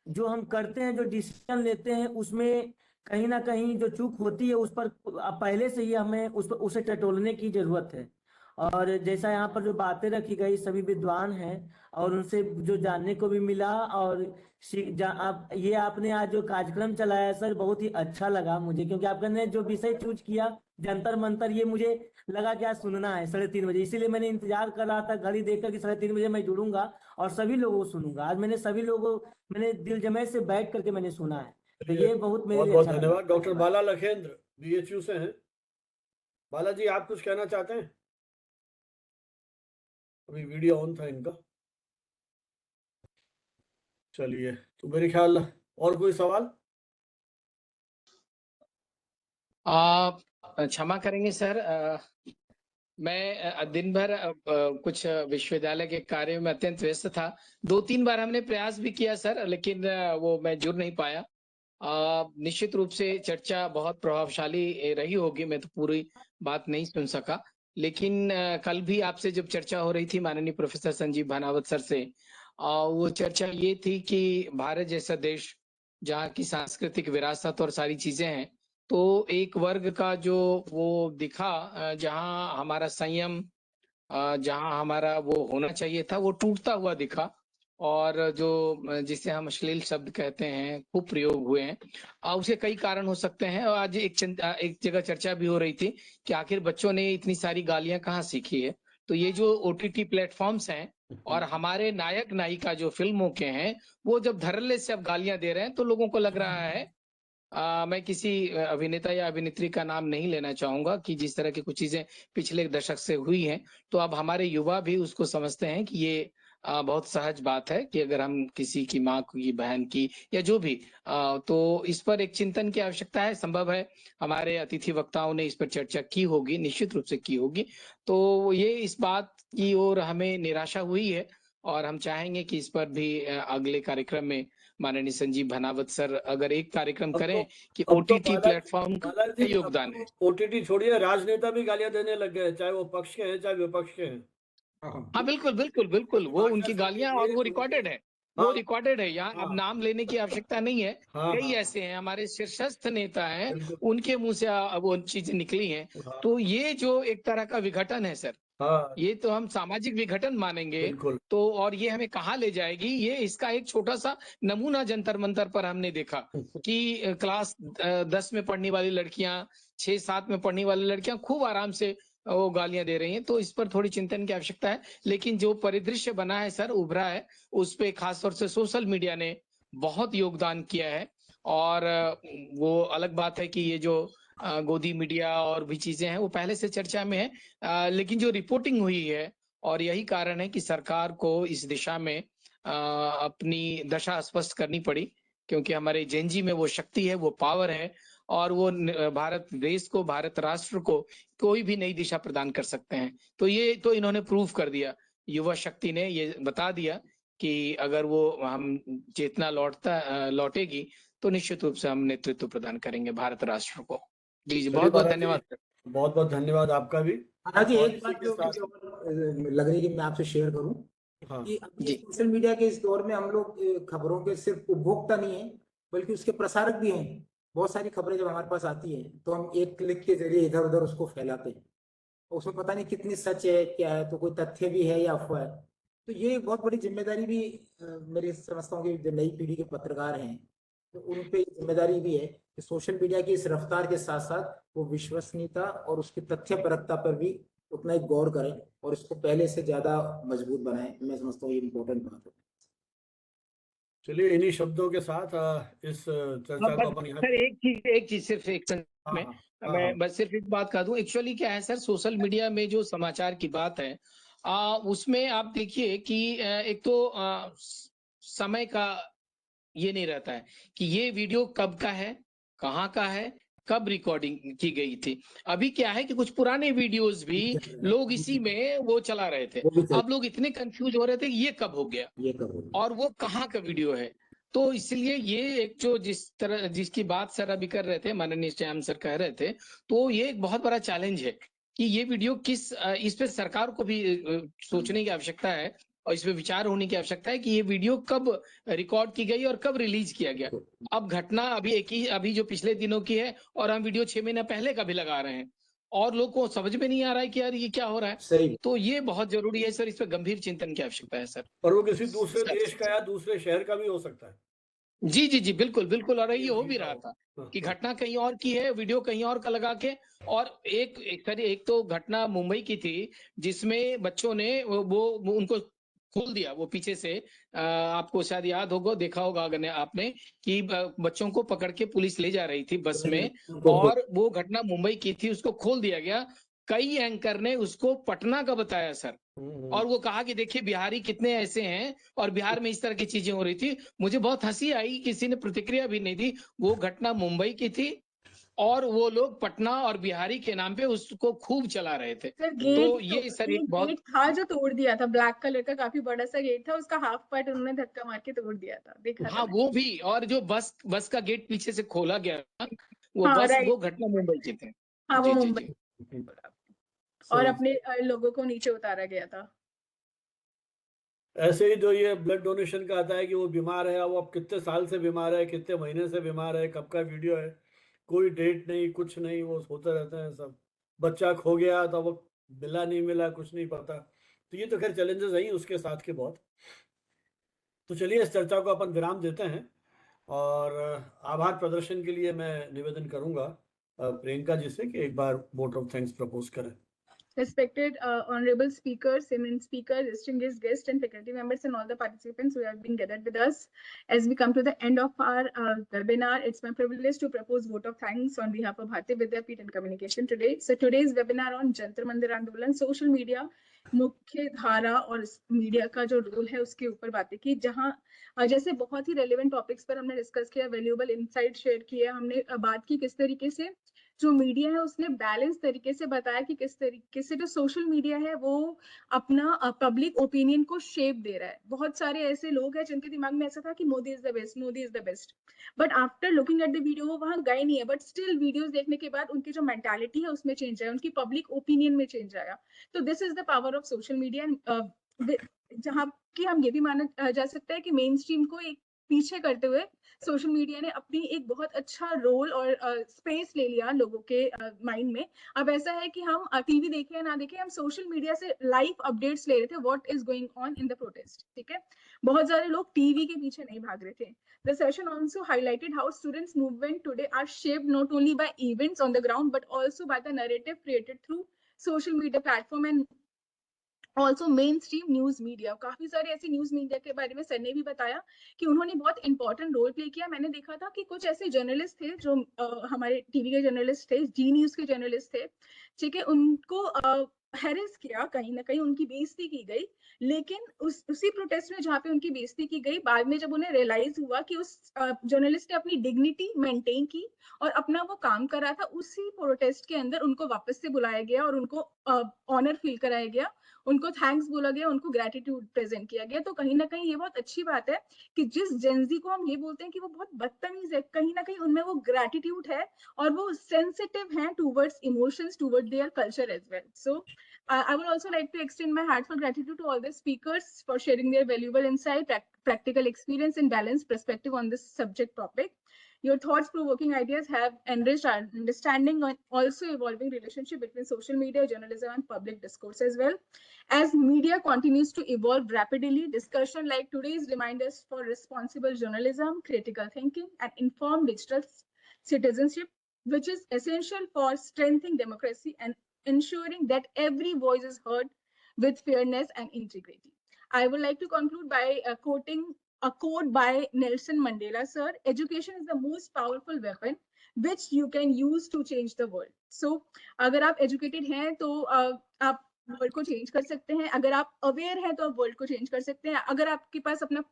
जो हम करते हैं, जो डिसीजन लेते हैं, उसमें कहीं ना कहीं जो चूक होती है उस पर पहले से ही हमें उसे टटोलने की जरूरत है। और जैसा यहाँ पर जो बातें रखी गई, सभी विद्वान हैं और उनसे जो जानने को भी मिला। और ये आपने आज जो कार्यक्रम चलाया सर, बहुत ही अच्छा लगा मुझे, क्योंकि आपने जो विषय चूज किया जंतर मंतर, ये मुझे लगा कि आज सुनना है 3:30 बजे, इसीलिए मैंने इंतजार कर रहा था घड़ी देखकर कि 3:30 बजे मैं जुड़ूंगा और सभी लोगों को सुनूंगा। आज मैंने दिल जमे से बैठ करके मैंने सुना है, तो ये बहुत मेरे लिए बहुत अच्छा धन्यवाद। डॉक्टर बाला लखेंद्र बीएचयू से हैं। बाला जी आप कुछ कहना चाहते हैं? अभी वीडियो ऑन था इनका। चलिए, तो मेरे ख्याल और कोई सवाल? क्षमा करेंगे सर, मैं दिन भर कुछ विश्वविद्यालय के कार्य में अत्यंत व्यस्त था। 2-3 बार हमने प्रयास भी किया सर, लेकिन वो मैं जुड़ नहीं पाया। निश्चित रूप से चर्चा बहुत प्रभावशाली रही होगी, मैं तो पूरी बात नहीं सुन सका, लेकिन कल भी आपसे जब चर्चा हो रही थी माननीय प्रोफेसर संजीव भानावत सर से, वो चर्चा ये थी कि भारत जैसा देश जहाँ की सांस्कृतिक विरासत और सारी चीजें हैं, तो एक वर्ग का जो वो दिखा, जहाँ हमारा संयम, जहाँ हमारा वो होना चाहिए था, वो टूटता हुआ दिखा। और जो जिसे हम अश्लील शब्द कहते हैं, खूब प्रयोग हुए हैं, उसे कई कारण हो सकते हैं। और आज एक जगह चर्चा भी हो रही थी कि आखिर बच्चों ने इतनी सारी गालियां कहाँ सीखी है। तो ये जो OTT प्लेटफॉर्म्स हैं और हमारे नायक नायिका जो फिल्मों के हैं, वो जब धड़ल्ले से अब गालियां दे रहे हैं, तो लोगों को लग रहा है, मैं किसी अभिनेता या अभिनेत्री का नाम नहीं लेना चाहूंगा, कि जिस तरह की कुछ चीजें पिछले दशक से हुई हैं, तो अब हमारे युवा भी उसको समझते हैं कि ये बहुत सहज बात है कि अगर हम किसी की माँ की, बहन की या जो भी, तो इस पर एक चिंतन की आवश्यकता है। संभव है हमारे अतिथि वक्ताओं ने इस पर चर्चा की होगी, निश्चित रूप से की होगी। तो ये इस बात की ओर हमें निराशा हुई है और हम चाहेंगे कि इस पर भी अगले कार्यक्रम में माननीय संजीव भानावत सर अगर एक कार्यक्रम करें कि OTT प्लेटफॉर्म का योगदान है। OTT छोड़िए, राजनेता भी गालियां देने लग गए, चाहे वो पक्ष के हैं चाहे विपक्ष के हैं। हाँ बिल्कुल बिल्कुल बिल्कुल, वो उनकी गालियां और वो रिकॉर्डेड है। वो हाँ रिकॉर्डेड है यहाँ, अब हाँ नाम लेने की आवश्यकता नहीं है। हाँ कई हाँ ऐसे हैं हमारे शीर्षस्थ नेता हैं, बिल्कुल उनके मुंह से वो चीजें निकली हैं। हाँ तो ये जो एक तरह का विघटन है सर, हाँ ये तो हम सामाजिक विघटन मानेंगे। बिल्कुल तो और ये हमें कहाँ ले जाएगी, ये इसका एक छोटा सा नमूना जंतर मंतर पर हमने देखा कि क्लास 10 में पढ़ने वाली लड़कियां, 6-7 में पढ़ने वाली लड़कियां खूब आराम से वो गालियां दे रही हैं। तो इस पर थोड़ी चिंतन की आवश्यकता है। लेकिन जो परिदृश्य बना है सर, उभरा है, उस पे खासतौर से सोशल मीडिया ने बहुत योगदान किया है। और वो अलग बात है कि ये जो गोदी मीडिया और भी चीजें हैं वो पहले से चर्चा में है, लेकिन जो रिपोर्टिंग हुई है, और यही कारण है कि सरकार को इस दिशा में अपनी दशा स्पष्ट करनी पड़ी, क्योंकि हमारे जेनजी में वो शक्ति है, वो पावर है, और वो भारत देश को, भारत राष्ट्र को कोई भी नई दिशा प्रदान कर सकते हैं। तो ये तो इन्होंने प्रूव कर दिया, युवा शक्ति ने ये बता दिया कि अगर वो हम चेतना लौटेगी तो निश्चित रूप से हम नेतृत्व प्रदान करेंगे भारत राष्ट्र को। जी जी, चलिए बहुत बहुत महाराज जी, धन्यवाद सर। बहुत बहुत धन्यवाद आपका भी। हाँ जी, और एक इसी बात के जो साथ मुझे और लग रही है कि मैं आपसे शेयर करूं हाँ कि अभी जी सोशल मीडिया के इस दौर में हम लोग खबरों के सिर्फ उपभोक्ता नहीं है, बल्कि उसके प्रसारक भी हैं। बहुत सारी खबरें जब हमारे पास आती हैं तो हम एक क्लिक के जरिए इधर उधर उसको फैलाते हैं। उसमें पता नहीं कितनी सच है, क्या है, तो कोई तथ्य भी है या अफवाह है। तो ये एक बहुत बड़ी जिम्मेदारी भी मेरी समझता हूँ कि जो नई पीढ़ी के पत्रकार हैं तो उन पे जिम्मेदारी भी है कि सोशल मीडिया की इस रफ्तार के साथ साथ वो विश्वसनीयता और उसकी तथ्यपरकता पर भी उतना ही गौर करें और इसको पहले से ज्यादा मजबूत बनाएं। मैं समझता हूँ ये इम्पोर्टेंट बात है। चलिए इन्हीं शब्दों के साथ इस चर्चा को बस अपन यहाँ सर एक चीज सिर्फ एक सेकंड हाँ में, हाँ हाँ मैं हाँ बस सिर्फ एक बात कह दूं। एक्चुअली क्या है सर, सोशल मीडिया में जो समाचार की बात है, उसमें आप देखिए कि एक तो समय का ये नहीं रहता है कि ये वीडियो कब का है, कहाँ का है, कब रिकॉर्डिंग की गई थी। अभी क्या है कि कुछ पुराने वीडियोस भी लोग इसी में वो चला रहे थे। वो भी चल अब लोग इतने कंफ्यूज हो रहे थे कि ये कब हो गया ये करो। और वो कहाँ का वीडियो है। तो इसलिए ये एक जो जिसकी बात सर अभी कर रहे थे, माननीय श्याम सर कह रहे थे, तो ये एक बहुत बड़ा चैलेंज है कि ये वीडियो इस पे सरकार को भी सोचने की आवश्यकता है और इस पे विचार होने की आवश्यकता है कि ये वीडियो कब रिकॉर्ड की गई और कब रिलीज किया गया। अब घटना अभी जो पिछले दिनों की है और हम वीडियो 6 महीने पहले का भी लगा रहे हैं और लोग को समझ में नहीं आ रहा है कि यार ये क्या हो रहा है। सही। तो ये बहुत जरूरी है सर, इस पर गंभीर चिंतन की आवश्यकता है सर। और वो किसी दूसरे देश का या दूसरे शहर का भी हो सकता है। जी जी जी, बिल्कुल बिल्कुल। और ये हो भी वीडियो रहा हो। था हाँ, कि हाँ, घटना कहीं और की है, वीडियो कहीं और का लगा के। और एक तो घटना मुंबई की थी जिसमें बच्चों ने वो उनको खोल दिया, वो पीछे से आपको शायद याद होगा, देखा होगा अगर आपने कि बच्चों को पकड़ के पुलिस ले जा रही थी बस में, और वो घटना मुंबई की थी, उसको खोल दिया गया। कई एंकर ने उसको पटना का बताया सर, और वो कहा कि देखिए बिहारी कितने ऐसे हैं और बिहार में इस तरह की चीजें हो रही थी। मुझे बहुत हंसी आई, किसी ने प्रतिक्रिया भी नहीं दी। वो घटना मुंबई की थी और वो लोग पटना और बिहारी के नाम पे उसको खूब चला रहे थे। सर तो ये सर एक बहुत गेट था जो तोड़ दिया था, ब्लैक कलर का काफी बड़ा सा गेट था, उसका हाफ पार्ट उन्होंने धक्का मार के तोड़ दिया था, देखा था हाँ मैंने। वो भी, और जो बस का गेट पीछे से खोला गया था, हाँ वो राइट, घटना मुंबई की थी। हाँ वो जी जी मुंबई जी। और सही। अपने लोगों को नीचे उतारा गया था। ऐसे ही जो ये ब्लड डोनेशन का आता है कि वो बीमार है, वो अब कितने साल से बीमार है, कितने महीने से बीमार है, कब का वीडियो है, कोई डेट नहीं, कुछ नहीं, वो होते रहते हैं सब। बच्चा खो गया तो वो मिला नहीं मिला, कुछ नहीं पता। तो ये तो खैर चैलेंजेस हैं ही उसके साथ के बहुत। तो चलिए इस चर्चा को अपन विराम देते हैं और आभार प्रदर्शन के लिए मैं निवेदन करूंगा प्रियंका जी से कि एक बार वोट ऑफ थैंक्स प्रपोज करें। Respected honorable speakers, eminent speakers, distinguished guests, and faculty members, and all the participants who have been gathered with us, as we come to the end of our webinar, it's my privilege to propose vote of thanks on behalf of Bharatiya Vidyapeeth and Communication today. So today's webinar on Jantar Mandir Andolan, social media, मुख्य धारा और media का जो role है उसके ऊपर बातें की, जहां जैसे बहुत ही रेलेवेंट टॉपिक्स पर हमने डिस्कस किया, वैल्यूएबल इनसाइट शेयर किया, हमने बात की किस तरीके से जो मीडिया है उसने बैलेंस तरीके से बताया कि किस तरीके से जो सोशल मीडिया है वो अपना पब्लिक ओपिनियन को शेप दे रहा है। बहुत सारे ऐसे लोग हैं जिनके दिमाग में ऐसा था कि Modi is the best, Modi is the best, but after looking at the video वो वहां गए नहीं है, बट स्टिल वीडियोस देखने के बाद उनकी जो मेंटालिटी है उसमें चेंज आया, उनकी पब्लिक ओपिनियन में चेंज आया। तो this is the power of social media. जहाँ कि हम ये भी माना जा सकता है कि मेन स्ट्रीम को एक पीछे करते हुए सोशल मीडिया ने अपनी एक बहुत अच्छा रोल और स्पेस ले लिया लोगों के माइंड में। अब ऐसा है कि हम टीवी देखें या ना देखें, हम सोशल मीडिया से लाइव अपडेट्स ले रहे थे what is going on in the protest. ठीक है, बहुत सारे लोग टीवी के पीछे नहीं भाग रहे थे। The session also highlighted how students' movement today are shaped not only by events on the ground but also by the narrative created through social media platform and also main stream news media. काफी सारे ऐसे news media के बारे में sir ने भी बताया कि उन्होंने बहुत इंपॉर्टेंट रोल प्ले किया। मैंने देखा था कि कुछ ऐसे जर्नलिस्ट थे जो हमारे टीवी के जर्नलिस्ट थे, जी न्यूज के जर्नलिस्ट थे, ठीक है, उनको हैरेस किया, कहीं ना कहीं उनकी बेइज्जती की गई। लेकिन उसी प्रोटेस्ट में जहाँ पे उनकी बेइज्जती की गई, बाद में जब उन्हें रियलाइज हुआ कि उस जर्नलिस्ट ने अपनी डिग्निटी मेंटेन की और अपना वो काम कर रहा था, उसी प्रोटेस्ट के अंदर उनको वापस से बुलाया गया और उनको ऑनर फील कराया गया, उनको थैंक्स बोला गया, उनको ग्रेटिट्यूड प्रेजेंट किया गया। तो कहीं ना कहीं ये बहुत अच्छी बात है कि जिस जेनजी को हम ये बोलते हैं कि वो बहुत बदतमीज है, कहीं ना कहीं उनमें वो ग्रेटिट्यूड है और वो सेंसिटिव हैं towards emotions, toward their culture as well. So I would also like to extend my heartfelt gratitude to all the speakers for sharing their valuable insight, practical experience, and balanced perspective on this subject topic. Your thoughts-provoking ideas have enriched our understanding and also evolving relationship between social media, journalism, and public discourse as well. As media continues to evolve rapidly, discussion like today's remind us for responsible journalism, critical thinking, and informed digital citizenship, which is essential for strengthening democracy and ensuring that every voice is heard with fairness and integrity. I would like to conclude by quoting a quote by Nelson Mandela, sir. Education is the most powerful weapon which you can use to change the world. So, अगर आप educated हैं तो आप world को change कर सकते हैं, अगर आप अवेयर हैं तो आप वर्ल्ड को चेंज कर सकते हैं, अगर आपके पास अपना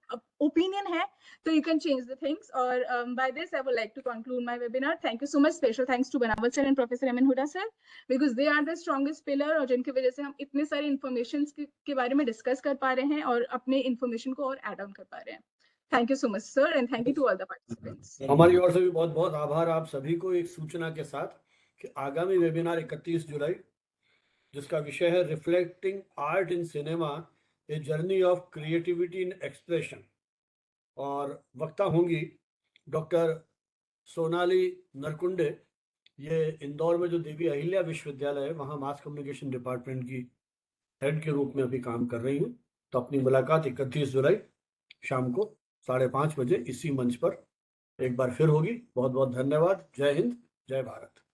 ओपिनियन है तो you can change the things. और by this I would like to conclude my webinar. Thank you so much, special thanks to Banawal sir and professor MN Huda sir, because they are the strongest pillar और जिनकी वजह से हम इतने सारे information के बारे में डिस्कस कर पा रहे हैं और अपने इन्फॉर्मेशन को और एड ऑन कर पा रहे हैं। Thank you so much sir and thank you to all the participants. हमारी ओर से भी बहुत बहुत आभार आप सभी को, एक सूचना के साथ कि आगामी वेबिनार 31 जुलाई, जिसका विषय है reflecting art in cinema, a journey of creativity in expression, और वक्ता होंगी डॉक्टर सोनाली नरकुंडे। ये इंदौर में जो देवी अहिल्या विश्वविद्यालय है वहाँ मास कम्युनिकेशन डिपार्टमेंट की हेड के रूप में अभी काम कर रही हैं। तो अपनी मुलाकात 31 जुलाई शाम को 5:30 बजे इसी मंच पर एक बार फिर होगी। बहुत बहुत धन्यवाद। जय हिंद, जय भारत।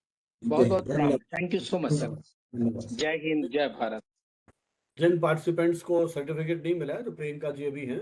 बहुत बहुत प्रणाम। Thank you so much sir. जय हिंद, जय भारत। जिन पार्टिसिपेंट्स को सर्टिफिकेट नहीं मिला है, तो प्रियंका जी अभी हैं,